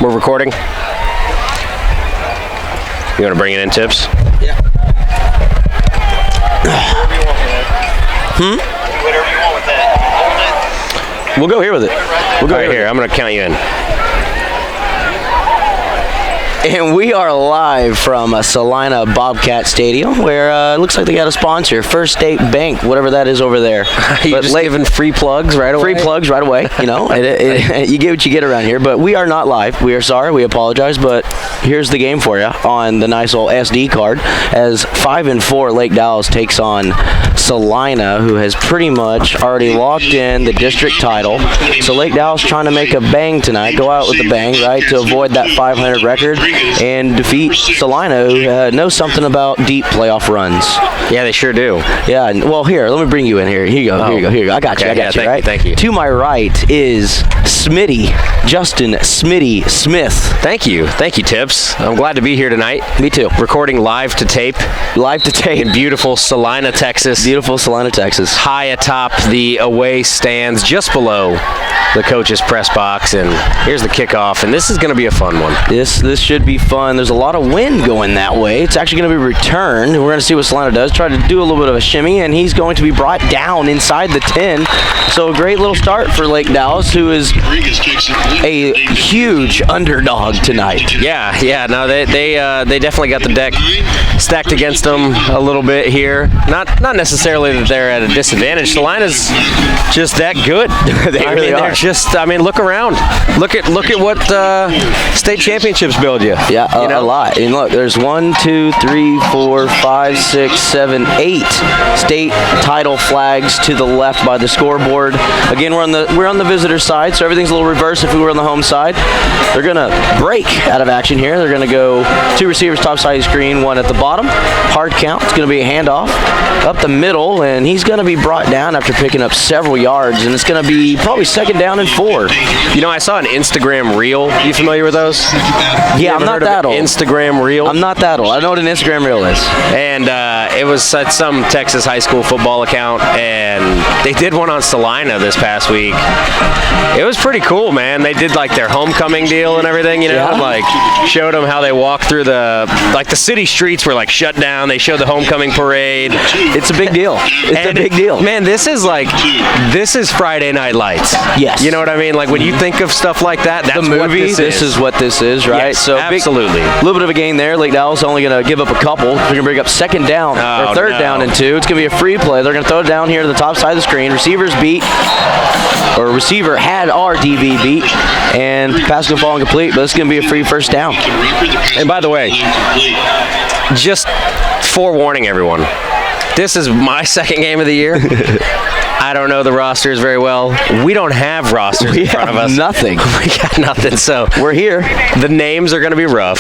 We're recording. You want to bring it in, Tips? Yeah. Whatever you want with that. We'll go here with it. We'll go right here. I'm going to count you in. And we are live from Celina Bobcat Stadium, where it looks like they got a sponsor, First State Bank, whatever that is over there. You're just giving free plugs right away? Free plugs right away, you know. You get what you get around here. But we are not live. We are sorry. We apologize. But here's the game for you on the nice old SD card. As 5-4 Lake Dallas takes on Salina, who has pretty much already locked in the district title. So Lake Dallas trying to make a bang tonight, go out with a bang, right, to avoid that 500 record and defeat Salina, who knows something about deep playoff runs. Yeah, they sure do. Yeah, well, here, let me bring you in here. Here you go, here you go, here you go. I got you, I got you, right? Thank you. To my right is Justin Smitty Smith. Thank you, Tips. I'm glad to be here tonight. Me too. Recording live to tape. Live to tape. In beautiful Salina, Texas. Beautiful Salina, Texas. High atop the away stands, just below the coach's press box, and here's the kickoff, and this is going to be a fun one. This should be fun. There's a lot of wind going that way. It's actually going to be returned. We're going to see what Salina does. Try to do a little bit of a shimmy, and he's going to be brought down inside the 10. So a great little start for Lake Dallas, who is a huge underdog tonight. Yeah. No, they definitely got the deck stacked against them a little bit here. Not necessarily that they're at a disadvantage. Salina's just that good. They really are. Look around. Look at what state championships build you. Yeah, a lot. And look, there's 1, 2, 3, 4, 5, 6, 7, 8 state title flags to the left by the scoreboard. Again, we're on the visitor side, so everything's a little reverse if we were on the home side. They're gonna break out of action here. They're gonna go 2 receivers top side of the screen, 1 at the bottom. Hard count. It's gonna be a handoff up the middle, and he's gonna be brought down after picking up several yards, and it's gonna be probably 2nd down and 4. You know, I saw an Instagram reel. You familiar with those? Yeah, I'm not that old. Instagram reel? I'm not that old. I know what an Instagram reel is. And it was at some Texas high school football account, and they did one on Salina this past week. It was pretty cool, man. They did like their homecoming deal and everything, you know, yeah. Like showed them how they walked through the city streets were like shut down. They showed the homecoming parade. It's a big deal. It's a big deal. Man, this is Friday Night Lights. Yes. You know what I mean? Like when you think of stuff like that, that's the movie, what this is what this is, right? Yes, so absolutely. A little bit of a gain there. Lake Dallas only going to give up a couple. They're going to bring up 2nd down or 3rd down and 2. It's going to be a free play. They're going to throw it down here to the top side of the screen. Receiver had our DB beat, and pass going to fall incomplete, but it's going to be a free 1st down. And by the way, just forewarning everyone, this is my 2nd game of the year. I don't know the rosters very well. We don't have rosters in front of us. Nothing. We got nothing, so we're here. The names are going to be rough,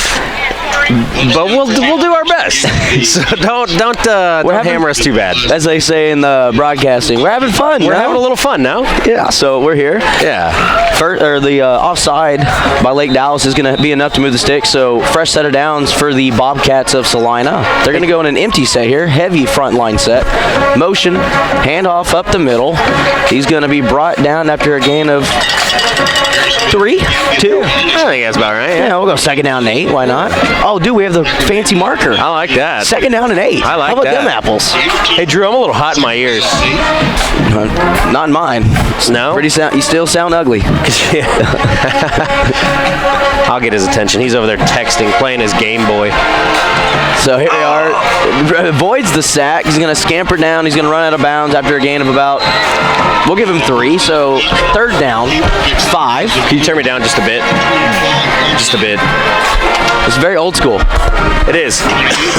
but we'll do our best. So don't hammer us too bad. As they say in the broadcasting, we're having fun. We're having a little fun now. Yeah, so we're here. Yeah. The offside by Lake Dallas is going to be enough to move the sticks. So fresh set of downs for the Bobcats of Salina. They're going to go in an empty set here, heavy front line set. Motion, handoff up the middle. He's going to be brought down after a gain of 3, 2. I think that's about right. Yeah, we'll go 2nd down and 8. Why not? Oh, dude, we have the fancy marker. I like that. 2nd down and 8. I like How about that. them apples? Hey, Drew, I'm a little hot in my ears. Not in mine. No? You still sound ugly. I'll get his attention. He's over there texting, playing his Game Boy. So here we are. Avoids the sack. He's going to scamper down. He's going to run out of bounds after a gain of about, we'll give him 3. So 3rd down, 5. Can you turn me down just a bit? Just a bit. It's very old school. It is.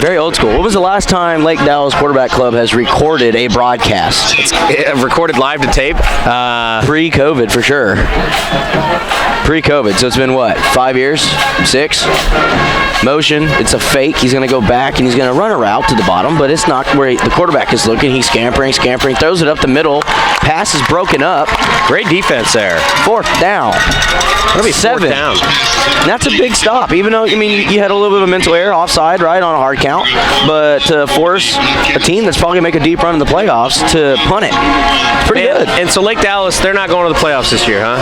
Very old school. When was the last time Lake Dallas Quarterback Club has recorded a broadcast? It's recorded live to tape. Pre-COVID, for sure. Pre-COVID. So it's been what? 5 years? 6? Motion. It's a fake. He's going to go back and he's going to run a route to the bottom, but it's not where the quarterback is looking. He's scampering, throws it up the middle. Pass is broken up. Great defense there. 4th down. That'll be 7. 4th down. And that's a big stop, even though, you had a little bit of a mental error offside, right, on a hard count. But to force a team that's probably going to make a deep run in the playoffs to punt it, pretty good. And so Lake Dallas, they're not going to the playoffs this year, huh?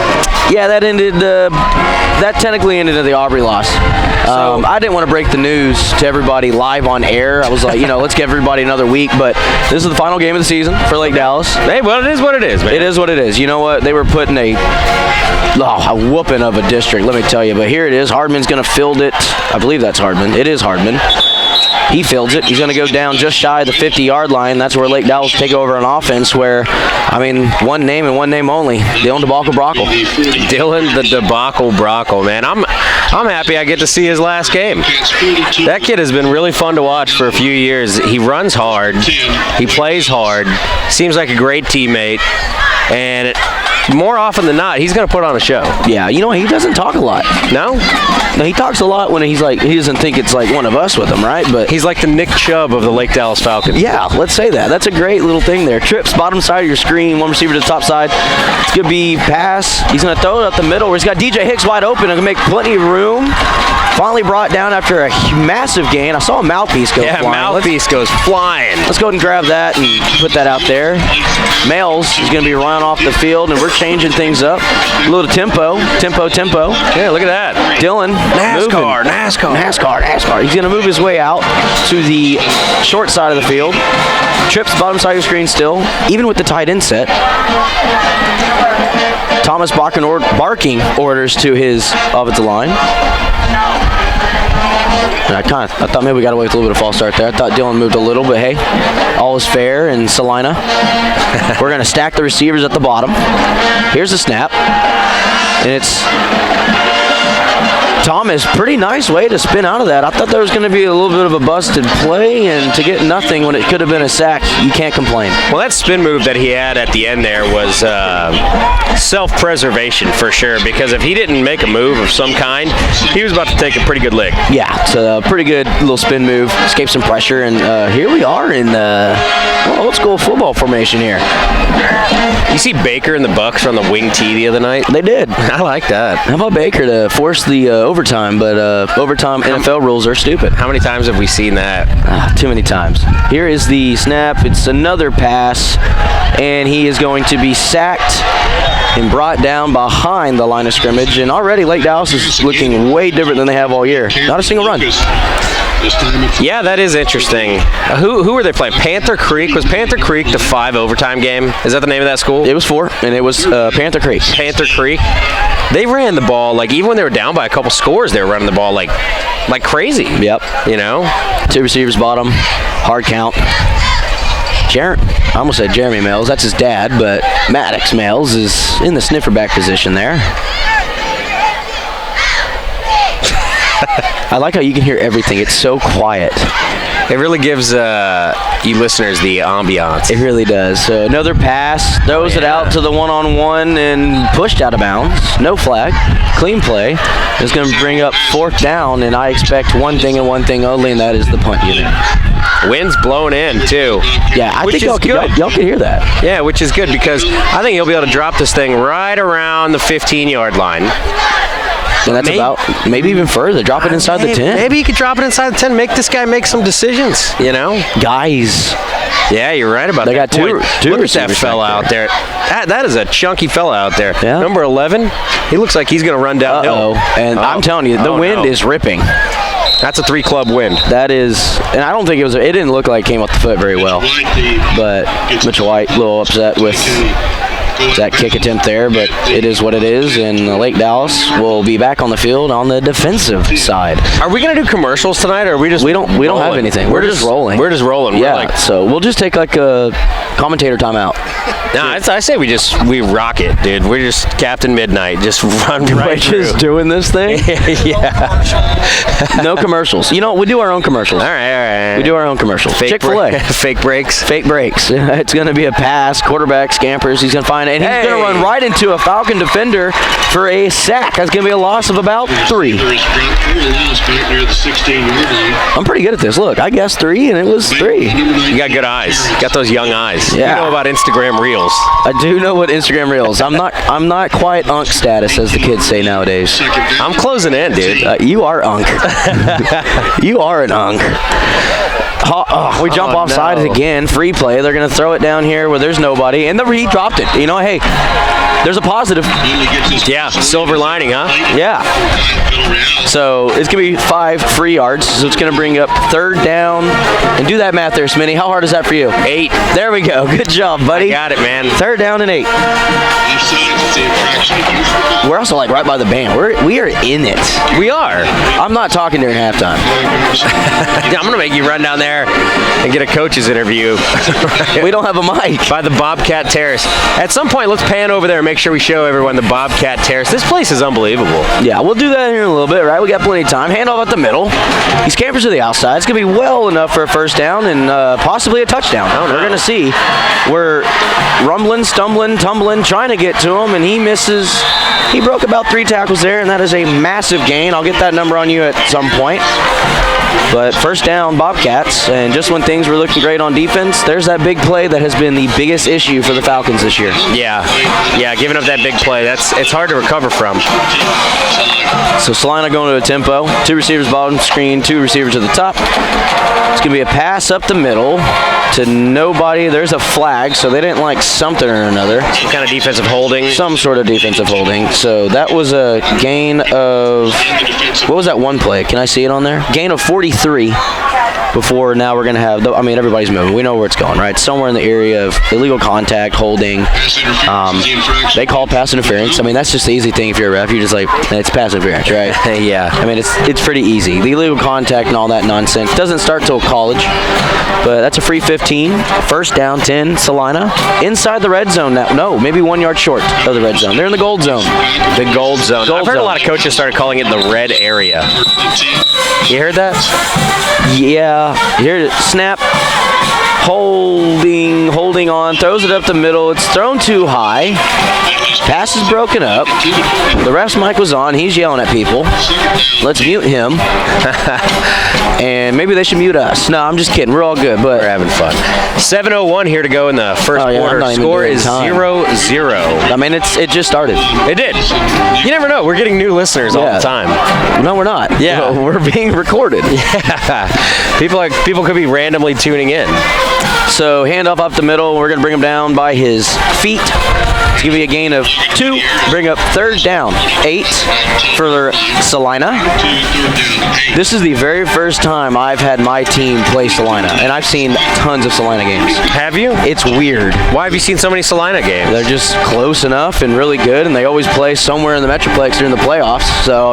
Yeah, that ended. That technically ended in the Aubrey loss. I didn't want to break the news to everybody live on air. I was like, let's give everybody another week. But this is the final game of the season for Lake Dallas. Hey, well, it is what it is, man. It is what it is. You know what? They were putting a whooping of a district, let me tell you. But here it is. Hardman's going to field it. I believe that's Hardman. It is Hardman. He fields it. He's going to go down just shy of the 50-yard line. That's where Lake Dallas take over on offense where, one name and one name only, Dylan Debacle-Brockle. Dylan the Debacle-Brockle, man. I'm happy I get to see his last game. That kid has been really fun to watch for a few years. He runs hard. He plays hard. Seems like a great teammate. And more often than not, he's going to put on a show. Yeah, he doesn't talk a lot. No? No, he talks a lot when he's like, he doesn't think it's like one of us with him, right? But he's like the Nick Chubb of the Lake Dallas Falcons. Yeah, let's say that. That's a great little thing there. Trips, bottom side of your screen, one receiver to the top side. It's going to be pass. He's going to throw it up the middle where he's got DJ Hicks wide open and can make plenty of room. Finally brought down after a massive gain. I saw a mouthpiece go flying. Yeah, mouthpiece goes flying. Let's go ahead and grab that and put that out there. Males is going to be running off the field, and we're changing things up. A little tempo. Yeah, look at that. Dylan. NASCAR. He's going to move his way out to the short side of the field. Trips bottom side of your screen still, even with the tight end set. Thomas barking orders to his offensive line. I thought maybe we got away with a little bit of false start there. I thought Dylan moved a little, but hey, all is fair in Salina. We're going to stack the receivers at the bottom. Here's the snap. And it's Thomas, pretty nice way to spin out of that. I thought there was going to be a little bit of a busted play, and to get nothing when it could have been a sack, you can't complain. Well, that spin move that he had at the end there was self-preservation for sure, because if he didn't make a move of some kind, he was about to take a pretty good lick. Yeah, it's a pretty good little spin move, escape some pressure, and here we are in old school football formation here. You see Baker and the Bucks on the wing tee the other night? They did. I like that. How about Baker to force the overtime, but overtime NFL rules are stupid. How many times have we seen that? Too many times. Here is the snap. It's another pass, and he is going to be sacked and brought down behind the line of scrimmage. And already Lake Dallas is looking way different than they have all year. Not a single run. Yeah, that is interesting. Who were they playing? Panther Creek? Was Panther Creek the 5 overtime game? Is that the name of that school? It was 4, and it was Panther Creek. Panther Creek. They ran the ball, like, even when they were down by a couple scores, they were running the ball like crazy. Yep. 2 receivers bottom, hard count. I almost said Jeremy Mills. That's his dad, but Maddox Mills is in the sniffer back position there. I like how you can hear everything. It's so quiet. It really gives you listeners the ambiance. It really does. So another pass, throws it out to the one-on-one and pushed out of bounds. No flag. Clean play. It's going to bring up 4th down, and I expect one thing and one thing only, and that is the punt unit. Wind's blowing in, too. Yeah, I think y'all can hear that. Yeah, which is good because I think he'll be able to drop this thing right around the 15-yard line. And that's maybe even further. Drop it inside the 10. Maybe you could drop it inside the 10. Make this guy make some decisions, Guys. Yeah, you're right about that. They got two Look at that fella out there. That is a chunky fella out there. Yeah. Number 11, he looks like he's going to run downhill. And I'm telling you, the wind is ripping. That's a 3-club wind. That is, and I don't think it didn't look like it came off the foot very well. But Mitchell White, a little upset with that kick attempt there, but it is what it is, and Lake Dallas will be back on the field on the defensive side. Are we going to do commercials tonight, or are we just we don't have anything. We're just rolling. We're just rolling. Yeah, so we'll just take like a commentator timeout. No, I say we rock it, dude. We're just Captain Midnight, just run right through. Just doing this thing? Yeah. No commercials. We do our own commercials. All right. We do our own commercials. Chick-fil-A. Fake breaks. Fake breaks. It's going to be a pass. Quarterback scampers. He's going to find it. And he's going to run right into a Falcon defender for a sack. That's going to be a loss of about 3. I'm pretty good at this. Look, I guessed 3, and it was 3. You got good eyes. You got those young eyes. Yeah. You know about Instagram Reels. I do know what Instagram Reels. I'm not quite unk status, as the kids say nowadays. I'm closing in, dude. You are unk. You are an unk. We jump offside again. Free play. They're going to throw it down here where there's nobody. And he dropped it. You know, hey, there's a positive. Yeah, silver lining, huh? Yeah. So it's going to be 5 free yards. So it's going to bring up 3rd down. And do that math there, Smitty. How hard is that for you? 8. There we go. Good job, buddy. I got it, man. 3rd down and 8. We're also like right by the band. We are in it. We are. I'm not talking during halftime. I'm going to make you run down there and get a coach's interview. We don't have a mic. By the Bobcat Terrace. At some point, let's pan over there and make sure we show everyone the Bobcat Terrace. This place is unbelievable. Yeah, we'll do that here in a little bit, right? We got plenty of time. Handoff at the middle. He scampers to the outside. It's going to be well enough for a 1st down and possibly a touchdown. We're going to see. We're rumbling, stumbling, tumbling, trying to get to him, and he misses. He broke about 3 tackles there, and that is a massive gain. I'll get that number on you at some point. But 1st down, Bobcats, and just when things were looking great on defense, there's that big play that has been the biggest issue for the Falcons this year. Yeah, giving up that big play, it's hard to recover from. So Salina going to a tempo. 2 receivers bottom screen, 2 receivers to the top. It's going to be a pass up the middle to nobody. There's a flag, so they didn't like something or another. Some kind of defensive holding. Some sort of defensive holding. So that was a gain of, what was that one play? Can I see it on there? Gain of 43 before now we're going to have, everybody's moving. We know where it's going, right? Somewhere in the area of illegal contact, holding. They call pass interference. That's just the easy thing if you're a ref. You're just like, it's pass interference, right? Yeah. It's pretty easy. The illegal contact and all that nonsense doesn't start till college, but that's a free 15. 1st down, 10, Salina. Inside the red zone now. No, maybe 1 yard short of the red zone. They're in the gold zone. The gold zone. I've heard a lot of coaches started calling it the red area. You heard that? Yeah. Here, snap. Holding on, throws it up the middle. It's thrown too high. Pass is broken up. The ref's mic was on. He's yelling at people. Let's mute him. And maybe they should mute us. No, I'm just kidding. We're all good, but we're having fun. 7:01 here to go in the 1st quarter. Score is 0-0. It just started. It did. You never know. We're getting new listeners all the time. No, we're not. Yeah, we're being recorded. Yeah. People could be randomly tuning in. So handoff up the middle. We're going to bring him down by his feet. It's going to be a gain of 2. Bring up 3rd down. 8 for Salina. This is the very first time I've had my team play Salina, and I've seen tons of Salina games. Have you? It's weird. Why have you seen so many Salina games? They're just close enough and really good, and they always play somewhere in the Metroplex during the playoffs. So,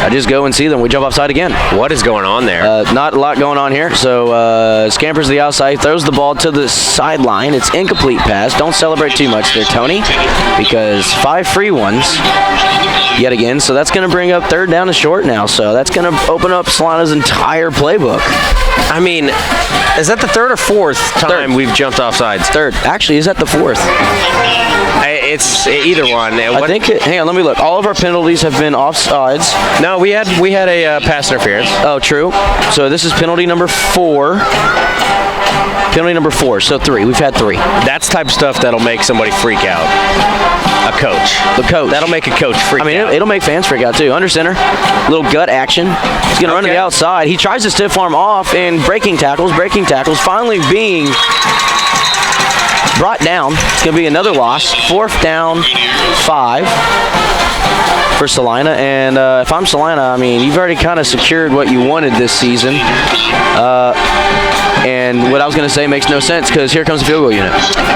I just go and see them. We jump offside again. What is going on there? Not a lot going on here. So scampers to the outside, throws the ball to the sideline. It's incomplete pass. Don't celebrate too much there, Tony, because 5 free ones yet again. So that's going to bring up 3rd down and short now. So that's going to open up Salina's entire playbook. Is that the 3rd or 4th time we've jumped off sides? 3rd. Actually, is that the 4th? It's either one. I think. Hang on, let me look. All of our penalties have been offsides. No, we had a pass interference. Oh, true. So this is penalty number 4. Penalty number 4. So 3. We've had 3. That's type of stuff that'll make somebody freak out. A coach. The coach. That'll make a coach freak out. It'll make fans freak out too. Under center. Little gut action. He's going to run to the outside. He tries to stiff arm off and breaking tackles. Finally being brought down. It's going to be another loss. 4th down, 5 for Salina. And if I'm Salina, you've already kind of secured what you wanted this season. And what I was going to say makes no sense because here comes the field goal unit.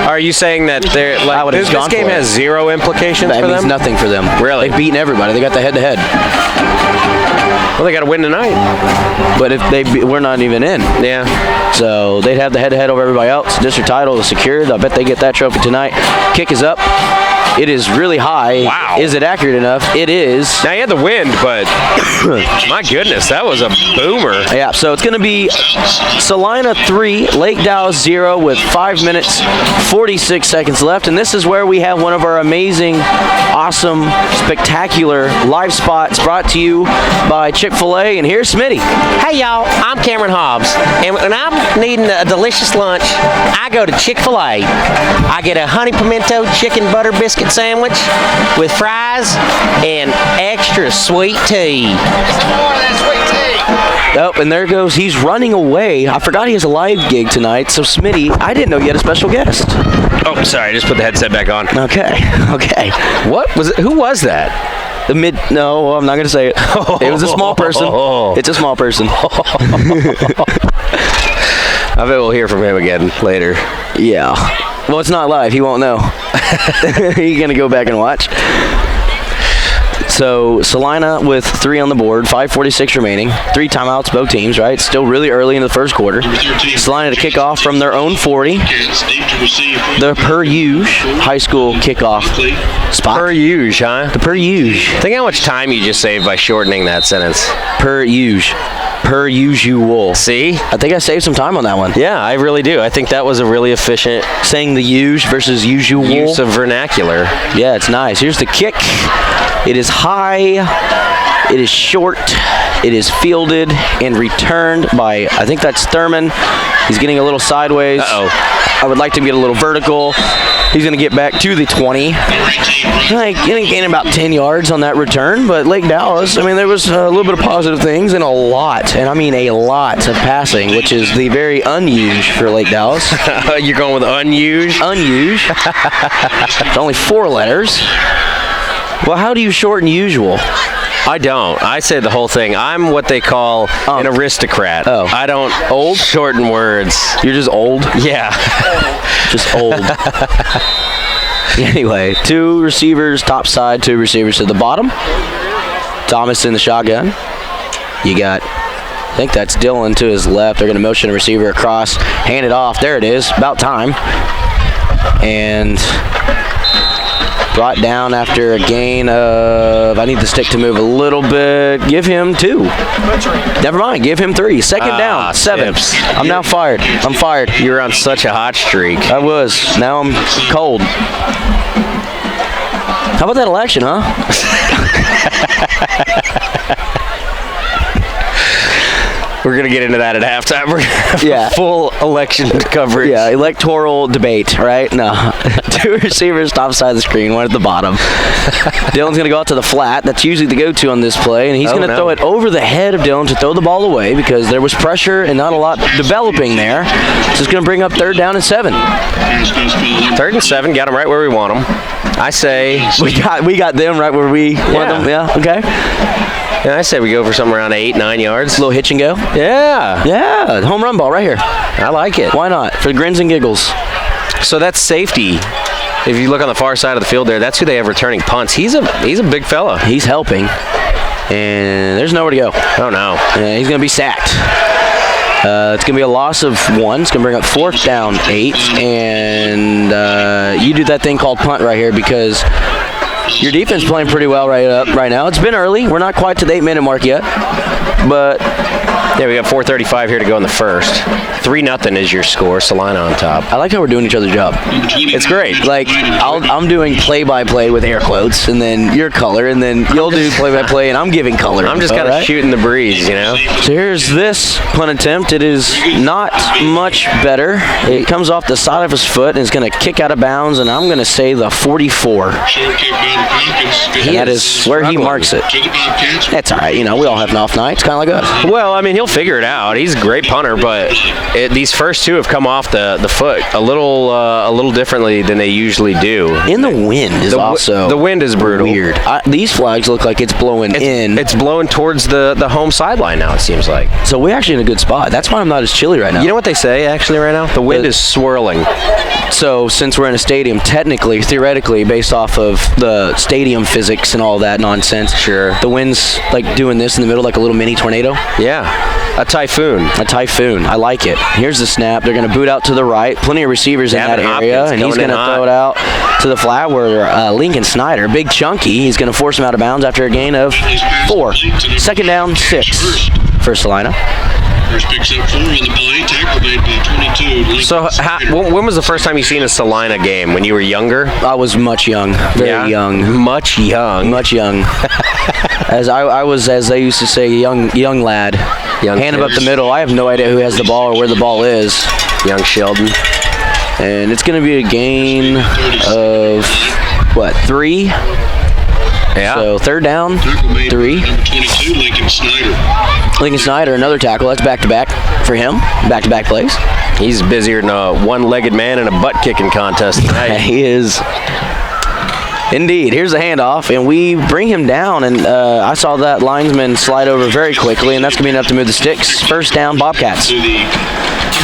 Are you saying that this game has 0 implications for them? That means nothing for them. Really? They've beaten everybody. They got the head-to-head. Well, they got to win tonight. But if we're not even in. Yeah. So they'd have the head-to-head over everybody else. District title is secured. I bet they get that trophy tonight. Kick is up. It is really high. Wow. Is it accurate enough? It is. Now, you had the wind, but my goodness, that was a boomer. Yeah, so it's going to be Celina 3, Lake Dallas 0 with 5 minutes, 46 seconds left. And this is where we have one of our amazing, awesome, spectacular live spots brought to you by Chick-fil-A. And here's Smitty. Hey, y'all, I'm Cameron Hobbs. And when I'm needing a delicious lunch, I go to Chick-fil-A. I get a honey pimento chicken butter biscuit sandwich with fries and extra sweet tea. Some more of that sweet tea. Oh, and there goes. He's running away. I forgot he has a live gig tonight. So, Smitty, I didn't know you had a special guest. Oh, sorry. I just put the headset back on. Okay. What was it? Who was that? No, I'm not going to say it. It was a small person. It's a small person. I bet we'll hear from him again later. Yeah. Well, it's not live. He won't know. He's going to go back and watch. So, Salina with 3 on the board, 5:46 remaining. 3 timeouts, both teams, right? Still really early in the first quarter. Salina to kick off from their own 40. The per-use high school kickoff spot. Per-use, huh? The per-use. Think how much time you just saved by shortening that sentence. Per-use. Per-usual. See? I think I saved some time on that one. Yeah, I really do. I think that was a really efficient Saying the use versus usual. use of vernacular. Yeah, it's nice. Here's the kick. It is high. It is short. It is fielded and returned by, I think that's Thurman. He's getting a little sideways. Uh-oh. I would like to get a little vertical. He's going to get back to the 20. He didn't gain about 10 yards on that return, but Lake Dallas, I mean, there was a little bit of positive things and a lot, and I mean a lot of passing, which is the very unusual for Lake Dallas. You're going with unusual? Unusual. It's only 4 letters. Well, how do you shorten usual? I don't. I say the whole thing. I'm what they call an aristocrat. Oh. I don't Old? shorten words. You're just old? Yeah. Just old. Anyway, 2 receivers top side, 2 receivers to the bottom. Thomas in the shotgun. You got, I think that's Dylan to his left. They're going to motion a receiver across, hand it off. There it is. About time. And brought down after a gain of, I need the stick to move a little bit. Give him 2. Never mind, give him 3. Second down, 7. Tips. I'm now fired. I'm fired. You're on such a hot streak. I was. Now I'm cold. How about that election, huh? We're going to get into that at halftime. We're going to have full election coverage. Yeah, electoral debate, right? No. 2 receivers top side of the screen, 1 at the bottom. Dylan's going to go out to the flat. That's usually the go-to on this play, and he's going to throw it over the head of Dylan to throw the ball away because there was pressure and not a lot developing there. So it's going to bring up 3rd down and 7. 3rd and 7, got them right where we want them. I say we got them right where we want them. Yeah, okay. Yeah, I say we go for somewhere around 8-9 yards. A little hitch and go. Yeah. Yeah, home run ball right here. I like it. Why not? For the grins and giggles. So that's safety. If you look on the far side of the field there, that's who they have returning punts. He's a big fella. He's helping. And there's nowhere to go. Oh, no. And he's going to be sacked. It's going to be a loss of 1. It's going to bring up 4th down, 8. And you do that thing called punt right here because your defense playing pretty well right now. It's been early. We're not quite to the 8-minute mark yet. But yeah, we got 4:35 here to go in the first. 3-0 is your score. Salina on top. I like how we're doing each other's job. It's great. Like, I'm doing play-by-play with air quotes, and then your color, and then you'll do play-by-play, and I'm giving color. I'm just kind of shooting the breeze, you know? So here's this punt attempt. It is not much better. It comes off the side of his foot, and it's going to kick out of bounds, and I'm going to say the 44. And that is where he marks it. That's all right. You know, we all have an off night. It's kind of like us. Well, I mean, he'll figure it out. He's a great punter, but these first 2 have come off the foot a little differently than they usually do. And the wind is also the wind is brutal. Weird. These flags look like it's blowing in. It's blowing towards the home sideline now, it seems like. So we're actually in a good spot. That's why I'm not as chilly right now. You know what they say, actually, right now? The wind is swirling. So since we're in a stadium, technically, theoretically, based off of the stadium physics and all that nonsense, sure, the wind's like doing this in the middle like a little mini tornado. Yeah. A typhoon. A typhoon. I like it. Here's the snap. They're going to boot out to the right. Plenty of receivers in that area. And he's going to throw it out to the flat where Lincoln Snyder, big chunky, he's going to force him out of bounds after a gain of 4. 2nd down, 6 for Salina. Picks up 4 on the play. Tackle made by 22. So when was the first time you seen a Salina game? When you were younger? I was much young. Very young. Much young. Much young. As I was, as they used to say, young lad. Hand him up the middle. I have no idea who has the ball or where the ball is. Young Sheldon. And it's going to be a gain of, 3? Yeah. So third down, Tackle made by 3. number 22, Lincoln Snyder. Lincoln Snyder, another tackle. That's back-to-back for him. Back-to-back plays. He's busier than a one-legged man in a butt-kicking contest tonight. He is. Indeed. Here's the handoff, and we bring him down, and I saw that linesman slide over very quickly, and that's going to be enough to move the sticks. First down, Bobcats. To the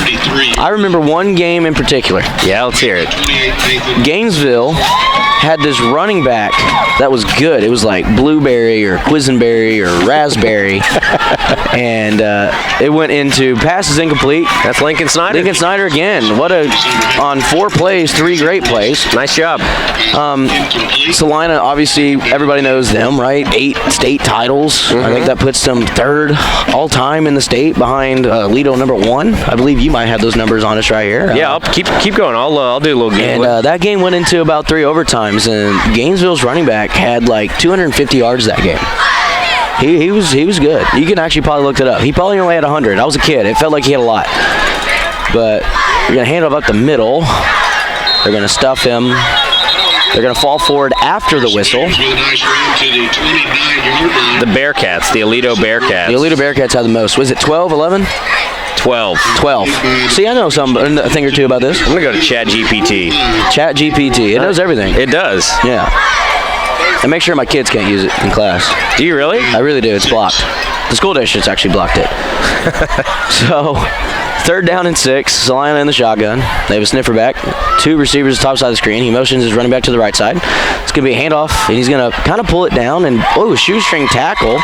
33. I remember one game in particular. Yeah, let's hear it. 28, Nathan. Gainesville had this running back that was good. It was like blueberry or quisenberry or raspberry, and it went into passes incomplete. That's Lincoln Snyder. Lincoln Snyder again. On 4 plays, 3 great plays. Nice job. Incomplete. Salina, obviously, everybody knows them, right? 8 state titles. I think that puts them 3rd all-time in the state behind Lido number 1. I believe you might have those numbers on us right here. Yeah, I'll keep going. I'll do a little game. And that game went into about 3 overtimes, and Gainesville's running back had like 250 yards that game. He was good. You can actually probably look it up. He probably only had 100. I was a kid. It felt like he had a lot. But you're going to hand him up the middle. They're going to stuff him. They're going to fall forward after the whistle. With a nice run to the 29-yard line. The Bearcats, the Alito Bearcats. The Alito Bearcats had the most. Was it 12, 11? 12. 12. See, I know a thing or two about this. I'm going to go to Chat GPT. Chat GPT. It knows everything. It does. Yeah. And make sure my kids can't use it in class. Do you really? I really do. It's blocked. The school district's actually blocked it. So, third down and 6. Salina in the shotgun. They have a sniffer back. 2 receivers top side of the screen. He motions his running back to the right side. It's going to be a handoff, and he's going to kind of pull it down. And, shoestring tackle.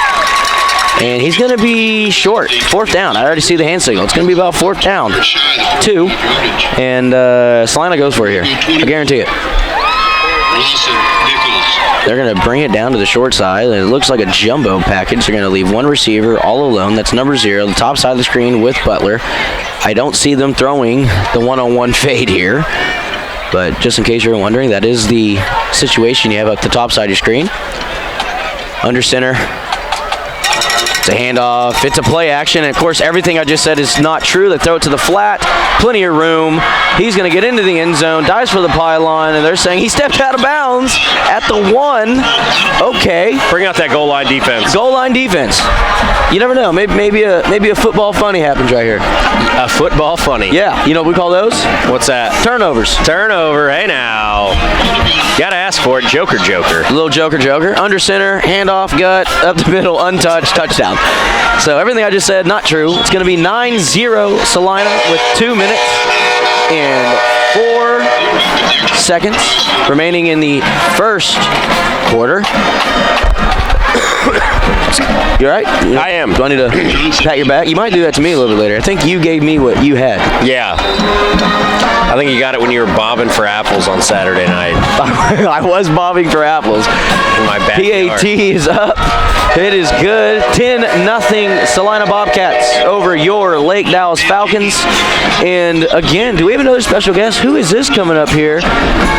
And he's going to be short. 4th down. I already see the hand signal. It's going to be about 4th down. 2. And Salina goes for it here. I guarantee it. Lawson Nichols. They're going to bring it down to the short side. It looks like a jumbo package. They're going to leave 1 receiver all alone. That's number 0, the top side of the screen with Butler. I don't see them throwing the one-on-one fade here. But just in case you're wondering, that is the situation you have up the top side of your screen. Under center. It's a handoff. It's a play action. And, of course, everything I just said is not true. They throw it to the flat. Plenty of room. He's going to get into the end zone. Dives for the pylon. And they're saying he stepped out of bounds at the 1. Okay. Bring out that goal line defense. Goal line defense. You never know. Maybe a football funny happens right here. A football funny. Yeah. You know what we call those? What's that? Turnovers. Turnover. Hey, now. Gotta ask for it. Joker. A little joker. Under center. Handoff. Gut. Up the middle. Untouched. Touchdown. So everything I just said, not true. It's going to be 9-0 Salina with 2 minutes and 4 seconds remaining in the first quarter. You all right? I am. Do I need to pat your back? You might do that to me a little bit later. I think you gave me what you had. Yeah. I think you got it when you were bobbing for apples on Saturday night. I was bobbing for apples. In my backyard. PAT is up. It is good. 10-0 Celina Bobcats over your Lake Dallas Falcons. And again, do we have another special guest? Who is this coming up here?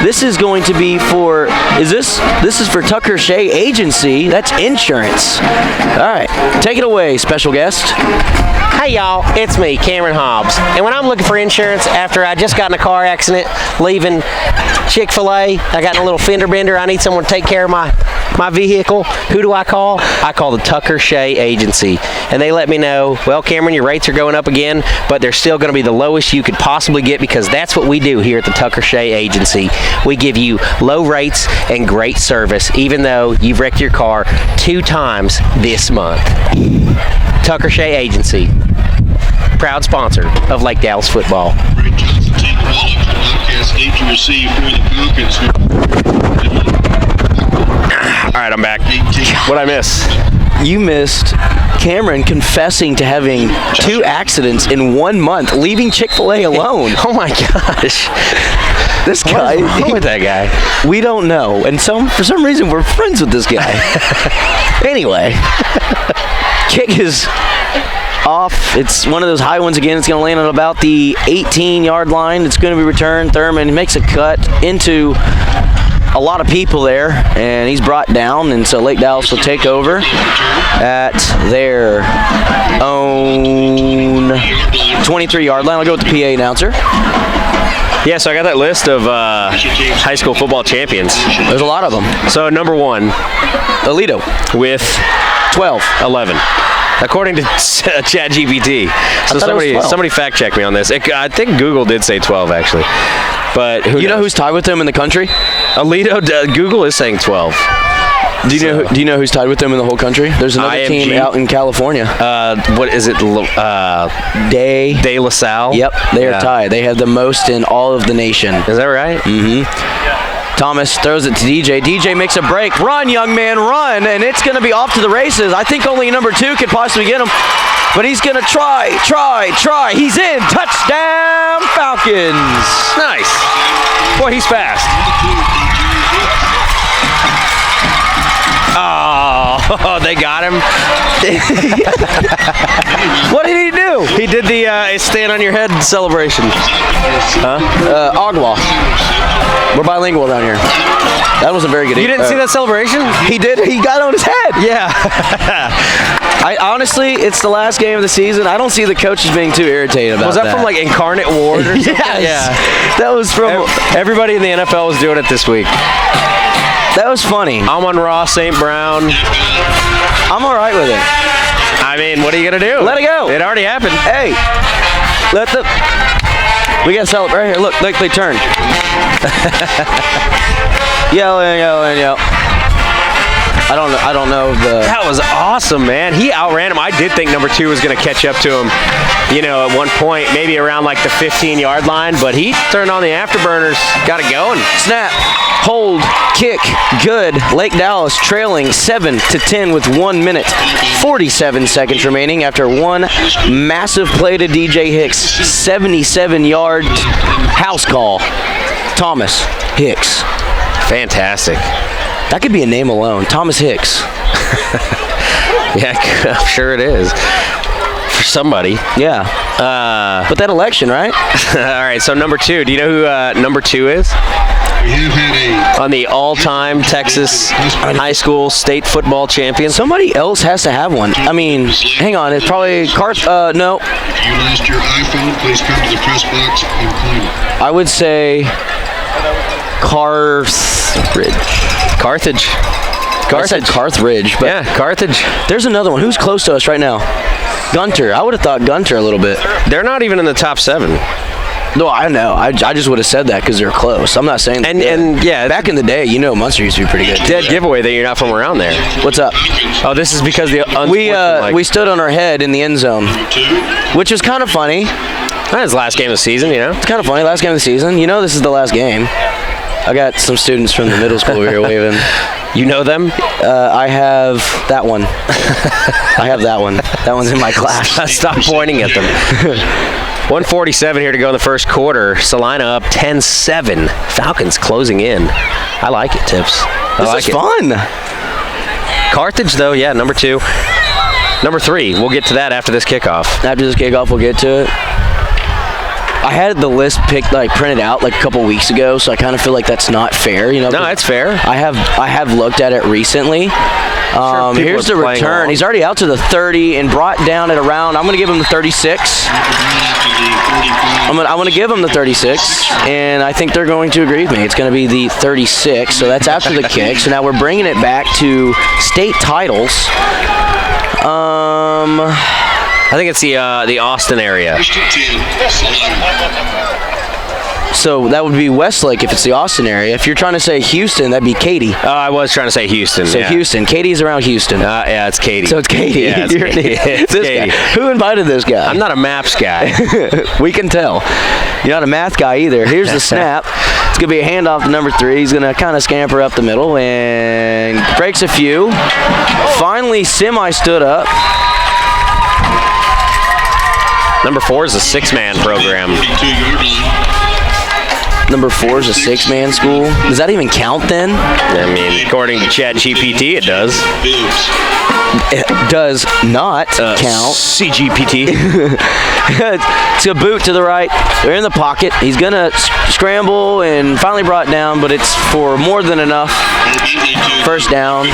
This is going to be for, this is for Tucker Shea Agency. That's insurance. All right, take it away, special guest. Hey y'all, it's me, Cameron Hobbs. And when I'm looking for insurance after I just got in a car accident leaving Chick-fil-A, I got in a little fender bender, I need someone to take care of my vehicle, who do I call? I call the Tucker Shea Agency. And they let me know, well, Cameron, your rates are going up again, but they're still going to be the lowest you could possibly get because that's what we do here at the Tucker Shea Agency. We give you low rates and great service, even though you've wrecked your car 2 times this month. Tucker Shea Agency, proud sponsor of Lake Dallas football. Ray Johnson taking the ball up to the Bobcats. Need to receive for the Falcons. All right, I'm back. What'd I miss? You missed Cameron confessing to having 2 accidents in 1 month, leaving Chick-fil-A alone. Oh my gosh. This guy. What's wrong with that guy? We don't know. And for some reason, we're friends with this guy. Anyway, kick is off. It's one of those high ones again. It's going to land on about the 18-yard line. It's going to be returned. Thurman makes a cut into a lot of people there, and he's brought down, and so Lake Dallas will take over at their own 23-yard line. I'll go with the PA announcer. Yeah, so I got that list of high school football champions. There's a lot of them. So number 1, Alito with 12. 11. According to ChatGPT. So thought it was 12. somebody fact check me on this. I think Google did say 12 actually. But who You know who's tied with them in the country? Alito, Google is saying 12. Do you know who's tied with them in the whole country? There's another IMG. team out in California. What is it? De La Salle? Yep, they are tied. They have the most in all of the nation. Is that right? Thomas throws it to DJ. DJ makes a break. Run, young man, run. And it's going to be off to the races. I think only number 2 could possibly get him. But he's going to try. He's in. Touchdown, Falcons. Nice. Boy, he's fast. Oh, they got him. What did he do? He did the stand on your head celebration. Agua. We're bilingual down here. That wasn't very good. You didn't see that celebration? He did. He got on his head. Yeah. I honestly, it's the last game of the season. I don't see the coaches being too irritated about that. Was that from like Incarnate Ward or something? Yes. Yeah. That was from. Everybody in the NFL was doing it this week. That was funny. Amon-Ra, St. Brown. I'm all right with it. I mean, what are you going to do? Let it go. It already happened. Hey, we got to celebrate. Right here, look, they turn. Yell. I don't know the. That was awesome, man. He outran him. I did think number 2 was going to catch up to him, at one point, maybe around like the 15-yard line, but he turned on the afterburners, got it going. Snap, hold, kick, good. Lake Dallas trailing 7-10 with 1 minute, 47 seconds remaining after one massive play to DJ Hicks, 77-yard house call. Thomas Hicks. Fantastic. That could be a name alone, Thomas Hicks. Yeah, I'm sure it is. For somebody. Yeah. But that election, right? All right, so number 2. Do you know who number 2 is? We have had On the all-time Texas high school state football champion. Somebody else has to have one. I mean, hang on, it's probably no. If you lost your iPhone, please come to the press box and claim it. I would say Carthage. I said Carthage, but Yeah, Carthage. there's another one. Who's close to us right now? Gunter. I would have thought Gunter a little bit. They're not even in the top 7. No, I know. I just would have said that because they're close. I'm not saying that. And yeah, Back in the day, Munster used to be pretty good. dead giveaway that you're not from around there. What's up? Oh, this is because We stood on our head in the end zone, which was kind of funny. That was last game of the season, It's kind of funny. Last game of the season. This is the last game. I got some students from the middle school here waving. You know them? I have that one. That one's in my class. Stop pointing at them. 1:47 here to go in the first quarter. Salina up 10-7. Falcons closing in. I like it, Tips. This is fun. Carthage, though, yeah, number 2. Number 3, we'll get to that after this kickoff. After this kickoff, we'll get to it. I had the list printed out a couple weeks ago, so I kind of feel like that's not fair. No, it's fair. I have looked at it recently. Here's the return. Along. He's already out to the 30 and brought down at around. I'm going to give him the 36. I'm going to give him the 36, and I think they're going to agree with me. It's going to be the 36, so that's after the kick. So now we're bringing it back to state titles. I think it's the Austin area. So that would be Westlake if it's the Austin area. If you're trying to say Houston, that'd be Katy. Oh, I was trying to say Houston. So yeah. Houston. Katie's around Houston. Yeah, it's Katy. So it's Katy. Yeah, it's Katy. It's This Katy. guy. Who invited this guy? I'm not a maps guy. We can tell. You're not a math guy either. Here's the snap. It's going to be a handoff to number 3. He's going to kind of scamper up the middle and breaks a few. Finally, Semi stood up. Number 4 is a 6-man program. 42-yard line. Number 4 is a 6-man school. Does that even count then? I mean, according to ChatGPT, it does. It does not count. CGPT. It's a boot to the right. They're in the pocket. He's going to scramble and finally brought down, but it's for more than enough. First down.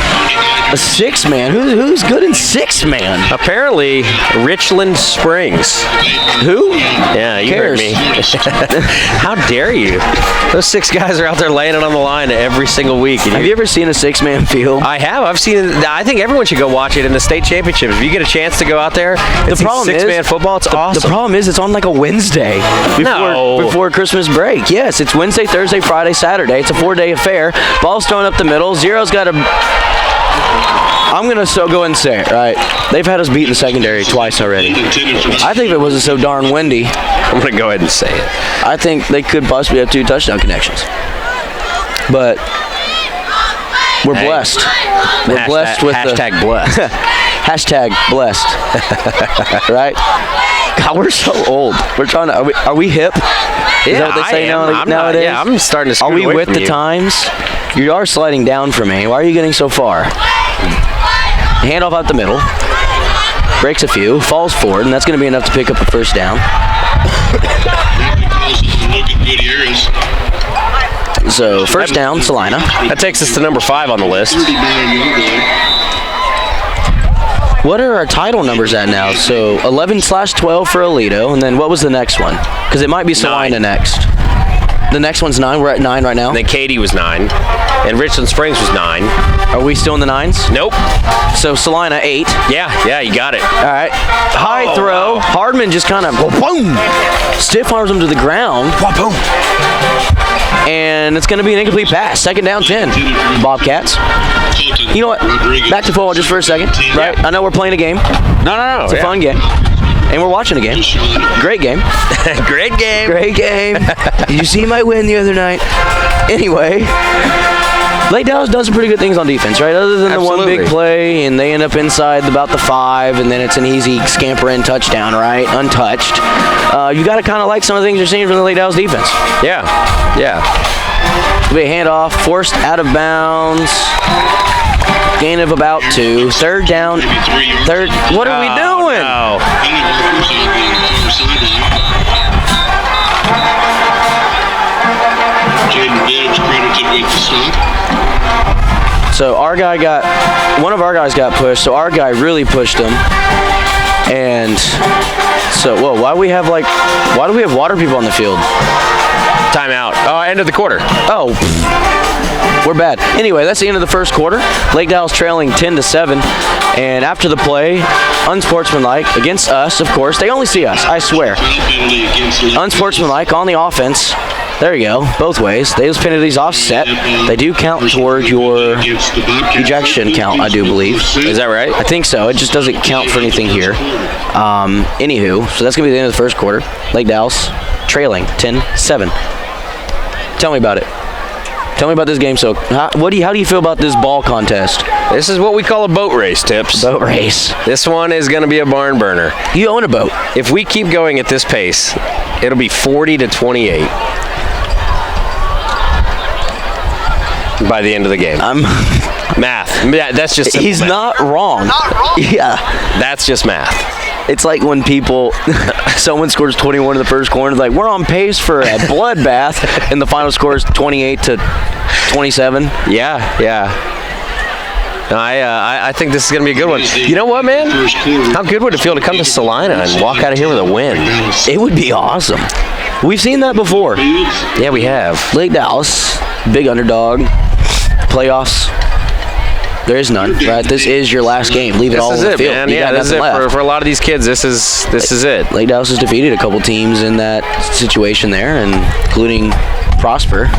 A 6-man. Who's good in 6-man? Apparently, Richland Springs. Who? Yeah, you heard me. How dare you? Those 6 guys are out there laying it on the line every single week. Have you ever seen a 6-man field? I have. I've seen it. I think everyone should go watch it in the state championship. If you get a chance to go out there and see 6-man football, it's awesome. The problem is it's on like a Wednesday before Christmas break. Yes, it's Wednesday, Thursday, Friday, Saturday. It's a 4-day affair. Ball's thrown up the middle. Zero's got I'm going to go ahead and say it, right? They've had us beat in the secondary twice already. I think if it wasn't so darn windy, I'm going to go ahead and say it. I think they could possibly have 2 touchdown connections. But we're blessed. We're blessed with hashtag blessed. Hashtag blessed. Right? God, we're so old. We're trying to. Are we hip? Is that what they say nowadays? Yeah, I'm starting to scoot Are we away with from the you. times? You are sliding down for me. Why are you getting so far? Handoff out the middle. Breaks a few. Falls forward, and that's going to be enough to pick up a first down. So first down, Salina. That takes us to number 5 on the list. What are our title numbers at now? So 11/12 for Aledo, and then what was the next one? Because it might be Salina next. The next one's 9. We're at 9 right now. And then Katy was 9. And Richland Springs was 9. Are we still in the 9s? Nope. So Salina 8. Yeah, you got it. All right. High throw. Wow. Hardman just kind of boom, stiff arms him to the ground. Boom. And it's going to be an incomplete pass. Second down, 10. Bobcats. You know what? Back to football just for a second, right? I know we're playing a game. No. It's a fun game. And we're watching a game. Great game. Great game. Great game. Did you see my win the other night? Anyway, Lake Dallas does some pretty good things on defense, right? Other than the one big play, and they end up inside about the 5, and then it's an easy scamper-in touchdown, right? Untouched. You got to kind of like some of the things you're seeing from the Lake Dallas defense. Yeah. It'll be a handoff, forced out of bounds. Gain of about 2. Third down. What are we doing? No. So one of our guys got pushed, so our guy really pushed him. And so, why do we have water people on the field? Timeout. End of the quarter. Oh, we're bad. Anyway, that's the end of the first quarter. Lake Dallas trailing 10-7. And after the play, unsportsmanlike against us, of course. They only see us, I swear. Unsportsmanlike on the offense. There you go, both ways. Those penalties offset. They do count toward your ejection count, I do believe. Is that right? I think so. It just doesn't count for anything here. Anywho, so that's going to be the end of the first quarter. Lake Dallas trailing 10-7. Tell me about it. Tell me about this game. So, how do you feel about this ball contest? This is what we call a boat race, Tips. Boat race. This one is going to be a barn burner. You own a boat. If we keep going at this pace, it'll be 40-28 by the end of the game. Math. Yeah, that's just simple He's math. not wrong. Yeah. That's just math. It's like when someone scores 21 in the first quarter, like, we're on pace for a bloodbath, and the final score is 28-27. Yeah. I think this is going to be a good one. You know what, man? How good would it feel to come to Salina and walk out of here with a win? It would be awesome. We've seen that before. Yeah, we have. Lake Dallas, big underdog, playoffs. There is none, right? This is your last game. Leave it all on the field. Man. You got this is it left. for a lot of these kids. This is it. Lake Dallas has defeated a couple teams in that situation there, including Prosper.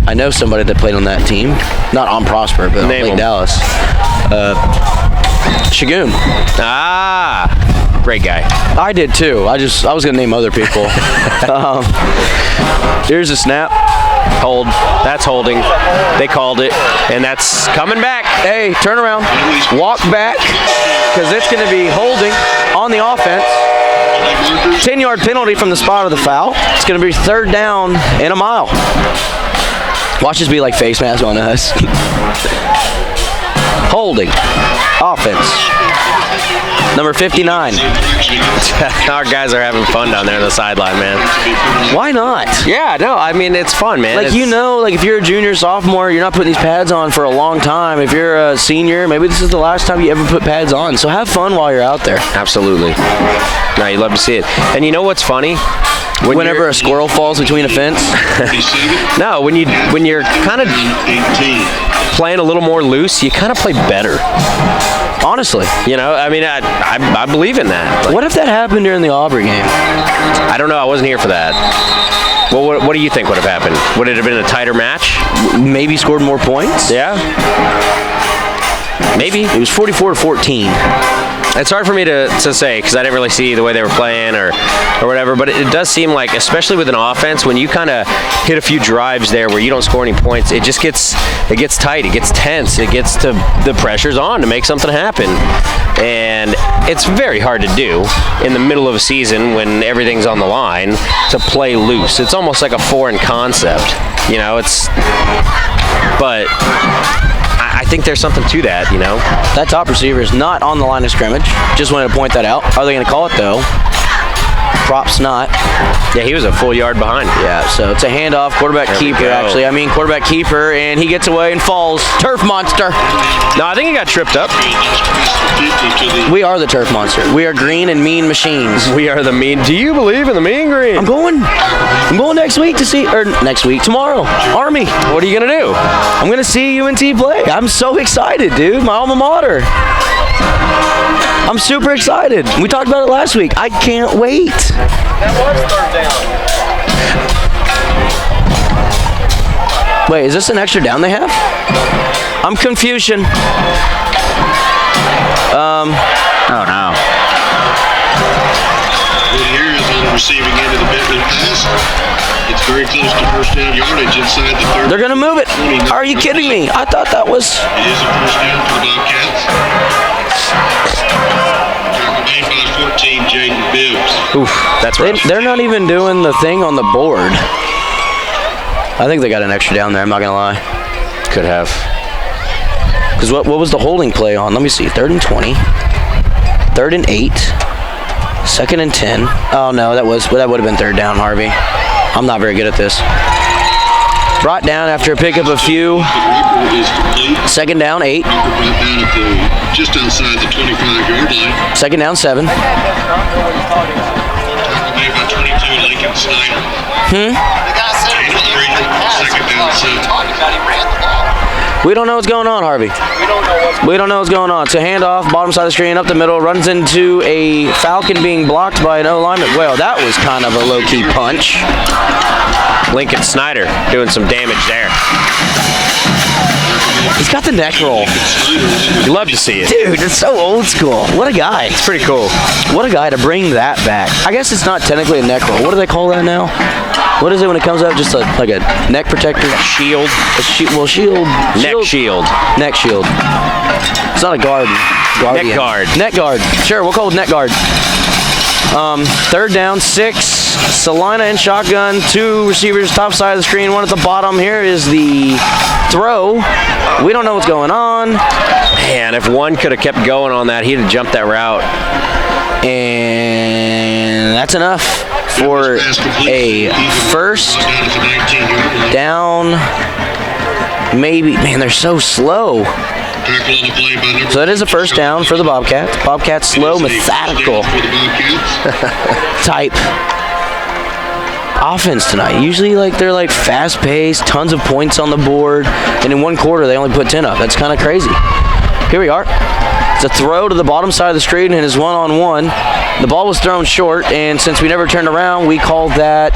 I know somebody that played on that team, not on Prosper, but on Lake Dallas. Shagoon. Great guy. I did too. I was gonna name other people. Here's a snap. Hold. That's holding. They called it, and that's coming back. Hey, turn around. Walk back, because it's going to be holding on the offense. 10-yard penalty from the spot of the foul. It's going to be third down and a mile. Watch this be like face mask on us. Holding. Offense. Number 59. Our guys are having fun down there on the sideline, man. Why not? Yeah, no, I mean, it's fun, man. Like, It's- if you're a junior, sophomore, you're not putting these pads on for a long time. If you're a senior, maybe this is the last time you ever put pads on. So have fun while you're out there. Absolutely. No, you love to see it. And you know what's funny? Whenever a squirrel falls between a fence. No, when you're kind of 18. playing a little more loose, you kind of play better. Honestly. You know, I mean, I believe in that. Like, What if that happened during the Aubrey game? I don't know. I wasn't here for that. Well, what do you think would have happened? Would it have been a tighter match? Maybe scored more points? Yeah. Maybe. It was 44-14. It's hard for me to say because I didn't really see the way they were playing or whatever, but it does seem like, especially with an offense, when you kind of hit a few drives there where you don't score any points, it gets tight, it gets tense, it gets to the pressure's on to make something happen. And it's very hard to do in the middle of a season when everything's on the line to play loose. It's almost like a foreign concept, you know, but I think there's something to that, you know. That top receiver is not on the line of scrimmage. Just wanted to point that out. Are they going to call it, though? Props not. Yeah, he was a full yard behind. Yeah, so it's a handoff. Quarterback keeper, actually. Quarterback keeper, and he gets away and falls. Turf monster. No, I think he got tripped up. We are the turf monster. We are green and mean machines. We are the mean. Do you believe in the mean green? I'm going next week tomorrow. Army. What are you gonna do? I'm gonna see UNT play. I'm so excited, dude. My alma mater. I'm super excited. We talked about it last week. I can't wait. That was third down. Wait, is this an extra down they have? I'm confusion. Oh no. Here is on the receiving end of the Bentley pass. It's very close to first down yardage inside the 30. They're gonna move it. Are you kidding me? I thought that was. It is a first down for the Bobcats. Made by 14, Jaden Bibbs. Oof, that's right. They're not even doing the thing on the board. I think they got an extra down there. I'm not gonna lie. Could have. Because what was the holding play on? Let me see. 3rd and 20. 3rd and 8. 2nd and 10. Oh no, that would have been 3rd down, Harvey. I'm not very good at this. Brought down after a pickup of few. The record is complete. 2nd down, 8. Brought down at just outside the 25-yard line. 2nd down, 7. Made by 22, Lincoln Snyder. The guy said it was Second down, 7. talking about he ran the ball. We don't know what's going on, Harvey. We don't know what's going on. So handoff, bottom side of the screen, up the middle, runs into a Falcon being blocked by an O-lineman. Well, that was kind of a low-key punch. Lincoln Snyder doing some damage there. He's got the neck roll. You love to see it. Dude, it's so old school. What a guy. It's pretty cool. What a guy to bring that back. I guess it's not technically a neck roll. What do they call that now? What is it when it comes up? Just like a neck protector? Shield. Shield. Neck shield. Neck shield. It's not a guard. Guardian. Neck guard. Neck guard. Sure, we'll call it neck guard. 3rd down, 6. Salina in shotgun. 2 receivers, top side of the screen, 1 at the bottom. Here is the throw. We don't know what's going on. Man, if one could have kept going on that, he'd have jumped that route. And that's enough for a first down. Maybe. Man, they're so slow. So that is a first down for the Bobcats. Bobcats slow, methodical type offense tonight. Usually they're fast-paced, tons of points on the board, and in one quarter they only put 10 up. That's kind of crazy. Here we are. It's a throw to the bottom side of the screen and it's one-on-one. The ball was thrown short, and since we never turned around, we called that.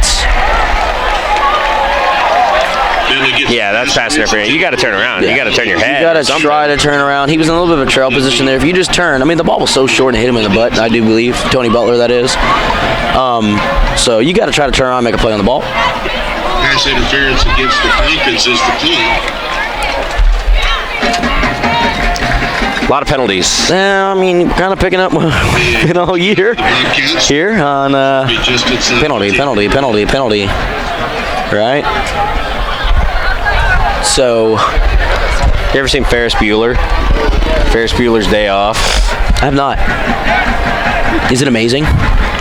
Yeah, that's pass interference. You got to turn around. You got to turn your head. You got to try to turn around. He was in a little bit of a trail position there. If you just turn, the ball was so short and hit him in the butt, I do believe. Tony Butler, that is. So you got to try to turn around and make a play on the ball. Pass interference against the Falcons is the play. A lot of penalties. Kind of picking up all year here on penalty. Right? So, you ever seen Ferris Bueller? Ferris Bueller's Day Off. I have not. Is it amazing?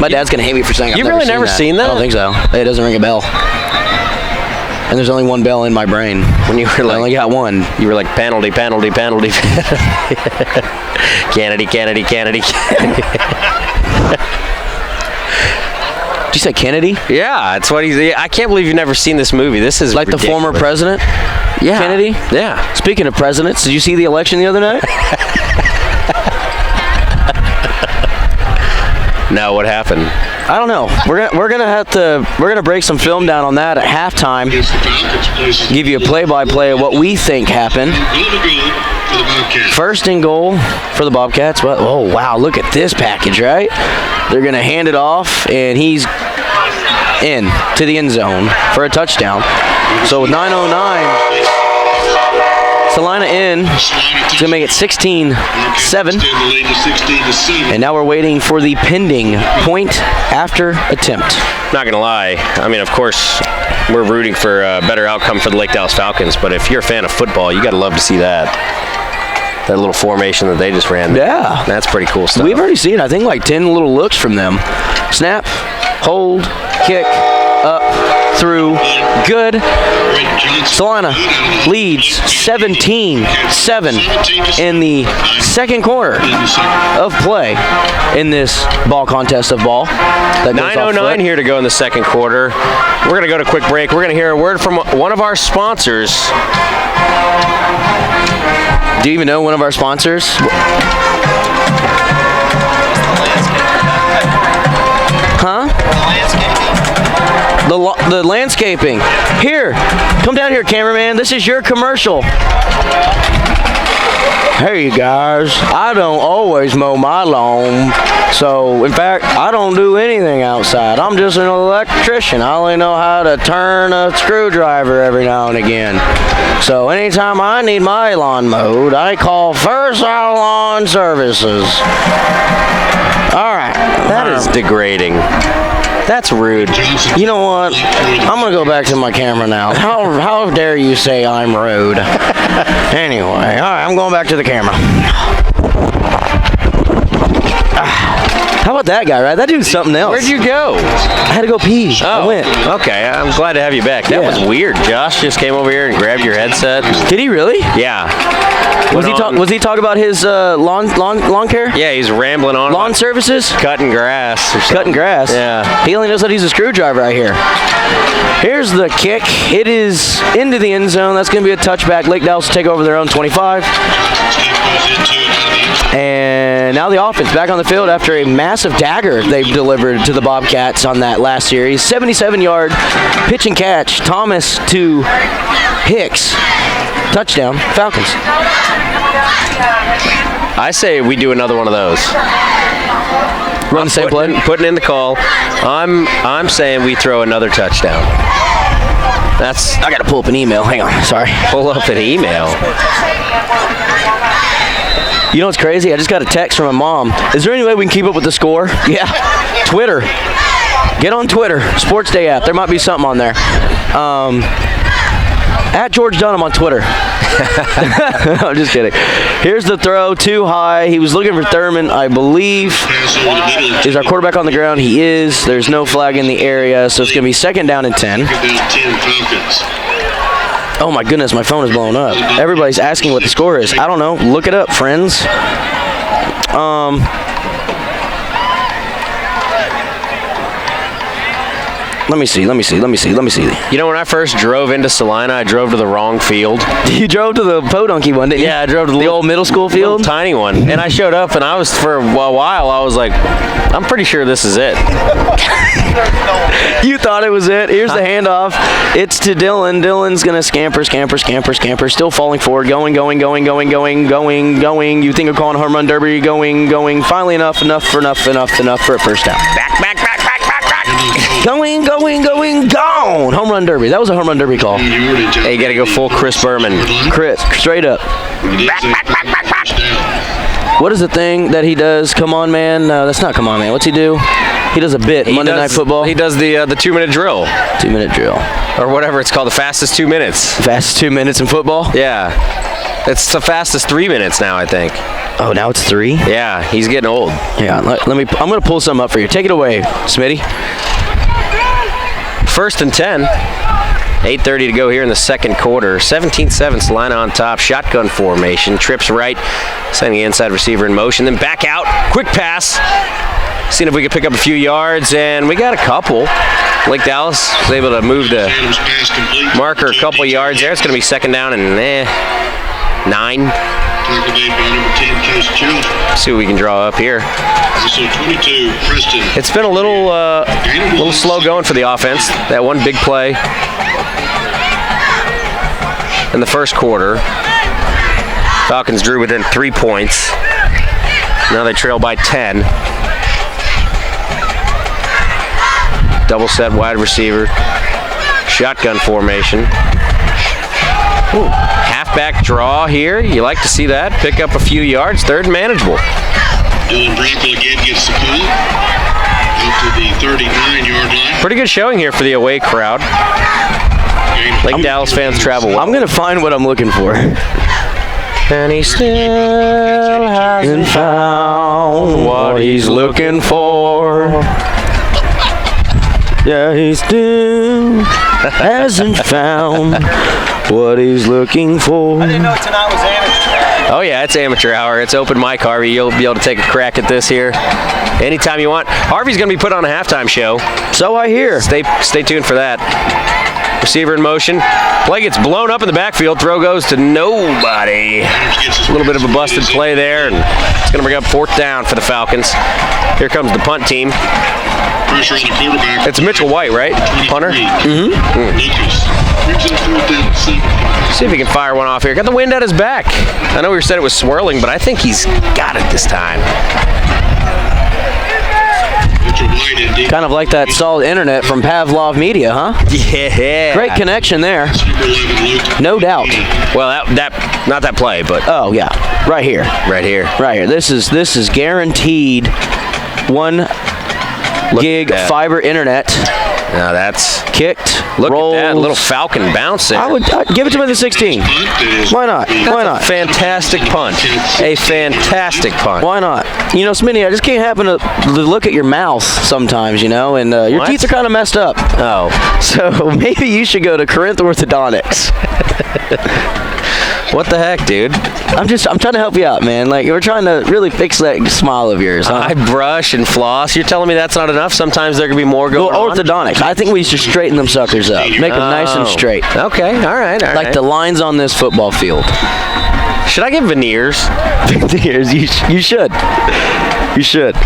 My dad's gonna hate me for saying I've You've never really never seen that? I don't think so. It doesn't ring a bell. And there's only one bell in my brain. When you were I like, only got one. you were like penalty. Kennedy. Did you say Kennedy? Yeah, it's what he's. I can't believe you've never seen this movie. This is Like the former ridiculous. president? Yeah. Kennedy? Yeah. Speaking of presidents, did you see the election the other night? No, what happened? I don't know. We're gonna break some film down on that at halftime. Against the Falcons, places Give you a play-by-play of what we think happened. goal to goal for the Bobcats. First and goal for the Bobcats. But, oh, wow, look at this package, right? They're going to hand it off, and he's in to the end zone for a touchdown. So with 9:09, Salina in. It's going to make it 16-7. Extend the lead to 16-7. And now we're waiting for the pending point after attempt. Not gonna lie. I mean, of course, we're rooting for a better outcome for the Lake Dallas Falcons. But if you're a fan of football, you gotta love to see that. That little formation that they just ran. Yeah. That's pretty cool stuff. We've already seen, I think, like 10 little looks from them. Snap, hold, kick, up, through, good. Salina leads 17-7 in the second quarter of play in this ball contest of ball. That goes off 9:09 foot. here to go in the second quarter. We're going to go to a quick break. We're going to hear a word from one of our sponsors. Do you even know one of our sponsors? Huh? The landscaping. Here, come down here, cameraman. This is your commercial. Hey guys, I don't always mow my lawn. So, in fact, I don't do anything outside. I'm just an electrician. I only know how to turn a screwdriver every now and again. So, anytime I need my lawn mowed, I call First Out Lawn Services. All right. That is degrading. That's rude. You know what? I'm gonna go back to my camera now. How dare you say I'm rude? Anyway, all right, I'm going back to the camera. How about that guy, right? That dude's something else. Where'd you go? I had to go pee. I went. Okay. I'm glad to have you back. That Yeah. was weird. Josh just came over here and grabbed your headset. Did he really? Yeah. Was he talk about his lawn care? Yeah, he's rambling on. Lawn about services? cutting grass. Or something. Cutting grass. Yeah. He only knows how to use a screwdriver right here. Here's the kick. It is into the end zone. That's going to be a touchback. Lake Dallas will take over their own 25. And now the offense back on the field after a massive dagger they've delivered to the Bobcats on that last series. 77-yard pitch and catch. Thomas to Hicks. Touchdown, Falcons. I say we do another one of those. Run the same play. Putting in the call. I'm saying we throw another touchdown. That's I got to pull up an email. Hang on. Sorry. pull up an email. You know what's crazy? I just got a text from my mom. Is there any way we can keep up with the score? Yeah. Twitter. Get on Twitter. Sports Day app. There might be something on there. At George Dunham on Twitter. I'm just kidding. Here's the throw. Too high. He was looking for Thurman, I believe. Is our quarterback on the ground? He is. There's no flag in the area, so it's going to be second down and 10. Oh my goodness, my phone is blowing up. Everybody's asking what the score is. I don't know. Look it up, friends. Let me see. You know, when I first drove into Salina, I drove to the wrong field. You drove to the Podunky one, didn't you? Yeah, I drove to the old middle school little field. tiny one. And I showed up, and I was, for a while, I was like, I'm pretty sure this is it. You thought it was it. Here's the handoff. It's to Dylan. Dylan's going to scamper. Still falling forward. Going. You think of calling a home run derby. Going. Finally enough for a first down. Back. Going, gone. Home run derby. That was a home run derby call. Hey, you got to go full Chris Berman. Chris, straight up. What is the thing that he does? Come on, man. No, that's not come on, man. What's he do? He does a bit. Monday Night Football. He does the 2-minute drill. 2-minute drill. Or whatever it's called, the fastest 2 minutes. Fastest 2 minutes in football? Yeah. It's the fastest 3 minutes now, I think. Oh, now it's 3? Yeah, he's getting old. Yeah, let me. I'm going to pull some up for you. Take it away, Smitty. 1st and 10. 8:30 to go here in the second quarter. 17-7, Salina on top. Shotgun formation. Trips right, sending the inside receiver in motion. Then back out. Quick pass. Seeing if we could pick up a few yards, and we got a couple. Lake Dallas was able to move the Adams pass complete. marker a couple yards there. It's going to be 2nd down and 9. Tackle made by number 10, Coach Joe. See what we can draw up here. Also 22, Preston. It's been a little slow going for the offense. That one big play in the first quarter. Falcons drew within 3 points. Now they trail by 10. Double set wide receiver. Shotgun formation. Ooh. Halfback draw here. You like to see that. Pick up a few yards. 3rd and manageable. Dylan Brockle again gets the pull. Out to the 39-yard line. Pretty good showing here for the away crowd. Lake Dallas fans travel well. I'm going to find what I'm looking for. And he still hasn't Found what he's looking for. Yeah, he still hasn't found what he's looking for. Tonight was amateur. Oh yeah, it's amateur hour. It's open mic, Harvey. You'll be able to take a crack at this here anytime you want. Harvey's going to be put on a halftime show. So I hear. Stay tuned for that. Receiver in motion. Play gets blown up in the backfield. Throw goes to nobody. A little bit of a busted play there, and it's going to bring up 4th down for the Falcons. Here comes the punt team. Pressure on the quarterback. It's Mitchell White, right? Punter? Lucas brings it 4th down and 7. See if he can fire one off here. Got the wind at his back. I know we said it was swirling, but I think he's got it this time. Mitchell White indeed. Kind of like that solid internet from Pavlov Media, huh? Yeah. Great connection there. Number 11, Luke. No doubt. Well, that not that play, but Oh, yeah. Right here. right here. Right here. This is guaranteed 1 gig at that. fiber internet. Now that's Kicked. look rolls. at that little Falcon bounce there. I'd give it to him at the 16. Why not? Why not? Fantastic punt. A fantastic punt. Why not? You know, Smitty, I just can't happen to look at your mouth sometimes, you know, and your What? teeth are kind of messed up. Oh. So maybe you should go to Corinth Orthodontics. What the heck, dude? I'm trying to help you out, man. Like, we're trying to really fix that smile of yours, huh? I brush and floss. You're telling me that's not enough? Sometimes there could be more going Well, on? orthodontics. I think we should straighten them suckers up. Make them nice and straight. Okay, all right. Like the lines on this football field. Should I get veneers? You should. You should.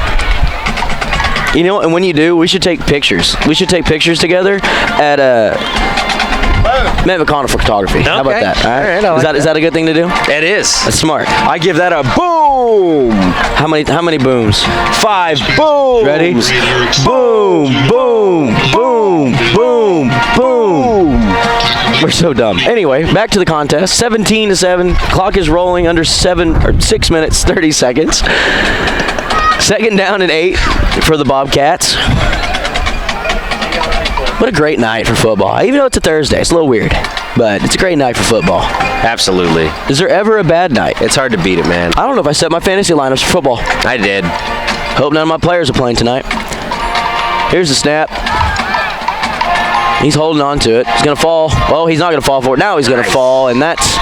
You know, and when you do, we should take pictures. We should take pictures together at Met McConnell for photography. How about Okay. that? All right. All right, I like Is that a good thing to do? It is. That's smart. I give that a boom. How many booms? 5 boom. Ready? Boom, boom, boom, boom, boom. We're so dumb. Anyway, back to the contest. 17-7. Clock is rolling under 6 minutes 30 seconds. 2nd down and 8 for the Bobcats. What a great night for football. Even though it's a Thursday, it's a little weird, but it's a great night for football. Absolutely. Is there ever a bad night? It's hard to beat it, man. I don't know if I set my fantasy lineups for football. I did. Hope none of my players are playing tonight. Here's the snap. He's holding on to it. He's going to fall. Well, he's not going to fall for it. Now he's going to fall, and that's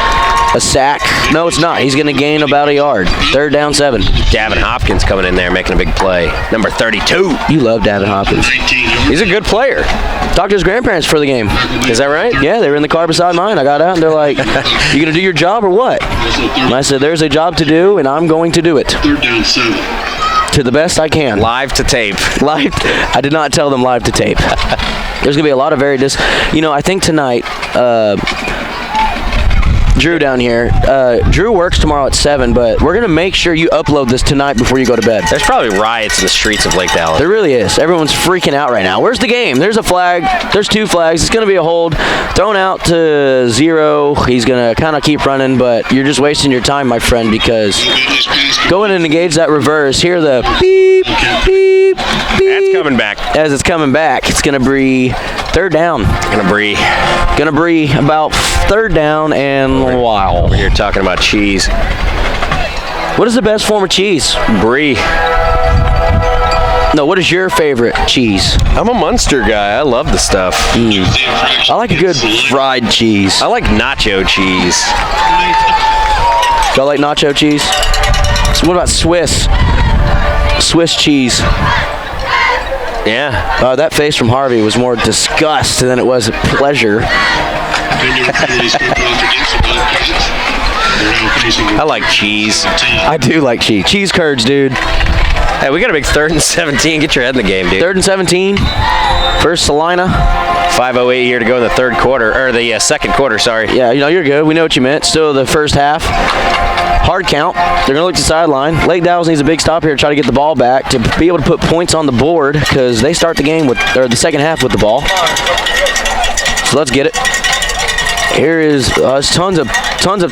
a sack. No, it's not. He's going to gain about a yard. 3rd down 7. Davin Hopkins coming in there making a big play. Number 32. You love Davin Hopkins. 19 yards. He's a good player. Talked to his grandparents for the game. Is that right? Yeah, they were in the car beside mine. I got out, and they're like, you going to do your job or what? Also And I said, there's a job to do, and I'm going to do it 3rd down 7. to the best I can. Live to tape. Live. I did not tell them live to tape. There's going to be a lot of you know, I think tonight, Drew down here, Drew works tomorrow at 7, but we're going to make sure you upload this tonight before you go to bed. There's probably riots in the streets of Lake Dallas. There really is. Everyone's freaking out right now. Where's the game? There's a flag. There's 2 flags. It's going to be a hold. Thrown out to 0. He's going to kind of keep running, but you're just wasting your time, my friend, because go in and engage that reverse. Hear the beep, beep, beep. That's coming back. As it's coming back, it's going to be Third down. Gonna Gonna about third down and wow. You're talking about cheese. What is the best form of cheese? Brie. No, what is your favorite cheese? I'm a Munster guy. I love the stuff. I like a good fried cheese. I like nacho cheese. Y'all like nacho cheese? So what about Swiss? Swiss cheese. Yeah. That face from Harvey was more disgust than it was pleasure. I like cheese. I do like cheese. Cheese curds, dude. Hey, we got a big 3rd and 17. Get your head in the game, dude. 3rd and 17. First Salina. 5:08 here to go in the third quarter, or the second quarter, sorry. Yeah, you're good. We know what you meant. Still the first half. Hard count. They're going to look to the sideline. Lake Dallas needs a big stop here to try to get the ball back to be able to put points on the board because they start the game or the second half with the ball. So let's get it. Here is tons of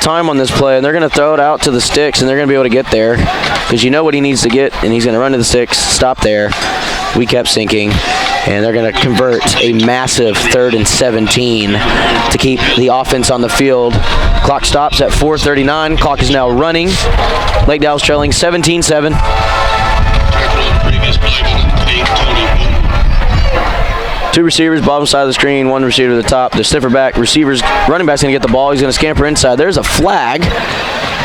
time on this play, and they're going to throw it out to the sticks, and they're going to be able to get there because you know what he needs to get, and he's going to run to the sticks, stop there. We kept sinking, and they're going to convert a massive 3rd and 17 to keep the offense on the field. Clock stops at 4:39. Clock is now running. Lake Dallas trailing 17-7. Two receivers, bottom side of the screen, one receiver to the top. The sniffer back, running back's going to get the ball. He's going to scamper inside. There's a flag.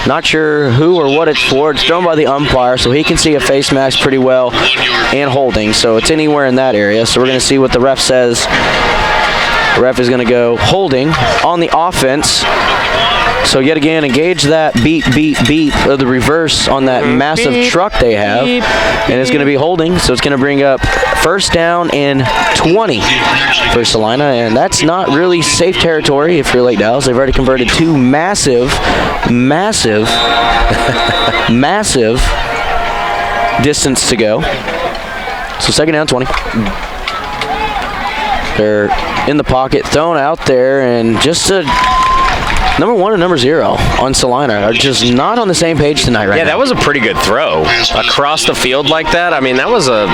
Not sure who or what it's for. It's thrown by the umpire, so he can see a face mask pretty well and holding. So it's anywhere in that area. So we're going to see what the ref says. The ref is going to go holding on the offense. So yet again, engage that beep, beep, beep of the reverse on that massive truck they have. And it's going to be holding, so it's going to bring up first down and 20 for Salina. And that's not really safe territory if you're Lake Dallas. They've already converted two massive distance to go. So second down, 20. They're in the pocket, thrown out there, and just a number 1 and number 0 on Salina are just not on the same page tonight right now. Yeah, that was a pretty good throw. Across the field like that, I mean, that was a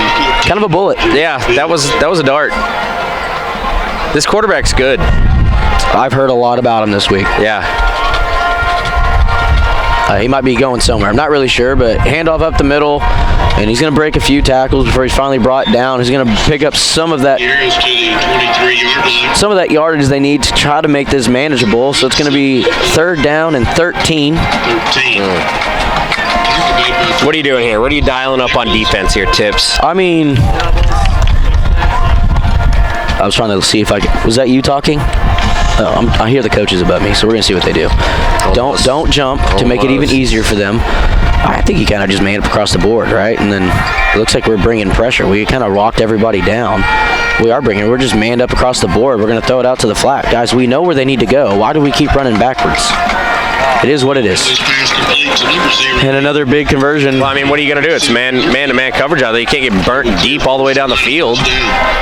kind of a bullet. Yeah, that was a dart. This quarterback's good. I've heard a lot about him this week. Yeah. He might be going somewhere. I'm not really sure, but handoff up the middle, and he's going to break a few tackles before he's finally brought down. He's going to pick up some of that yardage they need to try to make this manageable. So it's going to be third down and 13. What are you doing here? What are you dialing up on defense here, Tips? I mean, I was trying to see if I could. Was that you talking? I hear the coaches above me, so we're going to see what they do. Don't jump to make it even easier for them. I think you kind of just made up across the board, right? And then it looks like we're bringing pressure. We kind of rocked everybody down. We're just manned up across the board. We're going to throw it out to the flat. Guys, we know where they need to go. Why do we keep running backwards? It is what it is. And another big conversion. Well, I mean, what are you going to do? It's man-to-man coverage out there. You can't get burnt deep all the way down the field.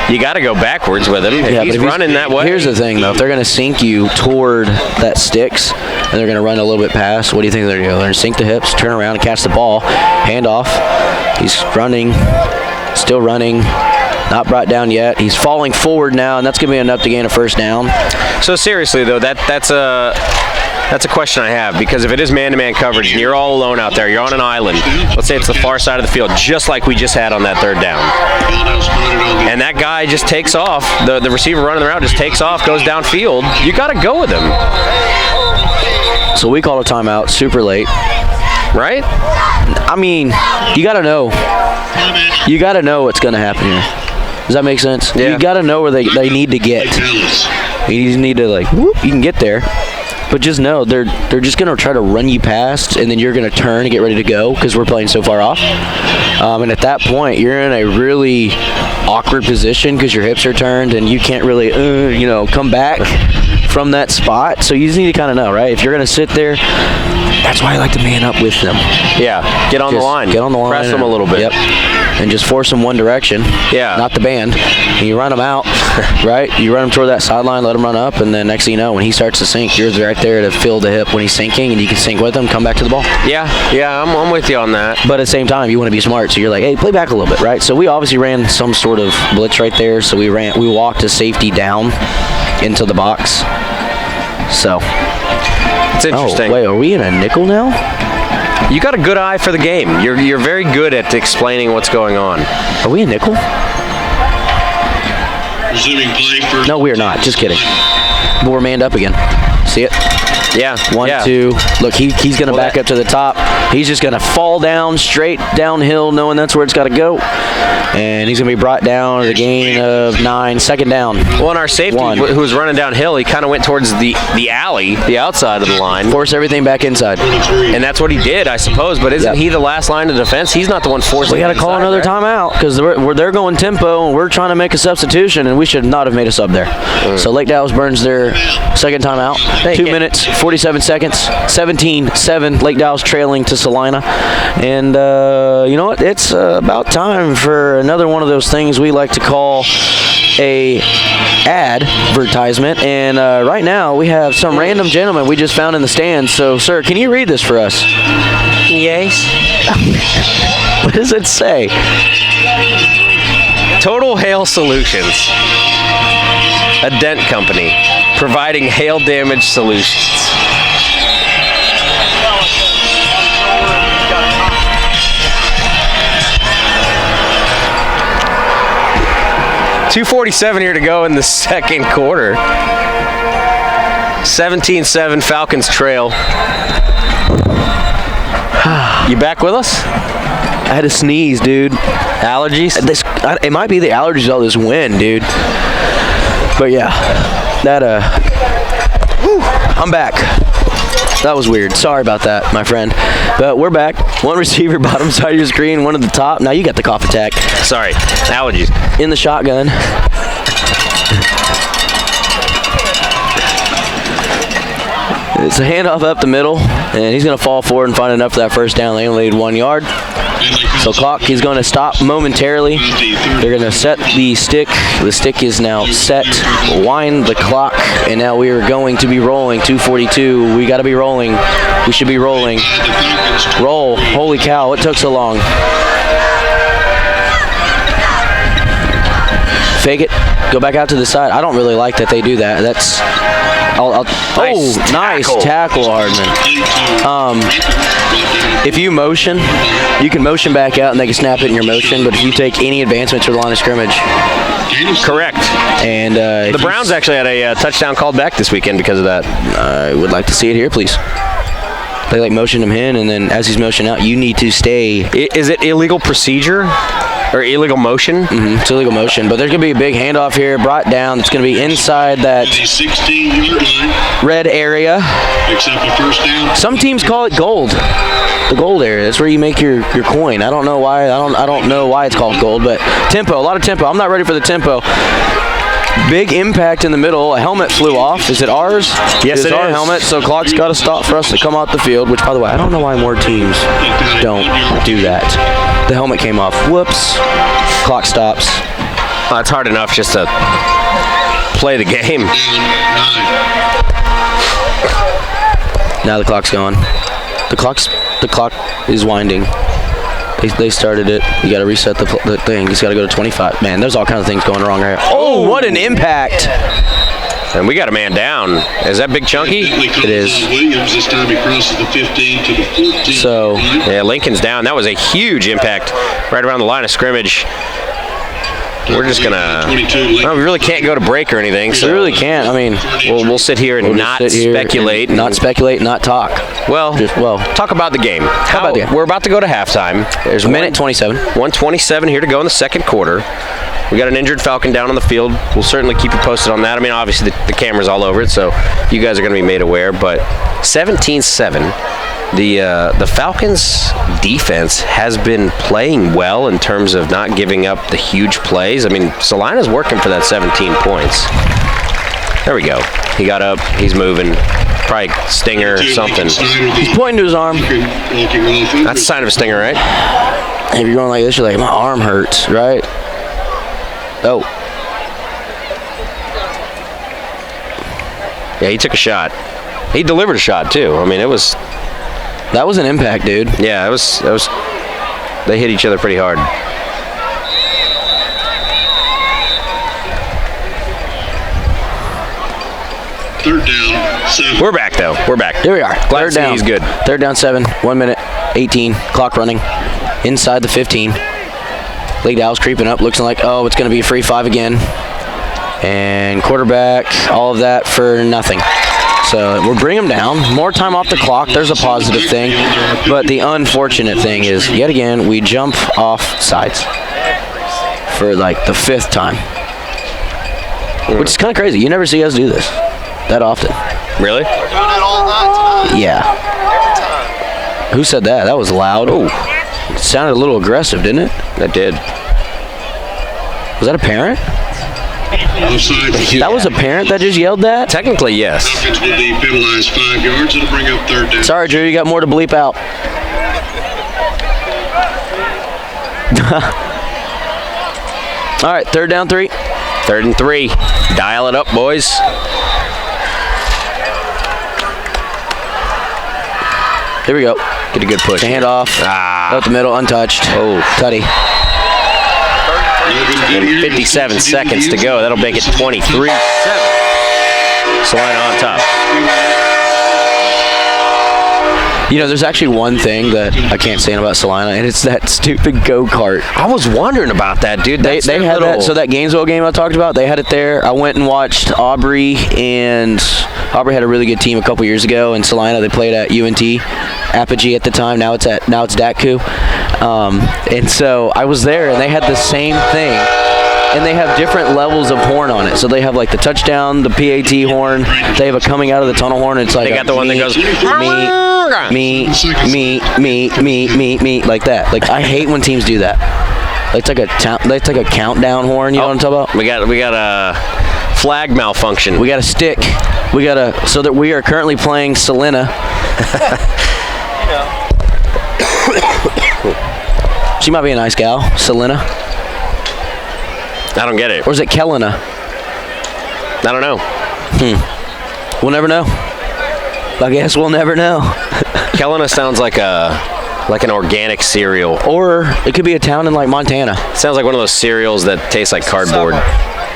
You got to go backwards with him. If he's running that way. Here's the thing, though. If they're going to sink you toward that sticks and they're going to run a little bit past, what do you think they're going to do? They're going to sink the hips, turn around, and catch the ball. Hand off. He's running. Still running. Not brought down yet. He's falling forward now, and that's going to be enough to gain a first down. So seriously, though, that's a question I have, because if it is man-to-man coverage and you're all alone out there, you're on an island, let's say it's the far side of the field, just like we just had on that third down, and that guy just takes off, the receiver running the route just takes off, goes downfield, you got to go with him. So we called a timeout super late. Right? I mean, you got to know. You got to know what's going to happen here. Does that make sense? Yeah. You got to know where they need to get. You just need to, like, whoop, you can get there. But just know they're just going to try to run you past, and then you're going to turn and get ready to go because we're playing so far off. And at that point, you're in a really awkward position because your hips are turned and you can't really, come back from that spot. So you just need to kind of know, right? If you're going to sit there, that's why I like to man up with them. Yeah, get on the line. Get on the line. Press them a little bit. Yep. And just force them one direction. Yeah. Not the band. And you run them out, right? You run them toward that sideline, let them run up, and then next thing you know, when he starts to sink, you're right there to fill the hip when he's sinking, and you can sink with him, come back to the ball. Yeah, I'm with you on that. But at the same time, you want to be smart, so you're like, hey, play back a little bit, right? So we obviously ran some sort of blitz right there, so we walked a safety down into the box. So. It's interesting. Oh, wait, are we in a nickel now? You got a good eye for the game. You're very good at explaining what's going on. Are we in nickel? Resuming play for. No, we are not. Just kidding. But we're manned up again. See it? Yeah. 1, 2. Look, he's going to back up to the top. He's just going to fall down, straight downhill, knowing that's where it's got to go. And he's going to be brought down at a gain of 9, second down. Well, and our safety, who was running downhill, he kind of went towards the alley, the outside of the line. Force everything back inside. And that's what he did, I suppose. But isn't he the last line of defense? He's not the one forcing. We got to call another timeout because they're going tempo, and we're trying to make a substitution, and we should not have made a sub there. So Lake Dallas burns their second timeout. 2 minutes, 47 seconds, 17-7. Lake Dallas trailing to Salina. And you know what? It's about time for another one of those things we like to call a advertisement. And right now we have some random gentleman we just found in the stands. So, sir, can you read this for us? Yes. What does it say? Total Hail Solutions, a dent company providing hail damage solutions. .247 here to go in the second quarter. 17-7 Falcons trail. You back with us? I had to sneeze, dude. Allergies? It might be the allergies of this wind, dude. But yeah, I'm back. That was weird. Sorry about that, my friend. But we're back. One receiver, bottom side of your screen, one at the top. Now you got the cough attack. Sorry, allergies. In the shotgun. It's a handoff up the middle, and he's going to fall forward and find enough for that first down. They only need 1 yard. So clock, he's going to stop momentarily. They're going to set the stick. The stick is now set. Wind the clock, and now we are going to be rolling. 2:42. We got to be rolling. We should be rolling. Roll. Holy cow! It took so long. Fake it. Go back out to the side. I don't really like that they do that. That's. Nice tackle, Hardman. If you motion, you can motion back out and they can snap it in your motion, but if you take any advancement to the line of scrimmage. Correct. And the Browns actually had a touchdown called back this weekend because of that. I would like to see it here, please. They like motion him in, and then as he's motioning out, you need to stay. Is it illegal procedure? Or illegal motion? Mm-hmm. It's illegal motion, but there's going to be a big handoff here, brought down. It's going to be inside that 16-yard line. red area. Except a first down. Some teams call it gold. The gold area. That's where you make your coin. I don't know why. I don't know why it's called gold, but tempo. A lot of tempo. I'm not ready for the tempo. Big impact in the middle. A helmet flew off. Is it ours? Yes, it our is. helmet. So clock's got to stop for us to come out the field. Which, by the way, I don't know why more teams don't do that. The helmet came off. Whoops. Clock stops. Well, it's hard enough just to play the game. Now the clock's going. The clock is winding. They started it. You got to reset the thing. He's got to go to 25. Man, there's all kinds of things going wrong right here. Oh, what an impact! And we got a man down. Is that Big Chunky? It is. Williams this time he crosses the 15 to the 14. So yeah, Lincoln's down. That was a huge impact right around the line of scrimmage. We're just gonna. Well, we really can't go to break or anything. So we really can't. I mean, we'll sit here and not speculate. Not speculate, not talk. Well, talk about the game. How about the game? We're about to go to halftime. There's a minute 27. 1:27 here to go in the second quarter. We got an injured Falcon down on the field. We'll certainly keep you posted on that. I mean, obviously the camera's all over it, so you guys are going to be made aware. But 17-7. The Falcons' defense has been playing well in terms of not giving up the huge plays. I mean, Salina's working for that 17 points. There we go. He got up. He's moving. Probably stinger or something. He's pointing to his arm. That's a sign of a stinger, right? If you're going like this, you're like, my arm hurts, right? Oh. Yeah, he took a shot. He delivered a shot too. I mean, it was. That was an impact, dude. Yeah, it was. They hit each other pretty hard. Third down, 7. We're back though. We're back. Here we are. Glad Third to see down. he's good. Third down 7. 1 minute 18. Clock running. Inside the 15. Lead Owls creeping up. Looks like, oh, it's going to be a free 5 again. And quarterback, all of that for nothing. So we'll bring them down. More time off the clock. There's a positive thing. But the unfortunate thing is, yet again, we jump off sides for like the 5th time. Which is kind of crazy. You never see us do this that often. Really? We're doing it all night tonight. Yeah. Every time. Who said that? That was loud. Oh. It sounded a little aggressive, didn't it? That did. Was that a parent? Offside. That was a parent that just yelled that? Technically, yes. Falcons will be penalized 5 yards. It'll bring up third down. Sorry, Drew, you got more to bleep out. All right, third down 3. 3rd and 3. Dial it up, boys. Here we go. Get a good push. The handoff. Out the middle, untouched. Oh. Tutty. And 57 seconds to go. That'll make it 23-7. Salina on top. You know, there's actually one thing that I can't stand about Salina, and it's that stupid go-kart. I was wondering about that, dude. They had that. So that Gainesville game I talked about, they had it there. I went and watched Aubrey, and Aubrey had a really good team a couple years ago. And Salina, they played at UNT, Apogee at the time. Now it's DATCU. And so I was there, and they had the same thing. And they have different levels of horn on it. So they have like the touchdown, the PAT horn. They have a coming out of the tunnel horn. It's like They got the one that goes me, like that. Like I hate when teams do that. It's like a countdown horn. You know what I'm talking about? We got a flag malfunction. We got a stick. So that we are currently playing Celina. She might be a nice gal, Celina. I don't get it. Or is it Celina? I don't know. We'll never know. I guess we'll never know. Celina sounds like an organic cereal. Or it could be a town in like Montana. It sounds like one of those cereals that taste like cardboard.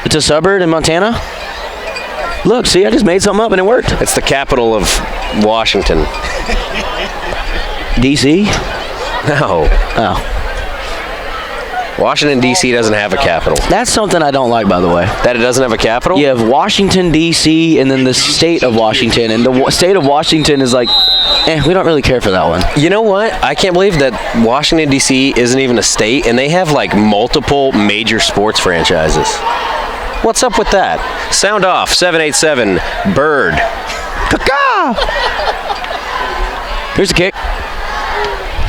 It's a suburb in Montana? Look, see, I just made something up and it worked. It's the capital of Washington. D.C.? No. Oh. Washington, D.C. doesn't have a capital. That's something I don't like, by the way. That it doesn't have a capital? You have Washington, D.C., and then the state of Washington. And the state of Washington is like, we don't really care for that one. You know what? I can't believe that Washington, D.C. isn't even a state, and they have like multiple major sports franchises. What's up with that? Sound off, 787, Bird. Caca! Here's the kick.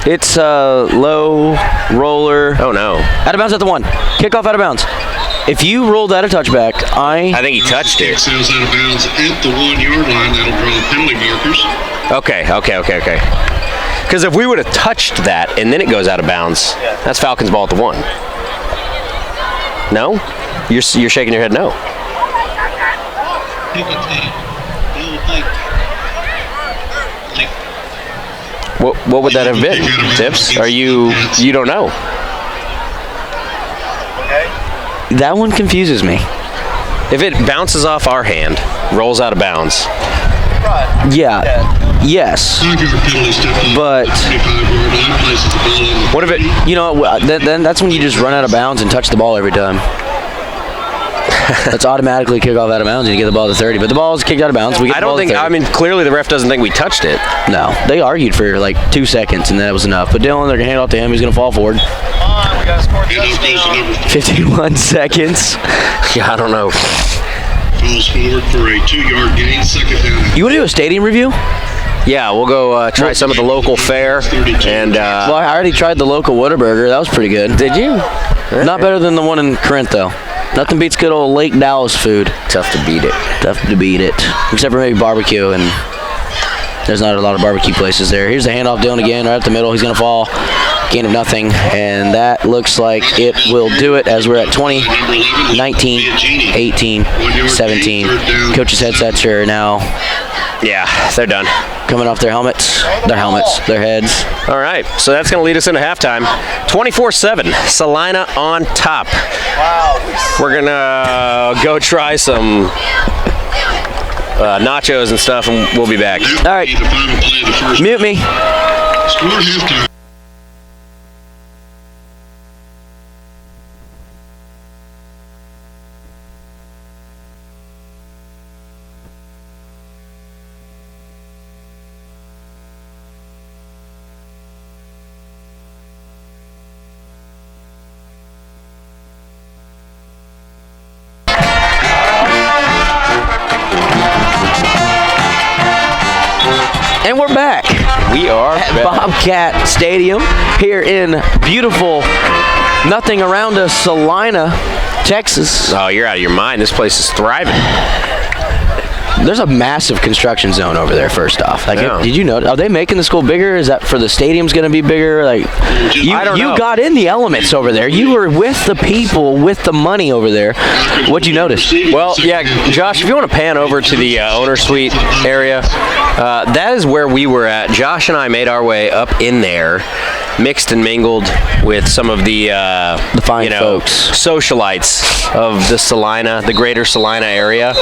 It's low, roller. Oh, no. Out of bounds at the 1. Kickoff out of bounds. If you rolled that a touchback, I think he touched it. Sails out of bounds at the 1 yard line. That'll draw penalty markers. Okay. Because if we would have touched that and then it goes out of bounds, that's Falcons ball at the 1. No? You're shaking your head no. What would that have been, Tips? You don't know? That one confuses me. If it bounces off our hand, rolls out of bounds. Yeah. Yes. But What if it? you know, then that's when you just run out of bounds and touch the ball every time. That's automatically kick off out of bounds and you get the ball to 30. But the ball is kicked out of bounds. We get I the ball don't think. to 30. I mean, clearly the ref doesn't think we touched it. No, they argued for like 2 seconds and that was enough. But Dylan, they're gonna hand it off to him. He's gonna fall forward. Come on, we gotta score a touchdown. 51 seconds. Yeah, I don't know. Falls forward for a 2-yard gain. Second down. You want to do a stadium review? Yeah, we'll go try some of the local fare. And Well, I already tried the local Whataburger. That was pretty good. did you? Not better than the one in Corinth, though. Nothing beats good old Lake Dallas food. Tough to beat it. Tough to beat it. Except for maybe barbecue, and there's not a lot of barbecue places there. Here's the handoff, Dylan again, right up the middle. He's going to fall. Gain of nothing, and that looks like it will do it as we're at 20, 19, 18, 17. Coaches' headsets are now they're done. coming off their helmets, their heads. All right, so that's going to lead us into halftime. 24-7, Salina on top. We're going to go try some nachos and stuff, and we'll be back. All right, mute me. Score halftime. And we're back. We are At back. Bobcat Stadium here in beautiful, nothing around us, Salina, Texas. Oh, you're out of your mind. This place is thriving. There's a massive construction zone over there, first off. Like, Yeah. did you know? Are they making the school bigger? Is that for the stadium's going to be bigger? Like, I don't know. You got in the elements over there. You were with the people, with the money over there. What'd you notice? Well, yeah, Josh, if you want to pan over to the owner suite area, that is where we were at. Josh and I made our way up in there, mixed and mingled with some of the fine folks. socialites of the Salina, the greater Salina area,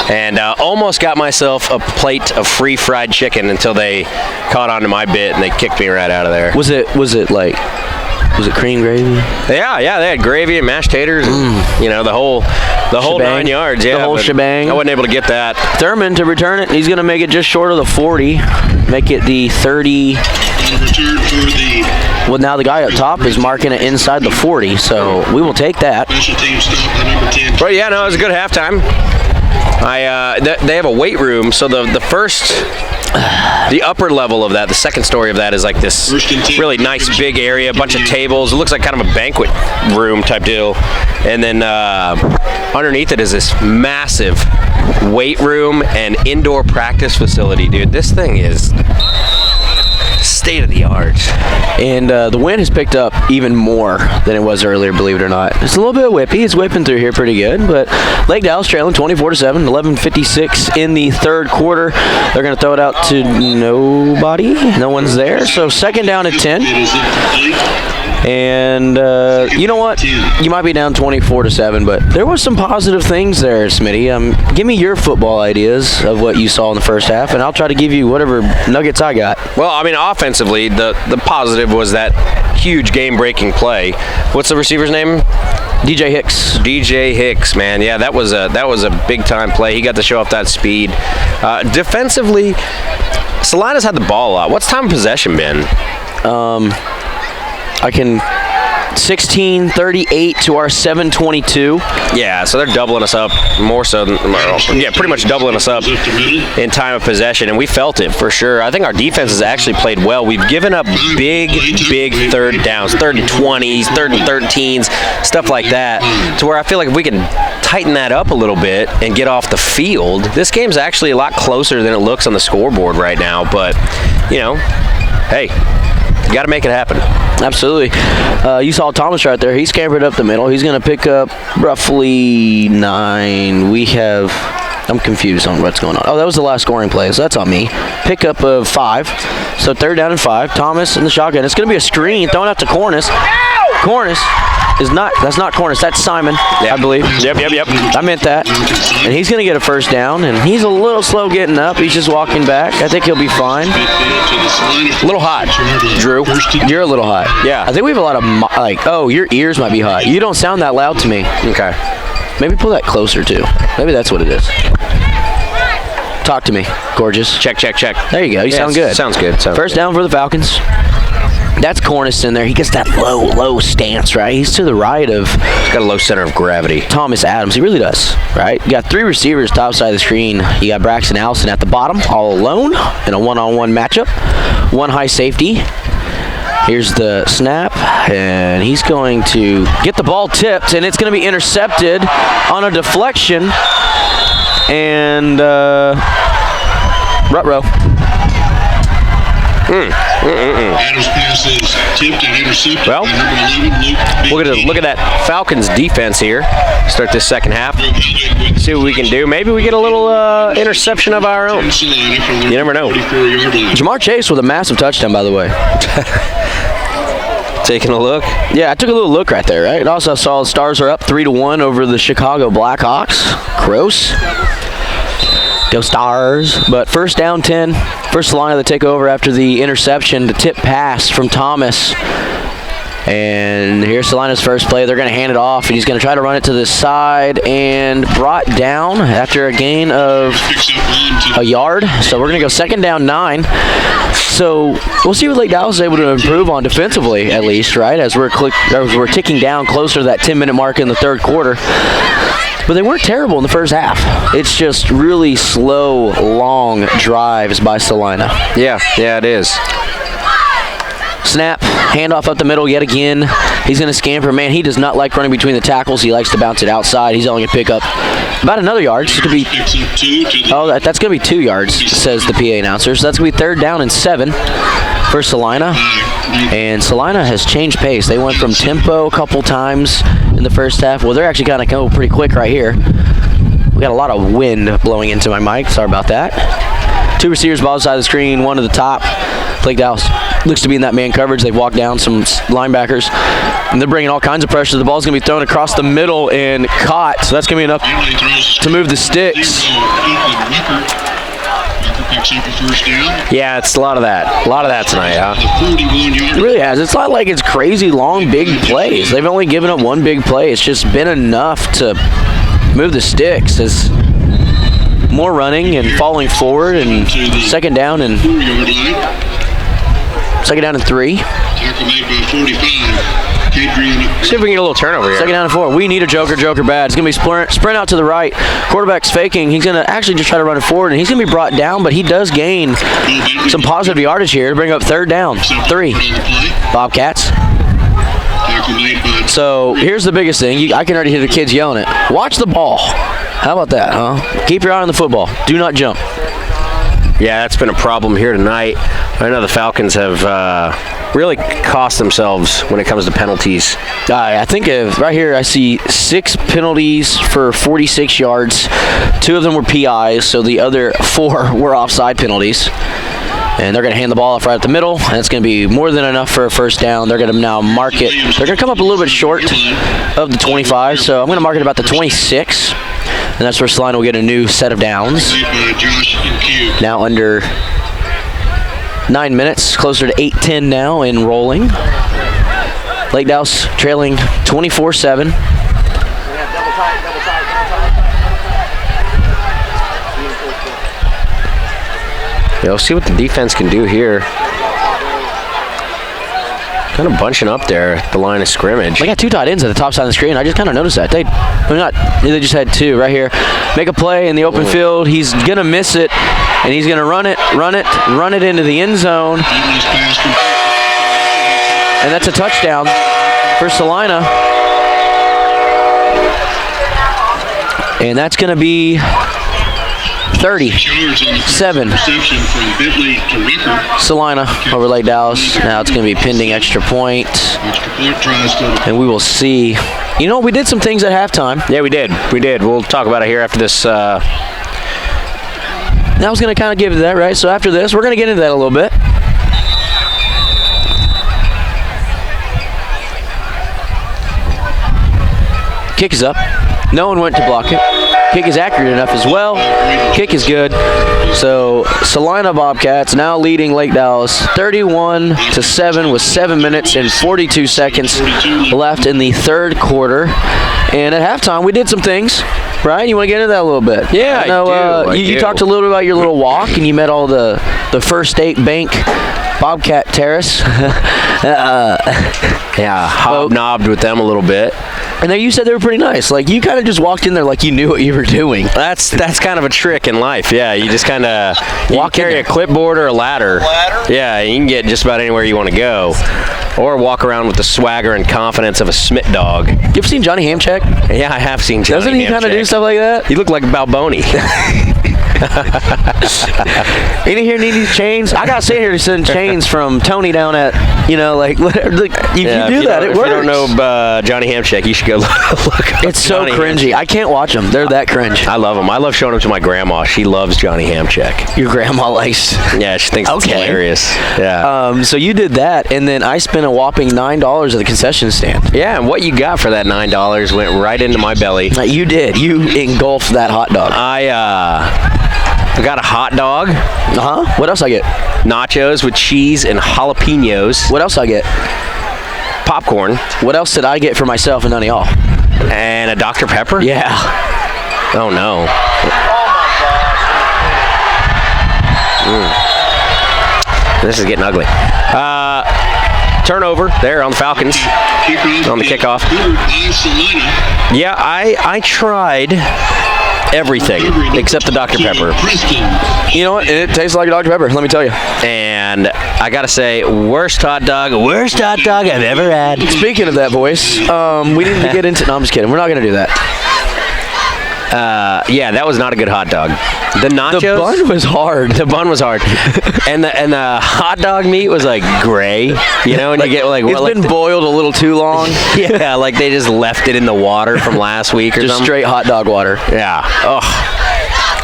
and almost got myself a plate of free fried chicken until they caught on to my bit and they kicked me right out of there. Was it cream gravy? Yeah, they had gravy and mashed taters, and, the whole Shebang. 9 yards. Yeah, The whole but shebang. I wasn't able to get that. Thurman to return it. He's going to make it just short of the 40. Make it the 30. Return for the Well, now the guy up top is marking it inside the 40, so we will take that. special team stop by number 10. But yeah, no, it was a good halftime. They have a weight room, so the upper level of that, the second story of that, is like this really nice big area, a bunch of tables. It looks like kind of a banquet room type deal. And then underneath it is this massive weight room and indoor practice facility, dude. This thing is state of the art. And the wind has picked up even more than it was earlier, believe it or not. It's a little bit whippy. It's whipping through here pretty good, but Lake Dallas trailing 24-7, 11:56 in the third quarter. They're going to throw it out to nobody. No one's there. So second down at 10. It is incomplete. And you know what? You might be down 24-7, but there was some positive things there, Smitty. Give me your football ideas of what you saw in the first half, and I'll try to give you whatever nuggets I got. Well, I mean, offensively, the positive was that huge game-breaking play. What's the receiver's name? DJ Hicks. DJ Hicks, man. Yeah, that was a big-time play. He got to show off that speed. Defensively, Salina's had the ball a lot. What's time of possession been? 16:38 to our 7:22. Yeah, so they're doubling us up more so than, pretty much doubling us up in time of possession, and we felt it for sure. I think our defense has actually played well. We've given up big third downs, 3rd and 20s, 3rd and 13s, stuff like that, to where I feel like if we can tighten that up a little bit and get off the field, this game's actually a lot closer than it looks on the scoreboard right now. But, hey, you got to make it happen. Absolutely. You saw Thomas right there. He scampered up the middle. He's going to pick up roughly 9. I'm confused on what's going on. Oh, that was the last scoring play, so that's on me. Pickup of 5. So 3rd down and 5. Thomas in the shotgun. It's going to be a screen thrown out to Cornish. Cornish that's not Cornish. That's Simon, I believe. Yep. I meant that. And he's going to get a first down, and he's a little slow getting up. He's just walking back. I think he'll be fine. A little hot, Drew. You're a little hot. Yeah. I think we have a lot of, your ears might be hot. You don't sound that loud to me. Okay. Maybe pull that closer, too. Maybe that's what it is. Talk to me, gorgeous. Check. There you go. You sound good. Sounds good. First down for the Falcons. That's Cornish in there. He gets that low stance, right? He's to the right of... He's got a low center of gravity. Thomas Adams. He really does, right? You got 3 receivers top side of the screen. You got Braxton Allison at the bottom, all alone in a one-on-one matchup. 1 high safety. Here's the snap, and he's going to get the ball tipped, and it's going to be intercepted on a deflection. And rut row. Adams pass is tipped and intercepted. Well, by number 11, Luke we're going to look at that Falcons defense here. Start this second half. See what we can do. Maybe we get a little interception of our own. You never know. Jamar Chase with a massive touchdown, by the way. Taking a look. Yeah, I took a little look right there, right? Also saw the Stars are up 3-1 over the Chicago Blackhawks. Gross. Go Stars. But first down 10. First Salina to take over after the interception. The tip pass from Thomas. And here's Salina's first play. They're going to hand it off, and he's going to try to run it to the side and brought down after a gain of a yard. So we're going to go second down 9. So we'll see what Lake Dallas is able to improve on defensively, at least, right? As we're ticking down closer to that 10-minute mark in the third quarter. But they weren't terrible in the first half. It's just really slow, long drives by Salina. Yeah, it is. Snap, handoff up the middle yet again. He's going to scamper. Man, he does not like running between the tackles. He likes to bounce it outside. He's only going to pick up about another yard. It's going to be, that's going to be 2 yards, says the PA announcer. So that's going to be third down and 7 for Salina. And Salina has changed pace. They went from tempo a couple times in the first half. Well, they're actually going to go pretty quick right here. We got a lot of wind blowing into my mic. Sorry about that. 2 receivers ball side of the screen, 1 to the top. Lake Dallas looks to be in that man coverage. They've walked down some linebackers, and they're bringing all kinds of pressure. The ball's going to be thrown across the middle and caught, so that's going to be enough to move the sticks. Yeah, it's a lot of that. A lot of that tonight, huh? It really has. It's not like it's crazy long, big plays. They've only given up 1 big play. It's just been enough to move the sticks. It's more running and falling forward, and second down and 3. Tackle made by 45. See if we can get a little turnover here. Second down and 4. We need a joker bad. It's going to be sprint out to the right. Quarterback's faking. He's going to actually just try to run it forward, and he's going to be brought down, but he does gain some positive yardage here to bring up third down. 3. Bobcats. So here's the biggest thing. I can already hear the kids yelling it. Watch the ball. How about that, huh? Keep your eye on the football. Do not jump. Yeah, that's been a problem here tonight. I know the Falcons have really cost themselves when it comes to penalties. I think right here I see 6 penalties for 46 yards. 2 of them were PIs, so the other 4 were offside penalties. And they're going to hand the ball off right at the middle, and it's going to be more than enough for a first down. They're going to now mark it. They're going to come up a little bit short of the 25, so I'm going to mark it about the 26. And that's where Salina will get a new set of downs. Now under 9 minutes, closer to 8:10 now and rolling. Lake Dallas trailing 24-7. Yeah, we'll see what the defense can do here. Kind of bunching up there at the line of scrimmage. They got 2 tight ends at the top side of the screen. I just kind of noticed that. They just had 2 right here. Make a play in the open field. He's going to miss it, and he's going to run it into the end zone. And that's a touchdown for Salina. And that's going to be 37. Salina over Lake Dallas. Now it's going to be pending extra point. And we will see. You know, we did some things at halftime. Yeah, we did. We'll talk about it here after this. I was going to kind of give you that, right? So after this, we're going to get into that a little bit. Kick is up. No one went to block it. Kick is accurate enough as well. Kick is good. So Celina Bobcats now leading Lake Dallas 31-7 with 7 minutes and 42 seconds left in the third quarter. And at halftime, we did some things. Right? You want to get into that a little bit? Yeah, I do. You talked a little bit about your little walk, and you met all the First State Bank Bobcat Terrace. Yeah, hobnobbed with them a little bit. And then you said they were pretty nice. Like, you kind of just walked in there like you knew what you were doing. That's kind of a trick in life. Yeah, you just kind of carry in a clipboard or a ladder. Yeah, you can get just about anywhere you want to go, or walk around with the swagger and confidence of a Smith dog. You ever seen Johnny Hamcheck? Yeah, I have seen Johnny. Doesn't he kind of do stuff like that? You look like Balboni. Any here need these chains? I got sent here to send chains from Tony down at, like, whatever. Like, if you do that, it works. If you don't know Johnny Hamcheck, you should go look up It's so Johnny cringy. Hamcheck. I can't watch them. They're that cringe. I love them. I love showing them to my grandma. She loves Johnny Hamcheck. Your grandma likes. Yeah, she thinks it's hilarious. Yeah. So you did that, and then I spent a whopping $9 at the concession stand. Yeah, and what you got for that $9 went right into my belly. You did. You engulfed that hot dog. I got a hot dog. What else I get? Nachos with cheese and jalapenos. What else I get? Popcorn. What else did I get for myself and none of y'all? And a Dr. Pepper? Yeah. Oh, no. This is getting ugly. Turnover there on the Falcons. On the kickoff. Yeah, I tried everything except the Dr. Pepper. You know what? It tastes like a Dr. Pepper, let me tell you. And I gotta say, worst hot dog I've ever had. Speaking of that, boys, we need to get into. No, I'm just kidding. We're not gonna do that. Yeah, that was not a good hot dog. The nachos. The bun was hard. The bun was hard, and the hot dog meat was like gray. And you get like it's been boiled a little too long. Yeah, like they just left it in the water from last week or just something. Straight hot dog water. Yeah. Oh.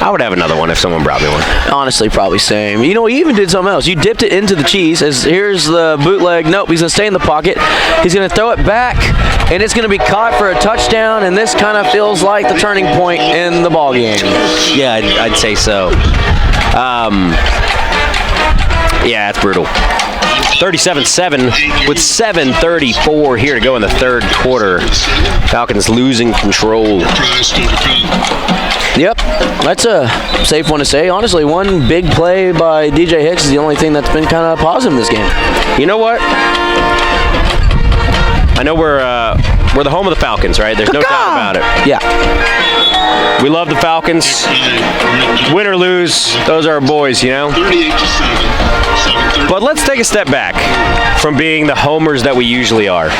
I would have another one if someone brought me one. Honestly, probably same. You even did something else. You dipped it into the cheese. Here's the bootleg. Nope, he's going to stay in the pocket. He's going to throw it back, and it's going to be caught for a touchdown, and this kind of feels like the turning point in the ball game. Yeah, I'd say so. Yeah, it's brutal. 37-7 with 7:34 here to go in the third quarter. Falcons losing control. Yep, that's a safe one to say. Honestly, one big play by DJ Hicks is the only thing that's been kind of positive in this game. You know what? I know we're the home of the Falcons, right? There's no doubt about it. Yeah. We love the Falcons. Win or lose, those are our boys, 38-7. But let's take a step back from being the homers that we usually are,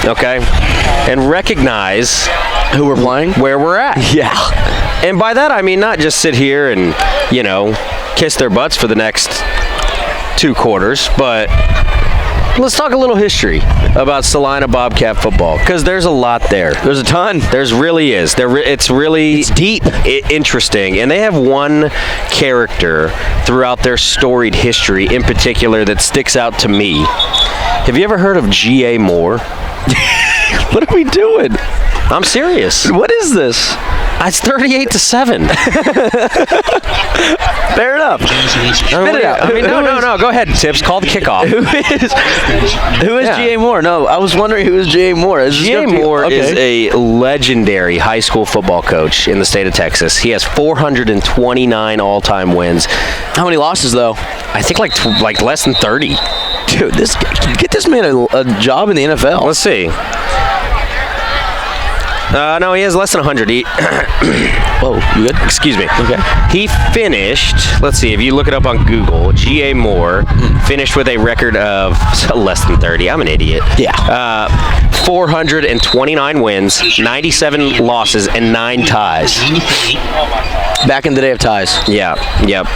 okay? And recognize who we're playing, where we're at. Yeah. And by that, I mean not just sit here and, kiss their butts for the next 2 quarters, but let's talk a little history about Celina Bobcat football, because there's a lot there. There's a ton. There's really is. It's deep. Interesting. And they have one character throughout their storied history in particular that sticks out to me. Have you ever heard of G.A. Moore? What are we doing? I'm serious. What is this? It's 38-7. Fair enough. No. Go ahead, Tips. Call the kickoff. Who is G.A. Moore? No, I was wondering who is G.A. Moore. G.A. Moore is a legendary high school football coach in the state of Texas. He has 429 all-time wins. How many losses, though? I think like less than 30. Dude, get this man a job in the NFL. Let's see. No, he has less than 100. Whoa, you good? Excuse me. Okay. He finished, let's see, if you look it up on Google, G.A. Moore finished with a record of less than 30. I'm an idiot. Yeah. 429 wins, 97 losses, and 9 ties. Back in the day of ties. Yeah, yep.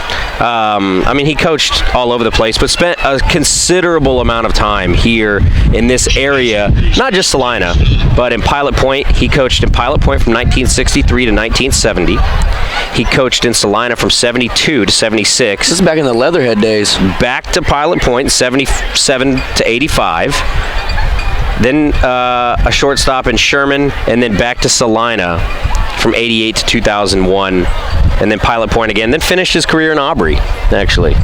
He coached all over the place, but spent a considerable amount of time here in this area, not just Salina, but in Pilot Point. He coached in Pilot Point from 1963 to 1970. He coached in Salina from 72 to 76. This is back in the Leatherhead days. Back to Pilot Point, 77 to 85. Then a short stop in Sherman, and then back to Salina from 88 to 2001. And then Pilot Point again. Then finished his career in Aubrey, actually.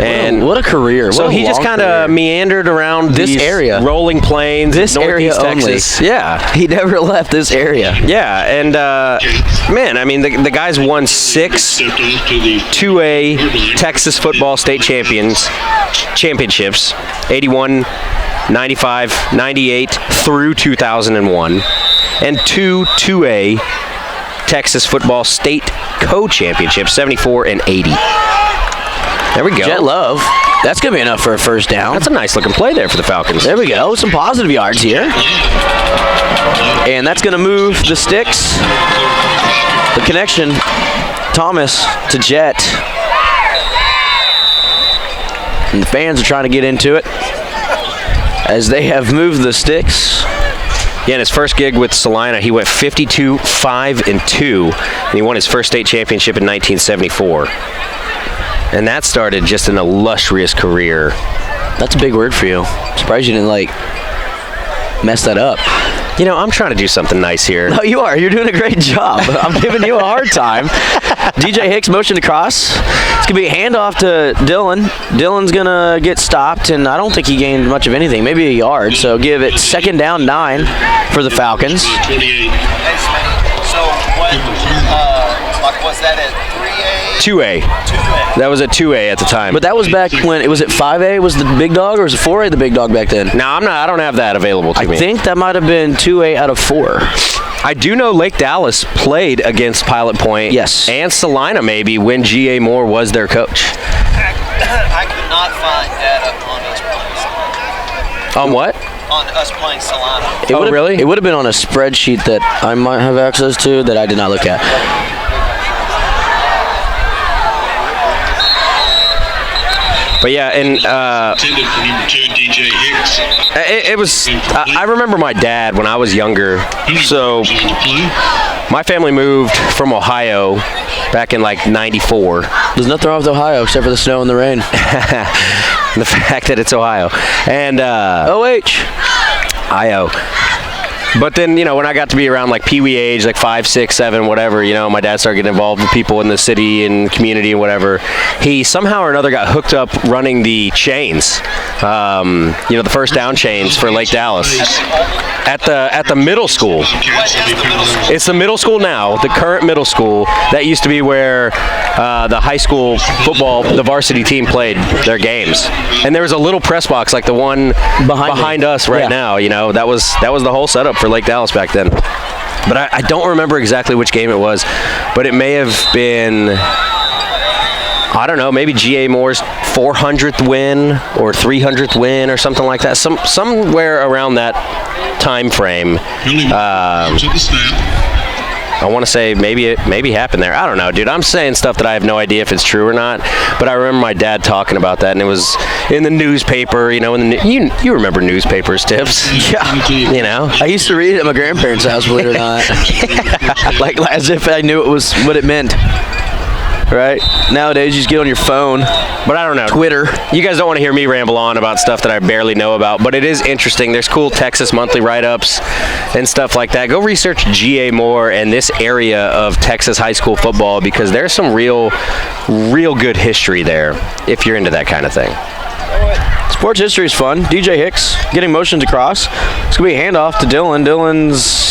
And what a career. So What a he just long kind of career. meandered around This these area. rolling plains, This area Northeast only. Texas. Yeah. He never left this area. Yeah, and man, I mean, the guy's won 6 Stepped off to the 2A Texas football state championships, 81, 95, 98 through 2001, and 2 2A Texas football state co-championships, 74 and 80. There we go. Jet Love. That's going to be enough for a first down. That's a nice looking play there for the Falcons. There we go. Some positive yards here. And that's going to move the sticks. The connection, Thomas to Jet. And the fans are trying to get into it as they have moved the sticks. Yeah, in his first gig with Salina, he went 52-5-2, and he won his first state championship in 1974. And that started just an illustrious career. That's a big word for you. Surprised you didn't, mess that up. You know, I'm trying to do something nice here. No, you are. You're doing a great job. I'm giving you a hard time. DJ Hicks motioned across. It's going to be a handoff to Dylan. Dylan's going to get stopped, and I don't think he gained much of anything, maybe a yard. So give it 2nd down 9 for the Falcons. 28. So what, what's that at 3A? 2A. That was a 2A at the time. But that was back when, was it 5A was the big dog, or was it 4A the big dog back then? no, I don't have that available to me. I think that might have been 2A out of 4. I do know Lake Dallas played against Pilot Point. Yes. And Salina maybe when G.A. Moore was their coach. I could not find data on us playing On what? on us playing Salina. Really? It would have been on a spreadsheet that I might have access to that I did not look at. But yeah, and Intended for number 2, DJ Hicks. it was. I remember my dad when I was younger. So On the play. my family moved from Ohio back in '94. There's nothing wrong with Ohio except for the snow and the rain. The fact that it's Ohio and OH. IO. But then, when I got to be around Pee Wee age, 5, 6, 7, whatever, my dad started getting involved with people in the city and community and whatever. He somehow or another got hooked up running the chains, the first down chains for Lake Dallas at the middle school. Bobcats will be penalized. It's the middle school now, the current middle school. That used to be where the high school football, the varsity team played their games. And there was a little press box like the one behind us right now. That was the whole setup for Lake Dallas back then. But I don't remember exactly which game it was, but it may have been, I don't know, maybe G.A. Moore's 400th win or 300th win or something like that. Somewhere around that time frame. At the snap. I want to say maybe it happened there. I don't know, dude. I'm saying stuff that I have no idea if it's true or not. But I remember my dad talking about that, and it was in the newspaper. You remember newspapers, Tips? Yeah. I used to read it at my grandparents' house, believe it or not. As if I knew it was what it meant. Right? Nowadays, you just get on your phone. But I don't know. Twitter. You guys don't want to hear me ramble on about stuff that I barely know about, but it is interesting. There's cool Texas monthly write-ups and stuff like that. Go research G.A. Moore and this area of Texas high school football because there's some real good history there if you're into that kind of thing. Sports history is fun. DJ Hicks getting motions across. It's going to be a handoff to Dylan. Dylan's...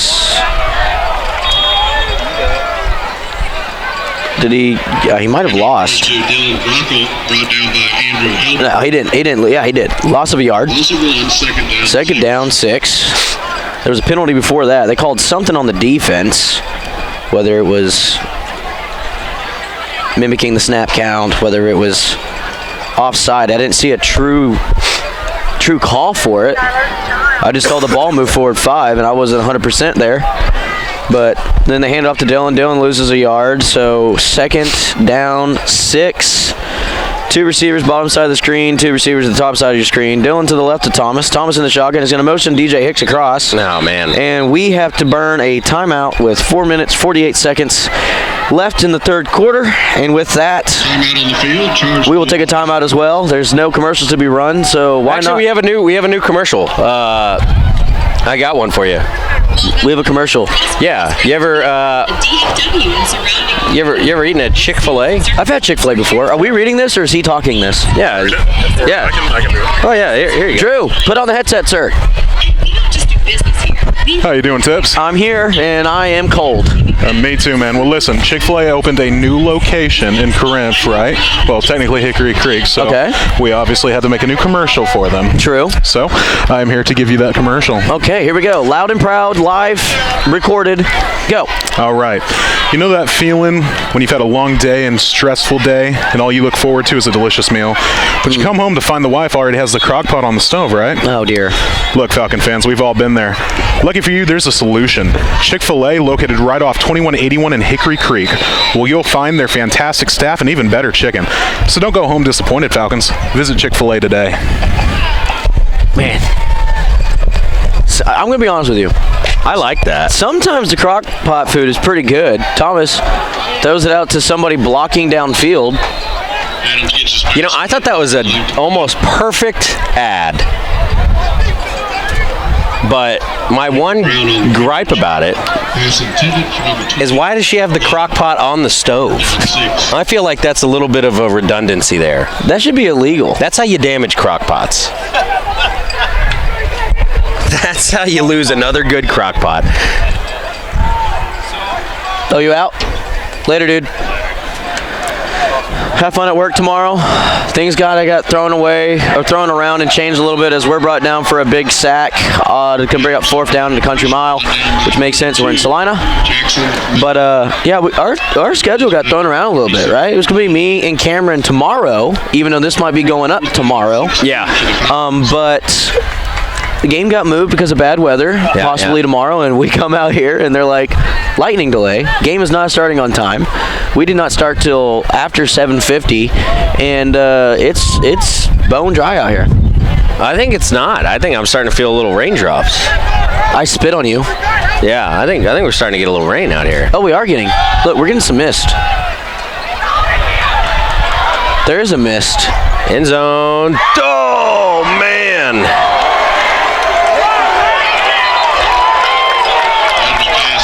Did he? Yeah, he might have lost. To Dylan Bronco, brought down by Andrew Hill. No, he didn't. Yeah, he did. Loss of a yard. Loss of 1, 2nd down. 2nd down, 6. There was a penalty before that. They called something on the defense, whether it was mimicking the snap count, whether it was offside. I didn't see a true call for it. I just saw the ball move forward 5, and I wasn't 100% there. But then they hand it off to Dylan. Dylan loses a yard, so 2nd down, 6. 2 receivers bottom side of the screen, 2 receivers at the top side of your screen. Dylan to the left of Thomas. Thomas in the shotgun is going to motion DJ Hicks across. Oh, man. And we have to burn a timeout with 4 minutes, 48 seconds left in the 3rd quarter. And with that, Timeout on the field. Charged we will take a timeout as well. There's no commercials to be run, so why Actually, not? we have a new commercial. I got one for you. We have a commercial. Yeah. You ever eaten at Chick-fil-A? I've had Chick-fil-A before. Are we reading this or is he talking this? Yeah. Yeah. I can do it. Oh yeah. Here you go. Drew, put on the headset, sir. We don't just do business here. How you doing, Tips? I'm here and I am cold. Me too, man. Well, listen, Chick-fil-A opened a new location in Corinth, right? Well, technically Hickory Creek, so Okay. we obviously had to make a new commercial for them. True. So I'm here to give you that commercial. Okay, here we go. Loud and proud, live, recorded. Go. All right. You know that feeling when you've had a long day and stressful day and all you look forward to is a delicious meal? But you come home to find the wife already has the crock pot on the stove, right? Oh, dear. Look, Falcon fans, we've all been there. Lucky for you, there's a solution. Chick-fil-A, located right off 2181 in Hickory Creek. Well, you'll find their fantastic staff and even better chicken. So don't go home disappointed, Falcons. Visit Chick-fil-A today. Man. So, I'm going to be honest with you. I like that. Sometimes the crock pot food is pretty good. Thomas throws it out to somebody blocking downfield. Adams gets his pass. You know, I thought that was an almost perfect ad. But my one gripe about it Pass intended for number is why does she have the crock pot on the stove? 26. I feel like that's a little bit of a redundancy there. That should be illegal. That's how you damage crock pots. That's how you lose another good crock pot. Oh, you out? Later, dude. Have fun at work tomorrow. I got thrown away or thrown around and changed a little bit as we're brought down for a big sack to come bring up fourth down in the country mile, which makes sense. We're in Salina. Jackson. But yeah, our schedule got thrown around a little bit, right? It was gonna be me and Cameron tomorrow, even though this might be going up tomorrow. Yeah. But the game got moved because of bad weather, possibly tomorrow, and we come out here and they're like, lightning delay. Game is not starting on time. We did not start till after 7:50, and it's bone dry out here. I think it's not. I think I'm starting to feel a little raindrops. I spit on you. Yeah, I think we're starting to get a little rain out here. Oh, we are getting. Look, we're getting some mist. There is a mist. End zone. Oh, man.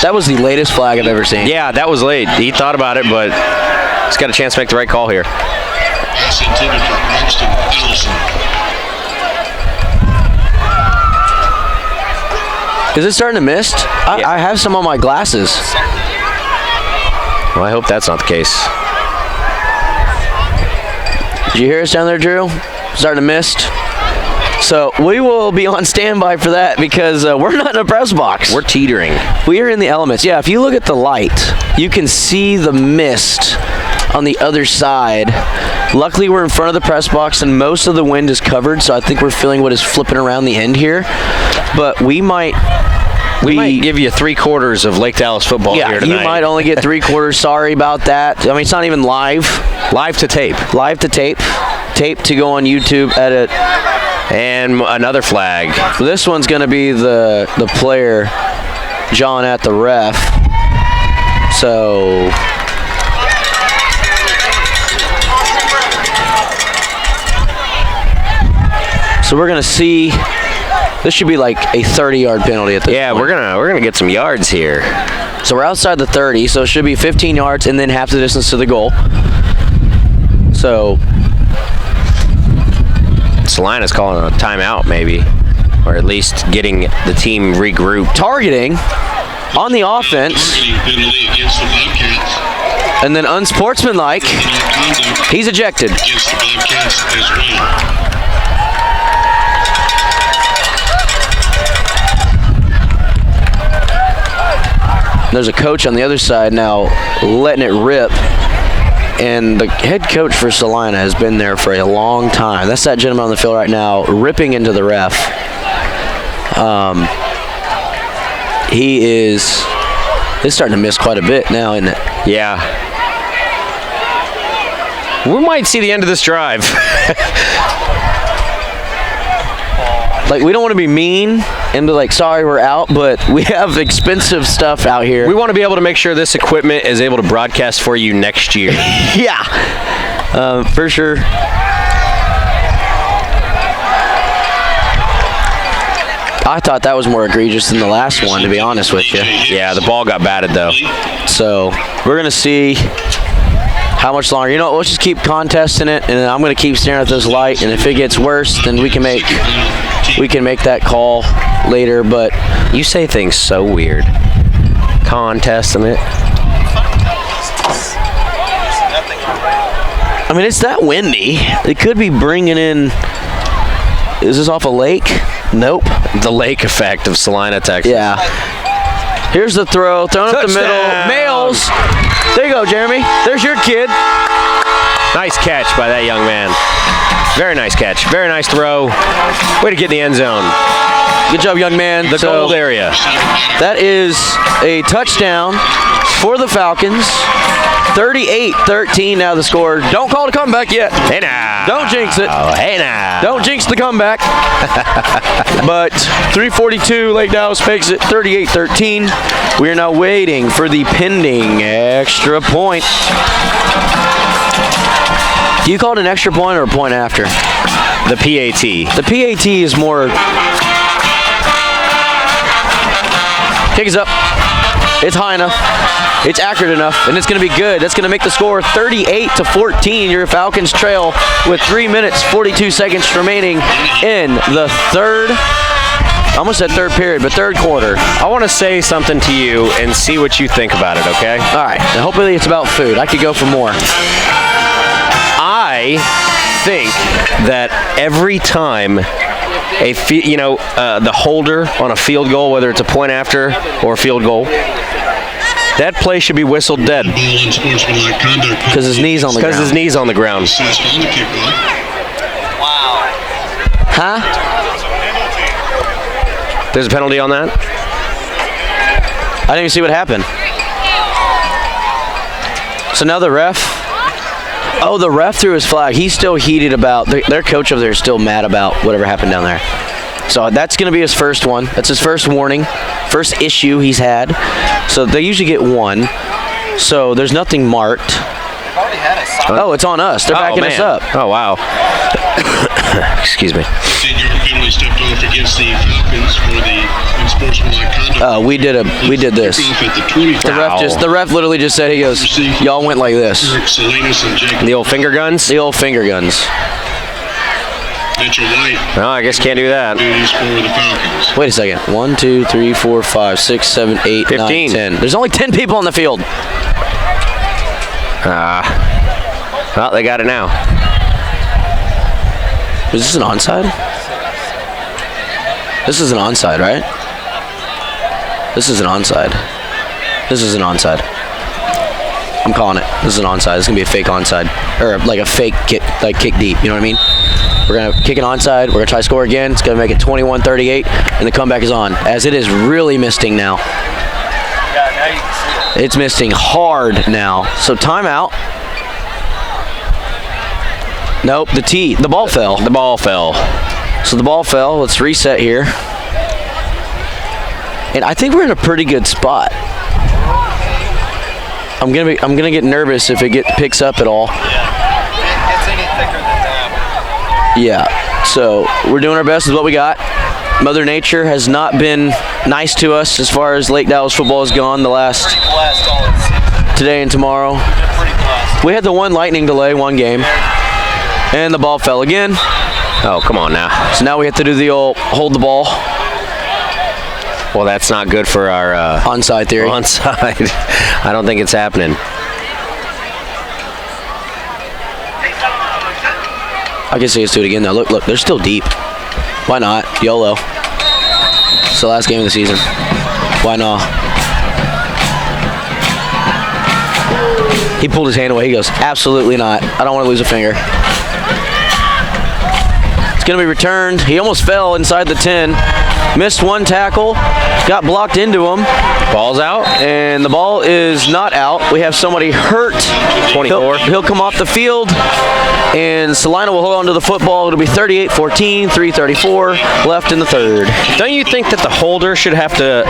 That was the latest flag I've ever seen. Yeah, that was late. He thought about it, but he's got a chance to make the right call here. Pass intended for Braxton Ellison. Is it starting to mist? I have some on my glasses. Well, I hope that's not the case. Did you hear us down there, Drew? Starting to mist. So we will be on standby for that because we're not in a press box. We're teetering. We are in the elements. Yeah, if you look at the light, you can see the mist on the other side. Luckily, we're in front of the press box and most of the wind is covered, so I think we're feeling what is flipping around the end here. But we might give you 3/4 of Lake Dallas football here tonight. You might only get 3/4. Sorry about that. I mean, it's not even live. Live to tape. Live to tape. Tape to go on YouTube, edit. And another flag. This one's going to be the player, John, at the ref. So we're going to see. This should be like a 30-yard penalty at this point. Yeah, we're gonna get some yards here. So we're outside the 30, so it should be 15 yards and then half the distance to the goal. So Salina's calling a timeout, maybe, or at least getting the team regrouped. Targeting on the offense, Targeting penalty against the Bobcats. and then unsportsmanlike. No conduct He's ejected. against the Bobcats as well. There's a coach on the other side now letting it rip. And the head coach for Salina has been there for a long time. That's that gentleman on the field right now, ripping into the ref. He's starting to miss quite a bit now, isn't it? Yeah. We might see the end of this drive. Like, we don't want to be mean and be like, sorry, we're out, but we have expensive stuff out here. We want to be able to make sure this equipment is able to broadcast for you next year. Yeah, for sure. I thought that was more egregious than the last one, to be honest with you. Yeah, the ball got batted though. So we're gonna see how much longer. You know what, let's just keep contesting it, and then I'm gonna keep staring at this light, and if it gets worse, then we can make that call later. But You say things so weird. Contesting it. I mean, it's that windy. It could be bringing in. Is this off a lake? Nope. The lake effect of Salina, Texas. Yeah. Here's the throw. Thrown up the middle. Touchdown. Males. There you go, Jeremy. There's your kid. Nice catch by that young man. Very nice catch. Very nice throw. Way to get in the end zone. Good job, young man. The gold area. That is a touchdown for the Falcons. 38-13 now the score. Don't call it a comeback yet. Hey now. Don't jinx it. Oh, hey now. Don't jinx the comeback. But 3:42, Lake Dallas makes it 38-13. We are now waiting for the pending extra point. Do you call it an extra point or a point after? The PAT. The PAT is more. Kick is up. It's high enough. It's accurate enough, and it's going to be good. That's going to make the score 38-14. Your Falcons trail with 3 minutes, 42 seconds remaining in the third. I almost said third period, but third quarter. I want to say something to you and see what you think about it, okay? All right. Now hopefully it's about food. I could go for more. I think that every time the holder on a field goal, whether it's a point after or a field goal, that play should be whistled dead. Because his knee's on the ground. Because his knee's on the ground. Wow. Huh? There's a penalty on that? I didn't even see what happened. So now the ref. Oh, the ref threw his flag. He's still heated about. Their coach over there is still mad about whatever happened down there. So that's going to be his first one. That's his first warning, first issue he's had. So they usually get one. So there's nothing marked. They've already had a side. Oh, it's on us. They're backing us up. Oh, wow. Excuse me. 10-yard penalty stepped off against the Falcons for the unsportsmanlike conduct. We did this. The ref literally just said, he goes, y'all went like this. The old finger guns? The old finger guns. Mitchell White. No, I guess can't do that. Duties for the Falcons. Wait a second. 1, 2, 3, 4, 5, 6, 7, 8, 9, 15. 10. There's only 10 people on the field. Well, they got it now. Is this an onside? This is an onside, right? This is an onside. This is an onside. I'm calling it. This is an onside. This is going to be a fake onside. Or like a fake kick, like kick deep. You know what I mean? We're going to kick an onside. We're going to try to score again. It's going to make it 21-38. And the comeback is on. As it is really misting now. Yeah, now you can see it. It's misting hard now. So timeout. Nope, the ball fell. The ball fell. So the ball fell. Let's reset here. And I think we're in a pretty good spot. I'm gonna get nervous if it picks up at all. If it gets any thicker than that. Yeah. So we're doing our best with what we got. Mother Nature has not been nice to us as far as Lake Dallas football has gone the last Pretty blessed all in season. today and tomorrow. We've been pretty blessed. We had the one lightning delay, one game. And the ball fell again. Oh, come on now. So now we have to do the old hold the ball. Well, that's not good for our Onside theory. onside. I don't think it's happening. I can see us do it again now. Look, they're still deep. Why not? YOLO. It's the last game of the season. Why not? He pulled his hand away. He goes, absolutely not. I don't want to lose a finger. It's going to be returned. He almost fell inside the 10. Missed one tackle. Got blocked into him. Ball's out. And the ball is not out. We have somebody hurt. 24. He'll come off the field. And Salina will hold on to the football. It'll be 38-14, 3:34 left in the third. Don't you think that the holder should have to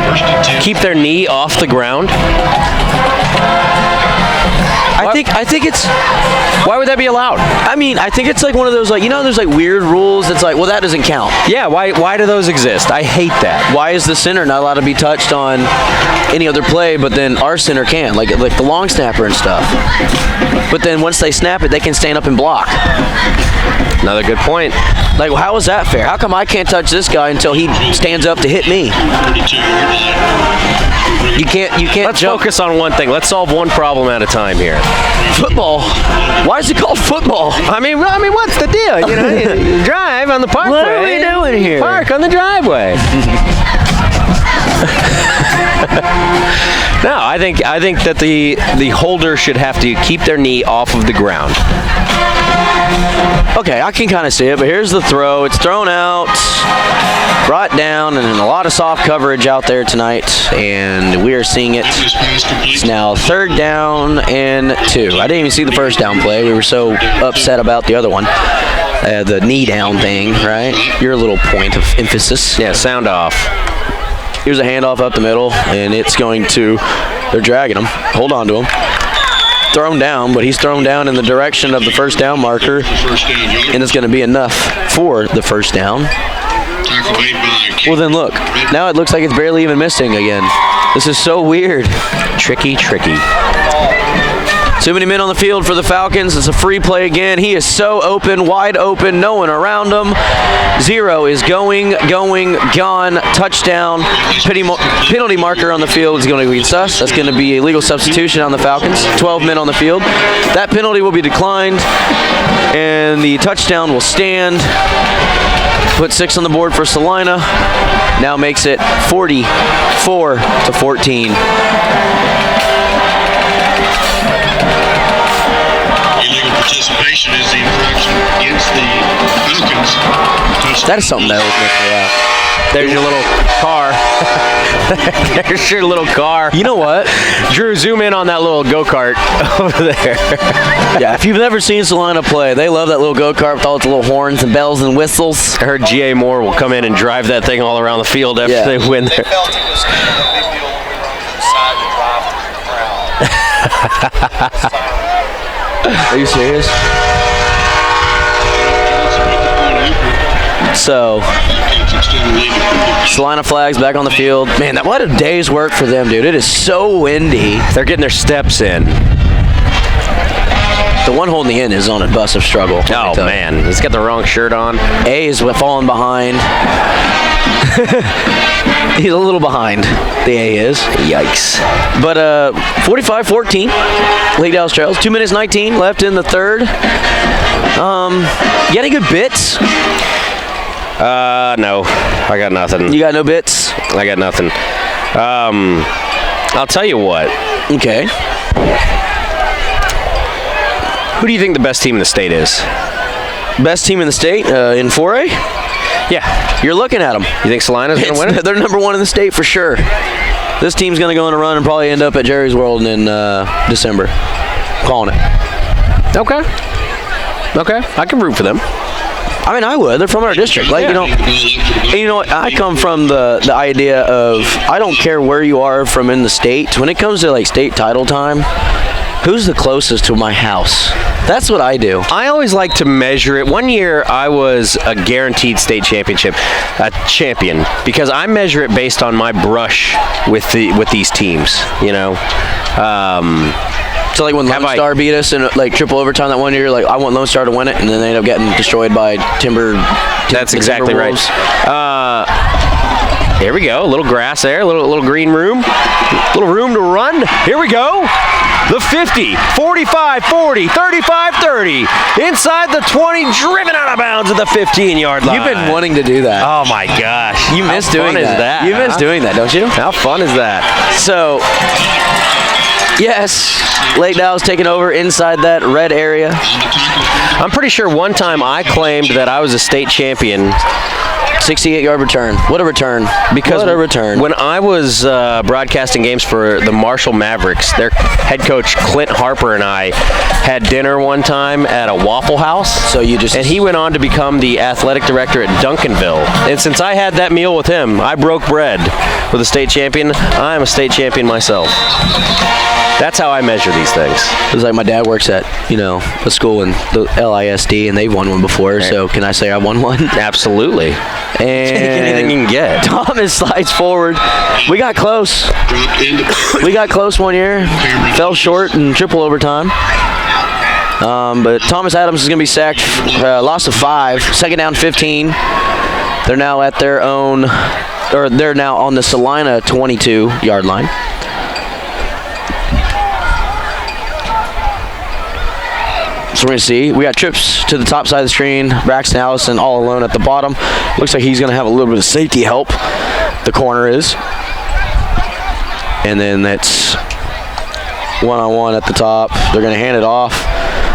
keep their knee off the ground? I I think it's. Why would that be allowed? I mean, I think it's like one of those, like, you know, there's like weird rules that's like, well, that doesn't count. Yeah, why do those exist? I hate that. Why is the center not allowed to be touched on any other play, but then our center can, like the long snapper and stuff? But then once they snap it, they can stand up and block. Another good point. Like, how is that fair? How come I can't touch this guy until he stands up to hit me? 42-yard line. You can't Let's jump. focus on one thing. Let's solve one problem at a time here. Football. Why is it called football? I mean, what's the deal? You know, you drive on the parkway. What are we doing here? Park on the driveway. No, I think that the holder should have to keep their knee off of the ground. Okay, I can kind of see it, but here's the throw. It's thrown out, brought down, and a lot of soft coverage out there tonight, and we are seeing it. This pass complete. It's now 3rd down and 2. I didn't even see the first down play. We were so upset about the other one. The knee down thing, right? Your little point of emphasis. Yeah, sound off. Here's a handoff up the middle, and it's going to, they're dragging him. Hold on to him. Thrown down, but he's thrown down in the direction of the first down marker, First down yard. and it's going to be enough for the first down. Tackle made by Well, then look. Now it looks like it's barely even missing again. This is so weird. Tricky. Too many men on the field for the Falcons. It's a free play again. He is so open, wide open, no one around him. 0 is going, gone, touchdown. Penalty marker on the field is going to be sus. That's going to be a legal substitution on the Falcons. 12 men on the field. That penalty will be declined, and the touchdown will stand. Put 6 on the board for Salina. Now makes it 44-14. illegal participation is the infraction against the Falcons. That is something that would make me laugh. There's your little car. There's your little car. You know what? Drew, zoom in on that little go-kart over there. Yeah, if you've never seen Salina play, they love that little go-kart with all its little horns and bells and whistles. I heard G.A. Moore will come in and drive that thing all around the field after Yeah. they win They there. felt it was kind of a big deal when we were on the side to drive through the crowd. Are you serious? So, Salina flags back on the field. Man, what a day's work for them, dude. It is so windy. They're getting their steps in. The one holding the end is on a bus of struggle. let me Oh, tell you. man. He's got the wrong shirt on. A is falling behind. He's a little behind. The A is. Yikes. But 45-14. Lake Dallas Trails. 2 minutes 19 left in the third. You got any good bits? No. I got nothing. You got no bits? I got nothing. I'll tell you what. Okay. Who do you think the best team in the state is? Best team in the state in 4A? Yeah. You're looking at them. You think Salina's going to win it? They're number 1 in the state for sure. This team's going to go on a run and probably end up at Jerry's World in December. Calling it. Okay. I can root for them. I mean, I would. They're from our district. Like, you know, and you know what? I come from the idea of I don't care where you are from in the state. When it comes to like state title time, who's the closest to my house? That's what I do. I always like to measure it. One year I was a guaranteed state championship champion because I measure it based on my brush with these teams. You know. So like when Lone Star beat us in like triple overtime that one year, like I want Lone Star to win it, and then they end up getting destroyed by Timber. That's exactly right. Here we go. A little grass there, a little green room, little room to run. Here we go. The 50, 45, 40, 35, 30. Inside the 20, driven out of bounds at the 15-yard line. You've been wanting to do that. Oh my gosh. You miss How doing fun is that? You miss doing that, don't you? How fun is that? So, yes, Lake Dallas taking over inside that red area. I'm pretty sure one time I claimed that I was a state champion 68-yard return. What a return. Because what a return. when I was broadcasting games for the Marshall Mavericks, their head coach Clint Harper and I had dinner one time at a Waffle House. So you just... And he went on to become the athletic director at Duncanville. And since I had that meal with him, I broke bread with a state champion. I'm a state champion myself. That's how I measure these things. It was like my dad works at, a school in the LISD, and they've won one before, so can I say I won one? Absolutely. And anything you can get. Thomas slides forward. We got close. We got close one year. Fell short in triple overtime. But Thomas Adams is going to be sacked. Loss of 5. Second down 15. They're now at their own, or they're now on the Salina 22-yard line. So we're going to see. We got trips to the top side of the screen. Braxton Allison all alone at the bottom. Looks like he's going to have a little bit of safety help. The corner is. And then that's one-on-one at the top. They're going to hand it off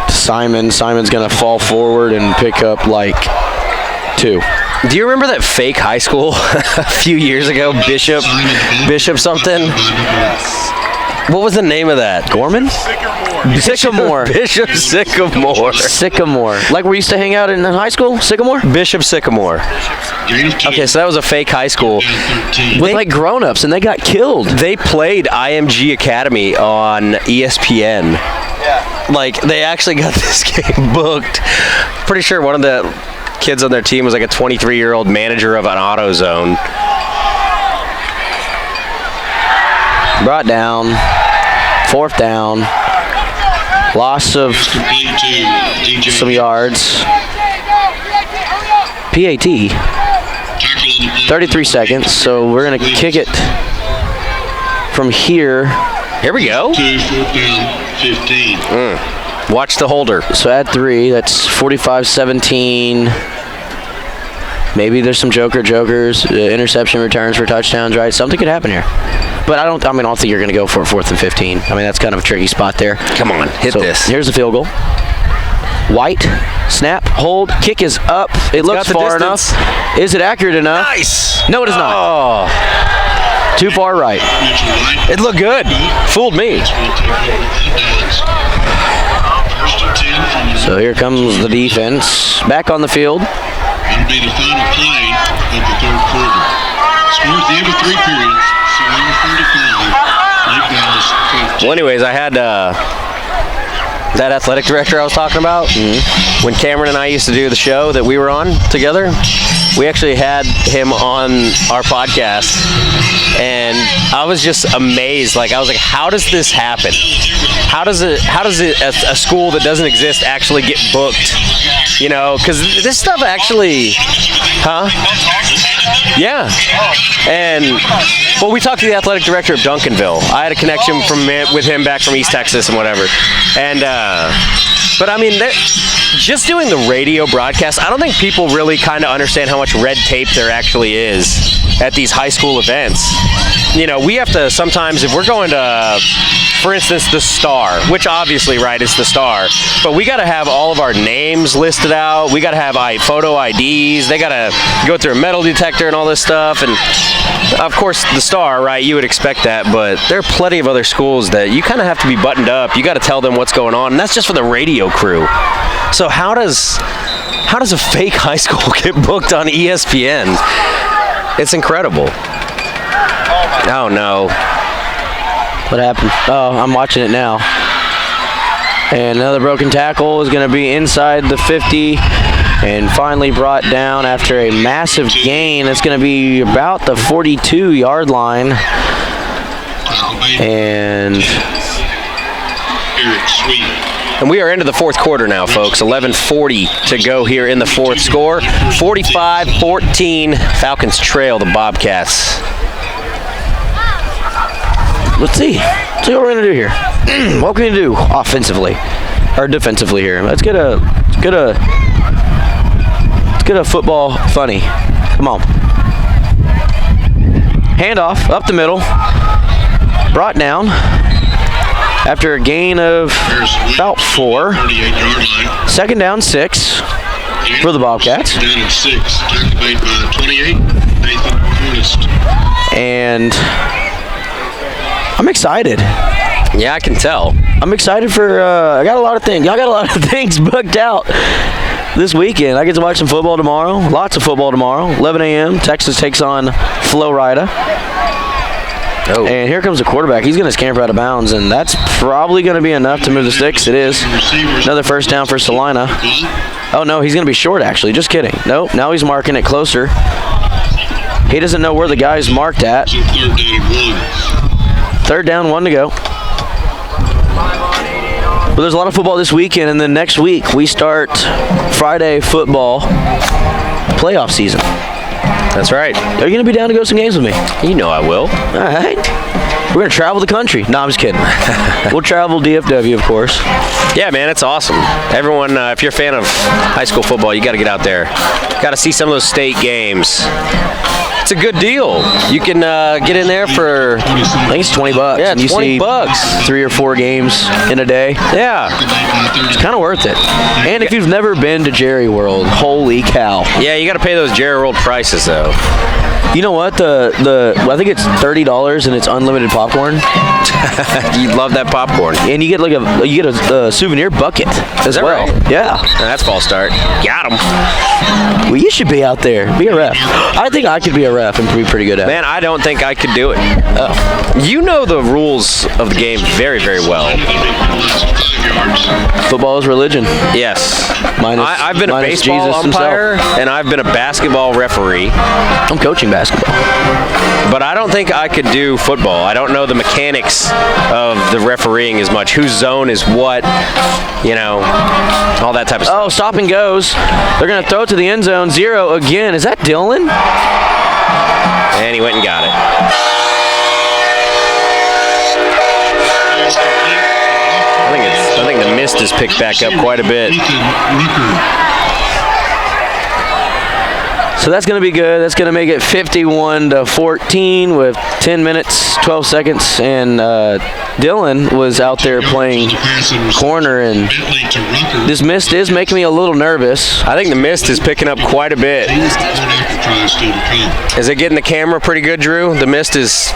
to Simon. Simon's going to fall forward and pick up like 2. Do you remember that fake high school a few years ago? Bishop something? What was the name of that? Gorman? Sycamore. Bishop Sycamore. Sycamore. Like we used to hang out in high school? Sycamore? Bishop Sycamore. Okay, so that was a fake high school. With like grown-ups, and they got killed. They played IMG Academy on ESPN. Yeah. Like, they actually got this game booked. Pretty sure one of the kids on their team was like a 23-year-old manager of an AutoZone. Brought down. 4th down. Loss of some yards. PAT. 33 seconds, so we're going to kick it from here. Here we go. 4th down, 15. Watch the holder. So at 3, that's 45-17. Maybe there's some jokers, interception returns for touchdowns, right? Something could happen here. But I don't think you're going to go for 4th and 15. I mean, that's kind of a tricky spot there. Come on, hit this. Here's the field goal. White, snap, hold, kick is up. It looks far enough. Is it accurate enough? Nice. No, it is not. Oh. Too far right. It looked good. Fooled me. So here comes the defense. Back on the field. That'll be the final play of the 3rd quarter. Score at the end of 3 periods. Salina 35, Lake Dallas 15. Well, anyways, I had that athletic director I was talking about. Mm-hmm. When Cameron and I used to do the show that we were on together, we actually had him on our podcast, and I was just amazed. Like, I was like, how does this happen? How does a school that doesn't exist actually get booked? Because this stuff actually, Yeah. And, well, we talked to the athletic director of Duncanville. I had a connection with him back from East Texas and whatever. And, but I mean, just doing the radio broadcast, I don't think people really kind of understand how much red tape there actually is at these high school events. We have to sometimes, if we're going to, for instance, the Star, which obviously, right, is the Star, but we got to have all of our names listed out. We got to have photo IDs. They got to go through a metal detector and all this stuff. And, of course, the Star, right, you would expect that, but there are plenty of other schools that you kind of have to be buttoned up. You got to tell them what's going on, and that's just for the radio crew. So how does a fake high school get booked on ESPN? It's incredible. Oh, no. What happened? Oh, I'm watching it now. And another broken tackle is going to be inside the 50 and finally brought down after a massive gain. It's going to be about the 42-yard line. And we are into the 4th quarter now, folks. 11:40 to go here in the 4th. Score 45-14. Falcons trail the Bobcats. Let's see what we're gonna do here. What can we do offensively or defensively here? Let's get a football funny. Come on. Handoff up the middle. Brought down after a gain of about 4. 2nd down 6. for the Bobcats. Down at 6. Tackle made by 28. Nathan Cornist. And I'm excited. Yeah, I can tell. I'm excited for. I got a lot of things. Y'all got a lot of things booked out this weekend. I get to watch some football tomorrow. Lots of football tomorrow. 11 a.m. Texas takes on Florida. Oh. And here comes the quarterback. He's going to scamper out of bounds, and that's probably going to be enough to move the sticks. It is. Another first down for Salina. Oh, no, he's going to be short, actually. Just kidding. Nope, now he's marking it closer. He doesn't know where the guy's marked at. So 3rd down and 1. 3rd down, 1 to go. But there's a lot of football this weekend, and then next week we start Friday football playoff season. That's right. Are you going to be down to go to some games with me? You know I will. All right. We're going to travel the country. No, I'm just kidding. We'll travel DFW, of course. Yeah, man, it's awesome. Everyone, if you're a fan of high school football, you got to get out there. Got to see some of those state games. It's a good deal. You can get in there for, I think it's $20. yeah, and you $20. see 3 or 4 games in a day. Yeah. It's kind of worth it. And if you've never been to Jerry World, holy cow. Yeah, you got to pay those Jerry World prices, though. You know what? I think it's $30 and it's unlimited popcorn. You love that popcorn. And you get like a souvenir bucket as that well. right? Yeah. That's false start. Got him. Well, you should be out there. Be a ref. I think I could be a ref and be pretty good at it. Man, I don't think I could do it. You know the rules of the game very, very well. 5 yards. Football is religion. Yes. I've been a minus baseball Jesus umpire, himself. and I've been a basketball referee. I'm coaching basketball. But I don't think I could do football. I don't know the mechanics of the refereeing as much. Whose zone is what, all that type of stuff. Oh, stop and goes. They're going to throw it to the end zone. 0 again. Is that Dylan? And he went and got it. I think the mist is picked back up quite a bit. So that's going to be good. That's going to make it 51-14 with 10 minutes, 12 seconds. And Dylan was out there playing corner, and this mist is making me a little nervous. I think the mist is picking up quite a bit. Is it getting the camera pretty good, Drew? The mist is...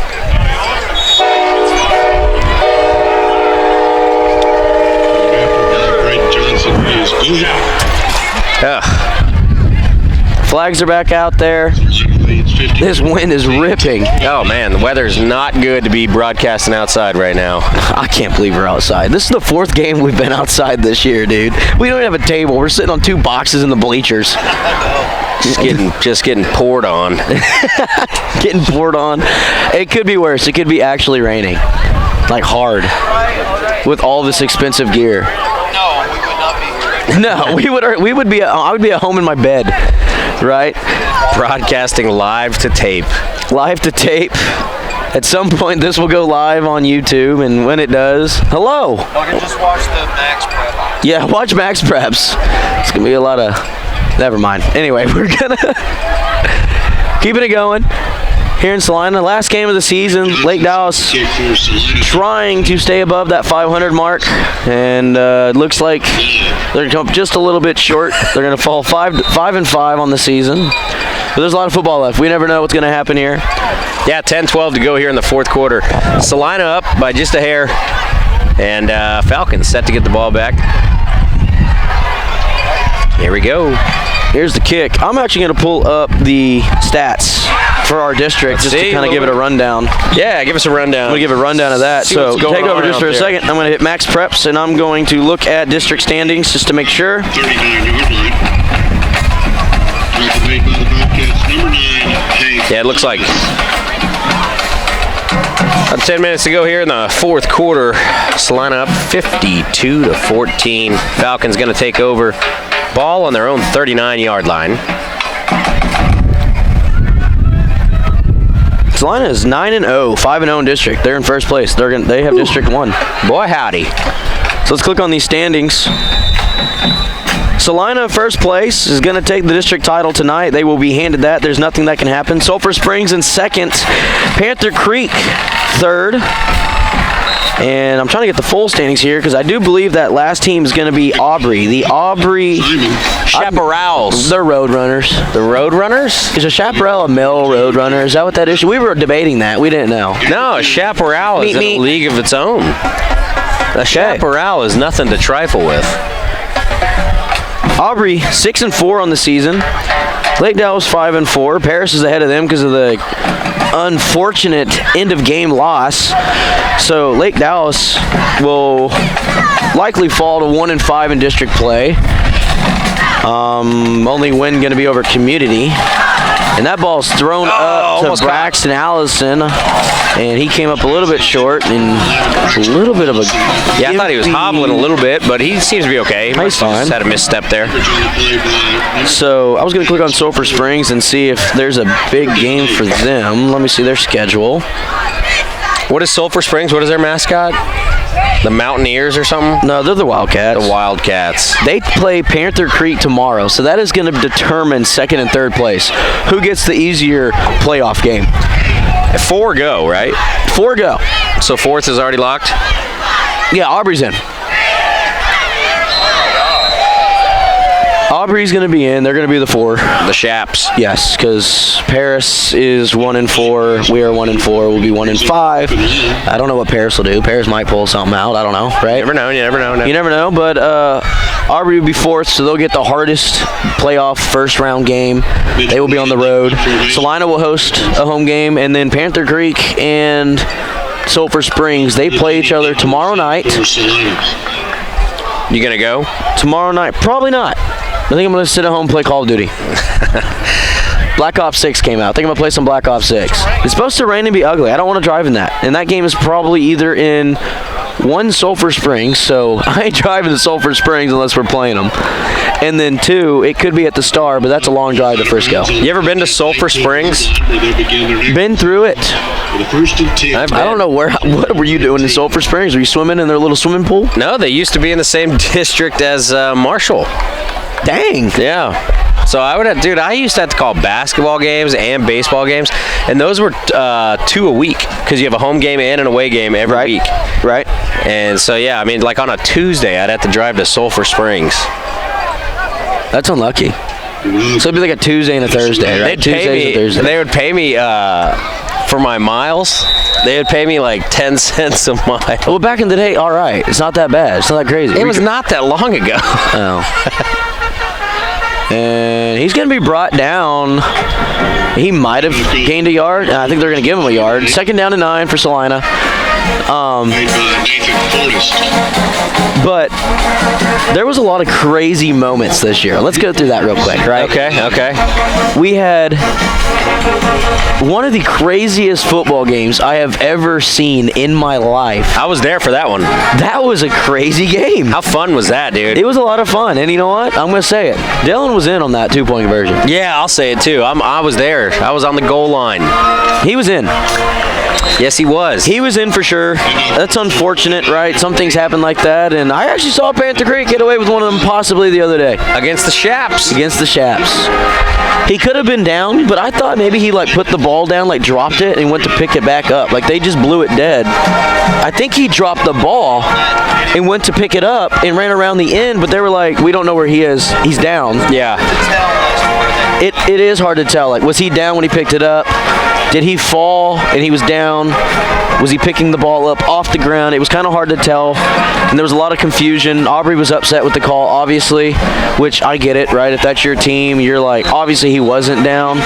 Flags are back out there. This wind is ripping. Oh, man, the weather's not good to be broadcasting outside right now. I can't believe we're outside. This is the 4th game we've been outside this year, dude. We don't have a table. We're sitting on 2 boxes in the bleachers. Just getting poured on. Getting poured on. It could be worse. It could be actually raining. Like hard. With all this expensive gear. No, we would not be here. No, we would be. I would be at home in my bed, right? Broadcasting live to tape. Live to tape. At some point, this will go live on YouTube, and when it does, hello. Okay, just watch the Max Prep. Yeah, watch Max Preps. It's gonna be a lot of. Never mind. Anyway, we're gonna keeping it going here in Salina. Last game of the season. Lake Dallas trying to stay above that 500 mark, and it looks like they're come just a little bit short. They're gonna fall 5-5 on the season. But there's a lot of football left. We never know what's gonna happen here. Yeah, 10-12 to go here in the 4th quarter. Salina up by just a hair, and Falcons set to get the ball back. Here we go. Here's the kick. I'm actually going to pull up the stats for our district just to kind of give it a rundown. Yeah, give us a rundown. I'm going to give a rundown of that. So take over just for a second. I'm going to hit Max Preps, and I'm going to look at district standings just to make sure. 39-yard line. Tackle made by the Bobcats. Number 9, Hayes. Yeah, it looks like about 10 minutes to go here in the 4th quarter. Salina up 52-14. Falcons going to take over. Ball on their own 39-yard line. Salina is 9-0, 5-0 in district. They're in first place. They have District 1. Boy, howdy. So let's click on these standings. Salina, first place, is going to take the district title tonight. They will be handed that. There's nothing that can happen. Sulphur Springs in second. Panther Creek third. And I'm trying to get the full standings here because I do believe that last team is going to be Aubrey. The Aubrey Chaparrals. They're Roadrunners. The Roadrunners? Is a chaparral a male Roadrunner? Is that what that is? We were debating that. We didn't know. No, a chaparral is in a league of its own. A chaparral is nothing to trifle with. Aubrey 6-4 on the season. Lake Dallas 5-4. Paris is ahead of them because of the unfortunate end of game loss. So Lake Dallas will likely fall to 1-5 in district play. Only win going to be over Community. And that ball's thrown up to Braxton Allison, and he came up a little bit short and a little bit of a. Yeah, I thought he was hobbling a little bit, but he seems to be okay. He must have just had a misstep there. So I was going to click on Sulphur Springs and see if there's a big game for them. Let me see their schedule. What is Sulphur Springs? What is their mascot? The Mountaineers or something? No, they're the Wildcats. The Wildcats. They play Panther Creek tomorrow, so that is going to determine second and third place. Who gets the easier playoff game? 4 go, right? 4 go. So 4th is already locked? Yeah, Aubrey's in. Aubrey's going to be in. They're going to be the 4. The Shaps. Yes, because Paris is 1-4. We are 1-4. We'll be 1-5. I don't know what Paris will do. Paris might pull something out. I don't know, right? You never know. You never know, but Aubrey will be 4th, so they'll get the hardest playoff first round game. They will be on the road. Salina will host a home game, and then Panther Creek and Sulphur Springs, they play each other tomorrow night. You going to go? Tomorrow night? Probably not. I think I'm going to sit at home and play Call of Duty. Black Ops 6 came out. I think I'm going to play some Black Ops 6. It's supposed to rain and be ugly. I don't want to drive in that. And that game is probably either in Sulphur Springs, so I ain't driving to Sulphur Springs unless we're playing them. And then 2, it could be at the Star, but that's a long drive to Frisco. You ever been to Sulphur Springs? Been through it. I don't know what were you doing in Sulphur Springs? Were you swimming in their little swimming pool? No, they used to be in the same district as Marshall. Dang. Yeah. So I used to have to call basketball games and baseball games, and those were 2 a week because you have a home game and an away game every week. Right. And so, yeah, I mean, like on a Tuesday, I'd have to drive to Sulphur Springs. That's unlucky. So it'd be like a Tuesday and a Thursday, right? They would pay me for my miles. They would pay me like 10 cents a mile. Well, back in the day, all right. It's not that bad. It's not that crazy. It was not that long ago. Oh. And he's going to be brought down. He might have gained a yard. I think they're going to give him a yard. 2nd down and 9 for Salina. But there was a lot of crazy moments this year. Let's go through that real quick, right? Okay. We had one of the craziest football games I have ever seen in my life. I was there for that one. That was a crazy game. How fun was that, dude? It was a lot of fun, and you know what? I'm going to say it. Dylan was in on that 2-point conversion. Yeah, I'll say it too. I was there. I was on the goal line. He was in. Yes, he was. He was in for sure. That's unfortunate, right? Some things happen like that, and I actually saw Panther Creek get away with one of them possibly the other day. Against the Shaps. Against the Shaps. He could have been down, but I thought maybe he put the ball down, dropped it, and went to pick it back up. They just blew it dead. I think he dropped the ball and went to pick it up and ran around the end, but they were like, we don't know where he is. He's down. Yeah. It is hard to tell. Was he down when he picked it up? Did he fall and he was down? Was he picking the ball up off the ground? It was kind of hard to tell, and there was a lot of confusion. Aubrey was upset with the call, obviously, which I get it, right? If that's your team, you're obviously he wasn't down.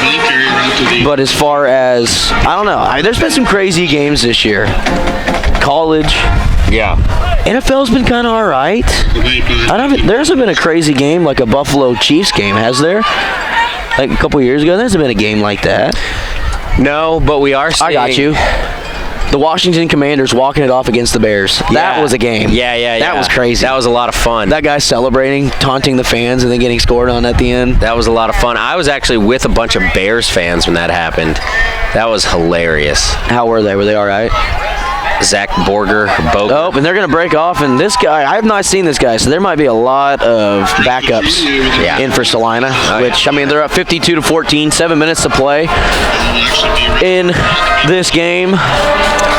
But as far as, I don't know. There's been some crazy games this year. College. Yeah. NFL's been kind of all right. There hasn't been a crazy game like a Buffalo Chiefs game, has there? A couple years ago, there hasn't been a game like that. No, but we are seeing... I got you. The Washington Commanders walking it off against the Bears. That was a game. Yeah. That was crazy. That was a lot of fun. That guy celebrating, taunting the fans, and then getting scored on at the end. That was a lot of fun. I was actually with a bunch of Bears fans when that happened. That was hilarious. How were they? Were they all right? Zach Borger. Oh, and they're going to break off. And this guy, I have not seen this guy, so there might be a lot of backups in for Salina. Which, I mean, they're up 52-14, 7 minutes to play in this game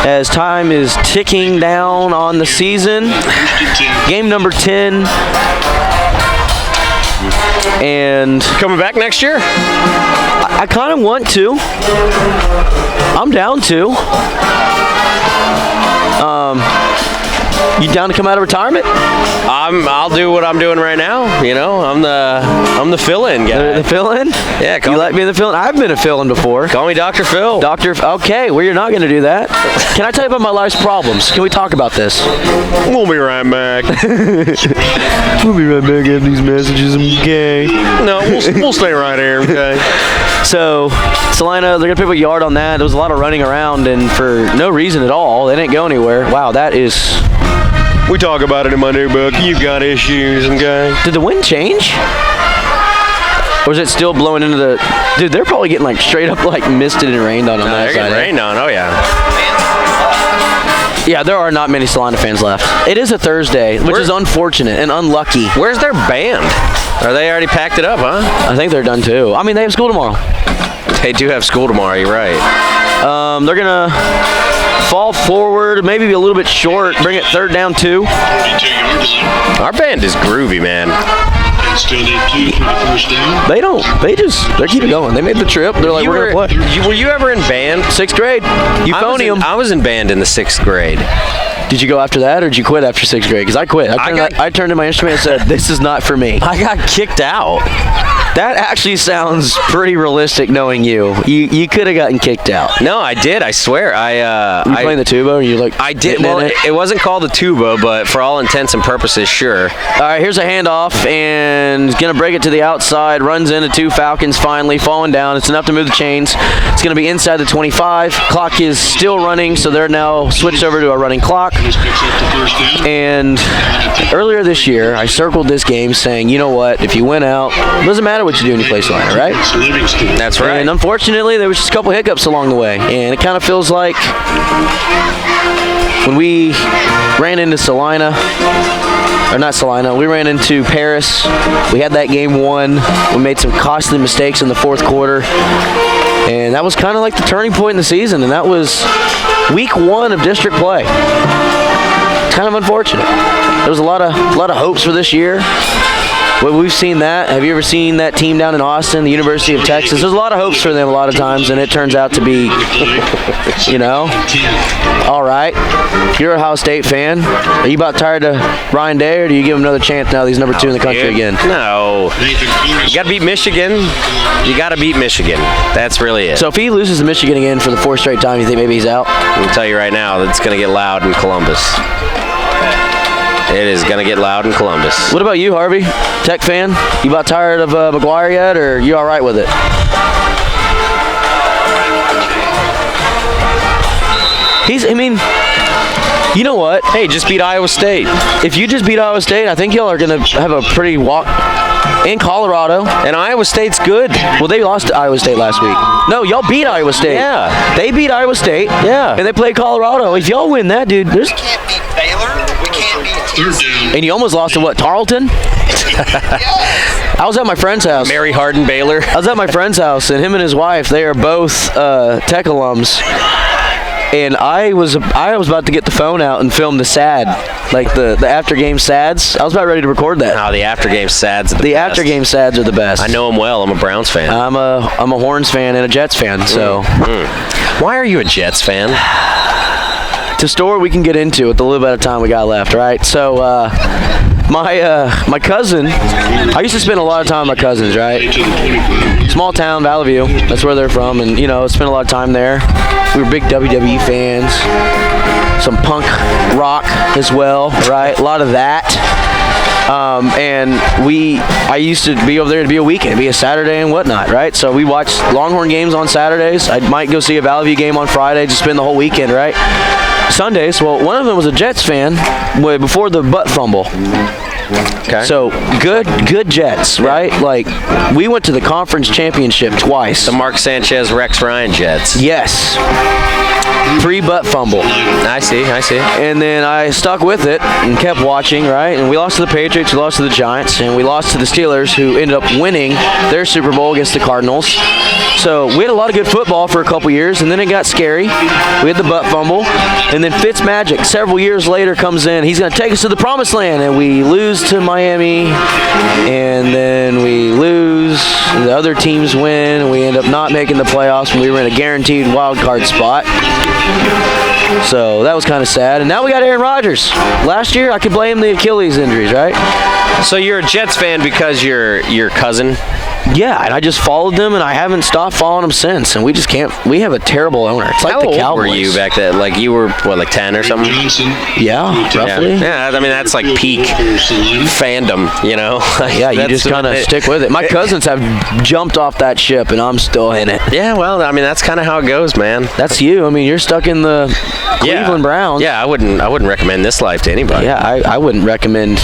as time is ticking down on the season. Game number 10. And Coming back next year? I kind of want to. I'm down to. You down to come out of retirement? I'll do what I'm doing right now. You know, I'm the fill-in guy. The fill-in? Yeah, You like being the fill-in? I've been a fill-in before. Call me Dr. Phil. Okay, well, you're not going to do that. Can I tell you about my life's problems? Can we talk about this? We'll be right back. We'll be right back after these messages, okay? No, we'll stay right here, okay? So, Celina, they're going to pick up a yard on that. There was a lot of running around, and for no reason at all. They didn't go anywhere. Wow, that is... We talk about it in my new book. You've got issues, okay? Did the wind change? Or is it still blowing into the... Dude, they're probably getting, like, straight up, like, misted and rained on that They're side. getting rained on, oh yeah. Yeah, there are not many Salina fans left. It is a Thursday, which is unfortunate and unlucky. Where's their band? Are they already packed it up, huh? I think they're done, too. I mean, they have school tomorrow. They do have school tomorrow, you're right. They're going to fall forward, maybe be a little bit short, bring it 3rd down 2. 42-yard line. Our band is groovy, man. And still need 2 for the first down. They're keeping going. They made the trip. They're like, we're going to play. Were you ever in band? 6th grade. Euphonium. I was in band in the 6th grade. Did you go after that, or did you quit after 6th grade? Because I quit. I turned to my instrument and said, this is not for me. I got kicked out. That actually sounds pretty realistic, knowing you. You could have gotten kicked out. No, I did. I swear. Were you playing the tuba, or you like? I did. Well, it wasn't called the tuba, but for all intents and purposes, sure. All right, here's a handoff, and he's going to break it to the outside. Runs into 2 Falcons, finally falling down. It's enough to move the chains. It's going to be inside the 25. Clock is still running, so they're now switched over to a running clock. This picks up the first down. And earlier this year, I circled this game saying, you know what, if you win out, it doesn't matter what you do when you play Salina, right? It's Livingston. That's right. And unfortunately, there was just a couple hiccups along the way. And it kind of feels like when we ran into Salina, or not Salina, we ran into Paris. We had that game won. We made some costly mistakes in the 4th quarter. And that was kind of like the turning point in the season. And that was week 1 of district play. It's kind of unfortunate. There was a lot of hopes for this year. Well, we've seen that. Have you ever seen that team down in Austin, the University of Texas? There's a lot of hopes for them a lot of times, and it turns out to be, you know, all right. You're a Ohio State fan. Are you about tired of Ryan Day, or do you give him another chance now that he's number 2 in the country again? No. You got to beat Michigan. You got to beat Michigan. That's really it. So if he loses to Michigan again for the 4th straight time, you think maybe he's out? I can tell you right now, it's going to get loud in Columbus. It is going to get loud in Columbus. What about you, Harvey? Tech fan? You about tired of McGuire yet, or you all right with it? You know what? Hey, just beat Iowa State. If you just beat Iowa State, I think y'all are going to have a pretty walk in Colorado. And Iowa State's good. Well, they lost to Iowa State last week. No, y'all beat Iowa State. Yeah. They beat Iowa State. Yeah. And they played Colorado. If y'all win that, dude, there's... We can't beat Baylor. We can't beat Third down. And you almost lost to what, Tarleton? I was at my friend's house. Mary Hardin Baylor. I was at my friend's house, and him and his wife, they are both Tech alums. And I was about to get the phone out and film the sad, like the after game sads. I was about ready to record that. Oh, the after game sads are the The best. after game sads are the best. I know them well. I'm a Browns fan. I'm a Horns fan and a Jets fan. So Why are you a Jets fan? it's a story we can get into with the little bit of time we got left, right? So my cousin, I used to spend a lot of time with my cousins, right? To the 25. Small town, Valley View. That's where they're from, and spent a lot of time there. We were big WWE fans. Some punk rock as well, right? A lot of that. And I used to be over there to be a weekend, be a Saturday and whatnot, right? So we watched Longhorn games on Saturdays. I might go see a Valley View game on Friday, just spend the whole weekend, right? Sundays, well, one of them was a Jets fan before the butt fumble. Okay. So good Jets, right? Like we went to the conference championship twice. The Mark Sanchez, Rex Ryan Jets. Yes. Free butt fumble. I see. And then I stuck with it and kept watching, right? And we lost to the Patriots, we lost to the Giants, and we lost to the Steelers, who ended up winning their Super Bowl against the Cardinals. So we had a lot of good football for a couple years, and then it got scary. We had the butt fumble, and then Fitzmagic several years later comes in. He's going to take us to the promised land, and we lose to Miami, and then we lose. The other teams win, and we end up not making the playoffs when we were in a guaranteed wild card spot. So that was kind of sad. And now we got Aaron Rodgers. Last year, I could blame the Achilles injuries, right? So you're a Jets fan because your cousin? Yeah, and I just followed them, and I haven't stopped following them since. And we just can't. We have a terrible owner. It's like How the old Cowboys. were you back then? Like you were what, like 10 or something? Johnson. Yeah, roughly. Yeah, I mean that's like peak fandom, you know. Yeah, you just kind of stick with it. My cousins have jumped off that ship, and I'm still in it. Yeah, well, I mean that's kind of how it goes, man. That's you. I mean, you're stuck in the Cleveland Browns. Yeah, I wouldn't recommend this life to anybody. Yeah, I wouldn't recommend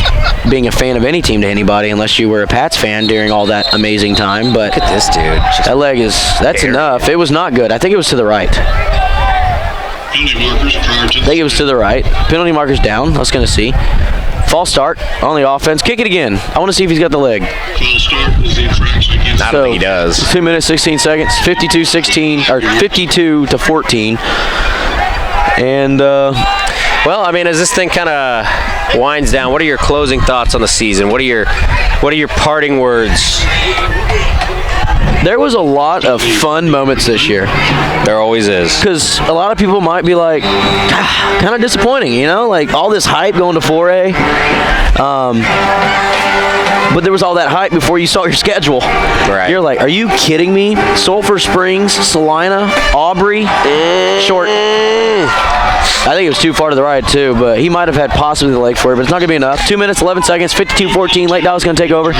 being a fan of any team to anybody unless you were a Pats fan during all that amazing time. But Look at this dude. Just that leg that's enough. It was not good. I think it was to the right. Penalty markers prior to I think it was to the right. Penalty markers down. I was going to see. False start on the offense. Kick it again. I want to see if he's got the leg. false start was the infraction against I don't think he does. 2 minutes, 16 seconds. 52-16, or 52-14. And, Well, I mean, as this thing kind of winds down, what are your closing thoughts on the season? What are your parting words? there was a lot of fun moments this year. There always is. Because a lot of people might be like, kind of disappointing, you know? Like, all this hype going to 4A. But there was all that hype before you saw your schedule. Right. You're like, are you kidding me? Sulphur Springs, Salina, Aubrey, Short. I think it was too far to the right, too, but he might have had possibly the leg for it, but it's not going to be enough. 2 minutes, 11 seconds, 52-14. Lake Dow's going to take over.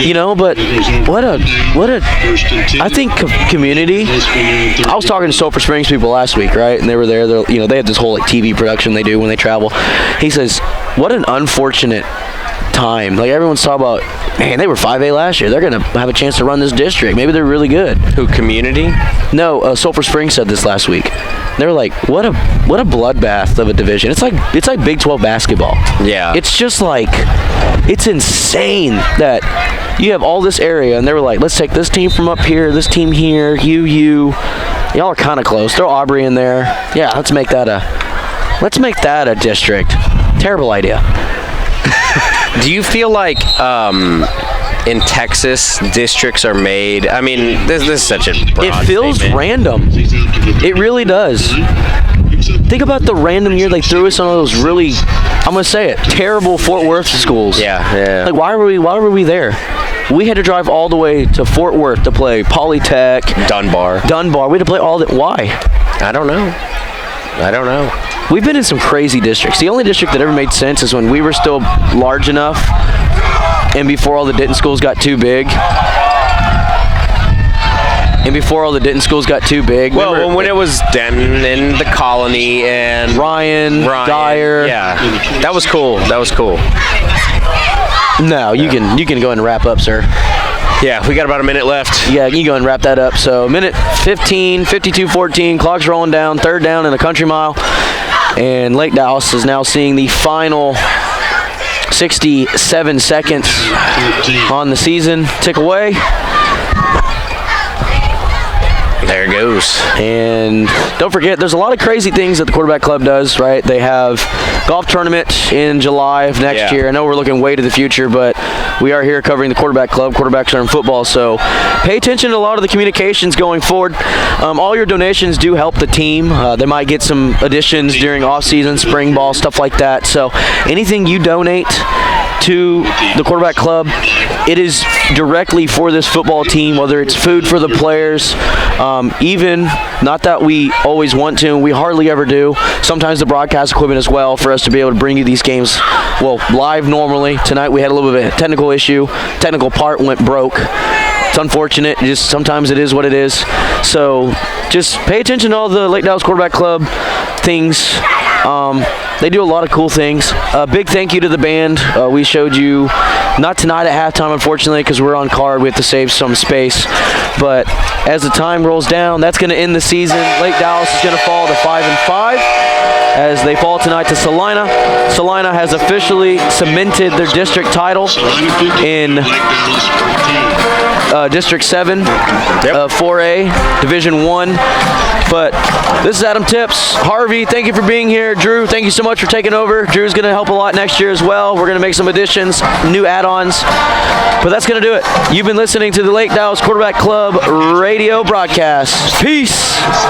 You know, but what a I think community. I was talking to Sulphur Springs people last week, right? And they were there. You know, they have this whole like TV production they do when they travel. He says, what an unfortunate time. Like, everyone's talking about, man, they were 5A last year. They're going to have a chance to run this district. Maybe they're really good. Who, community? No, Sulphur Springs said this last week. They were like, what a bloodbath of a division. It's like Big 12 basketball. Yeah. It's just like, it's insane that you have all this area, and they were like, let's take this team from up here, this team here, y'all are kind of close. Throw Aubrey in there. Yeah, let's make that a district. Terrible idea. Do you feel like in Texas districts are made? I mean, this is such a broad It feels statement. random. It really does. Think about the random year they threw us on those really, I'm going to say it, terrible Fort Worth schools. Yeah. Like, why were we there? We had to drive all the way to Fort Worth to play Polytech. Dunbar. We had to play all that. Why? I don't know. We've been in some crazy districts. The only district that ever made sense is when we were still large enough and before all the Denton schools got too big. Well, when it was Denton and the Colony and Ryan, Dyer. Yeah, that was cool. No, you can go ahead and wrap up, sir. Yeah, we got about a minute left. Yeah, you go ahead and wrap that up. So, minute 15, 52-14, clock's rolling down, third down in a country mile. And Lake Dallas is now seeing the final 67 seconds on the season tick away. There it goes. And don't forget, there's a lot of crazy things that the Quarterback Club does, right? They have golf tournament in July of next year. I know we're looking way to the future, but we are here covering the Quarterback Club. Quarterbacks are in football, so pay attention to a lot of the communications going forward. All your donations do help the team. They might get some additions during off-season, spring ball, stuff like that. So anything you donate to the Quarterback Club, it is directly for this football team, whether it's food for the players, even, not that we always want to, we hardly ever do, sometimes the broadcast equipment as well for us to be able to bring you these games, well, live normally. Tonight we had a little bit of a technical issue. Technical part went broke. It's unfortunate. Just sometimes it is what it is. So just pay attention to all the Lake Dallas Quarterback Club things. They do a lot of cool things. Big thank you to the band. We showed you, not tonight at halftime, unfortunately, because we're on card. We have to save some space. But as the time rolls down, that's going to end the season. Lake Dallas is going to fall to 5-5 as they fall tonight to Salina. Salina has officially cemented their district title in District 7, 4A, Division 1. But this is Adam Tips. Harvey, thank you for being here. Drew, thank you so much for taking over. Drew's going to help a lot next year as well. We're going to make some additions, new add-ons. But that's going to do it. You've been listening to the Lake Dallas Quarterback Club radio broadcast. Peace.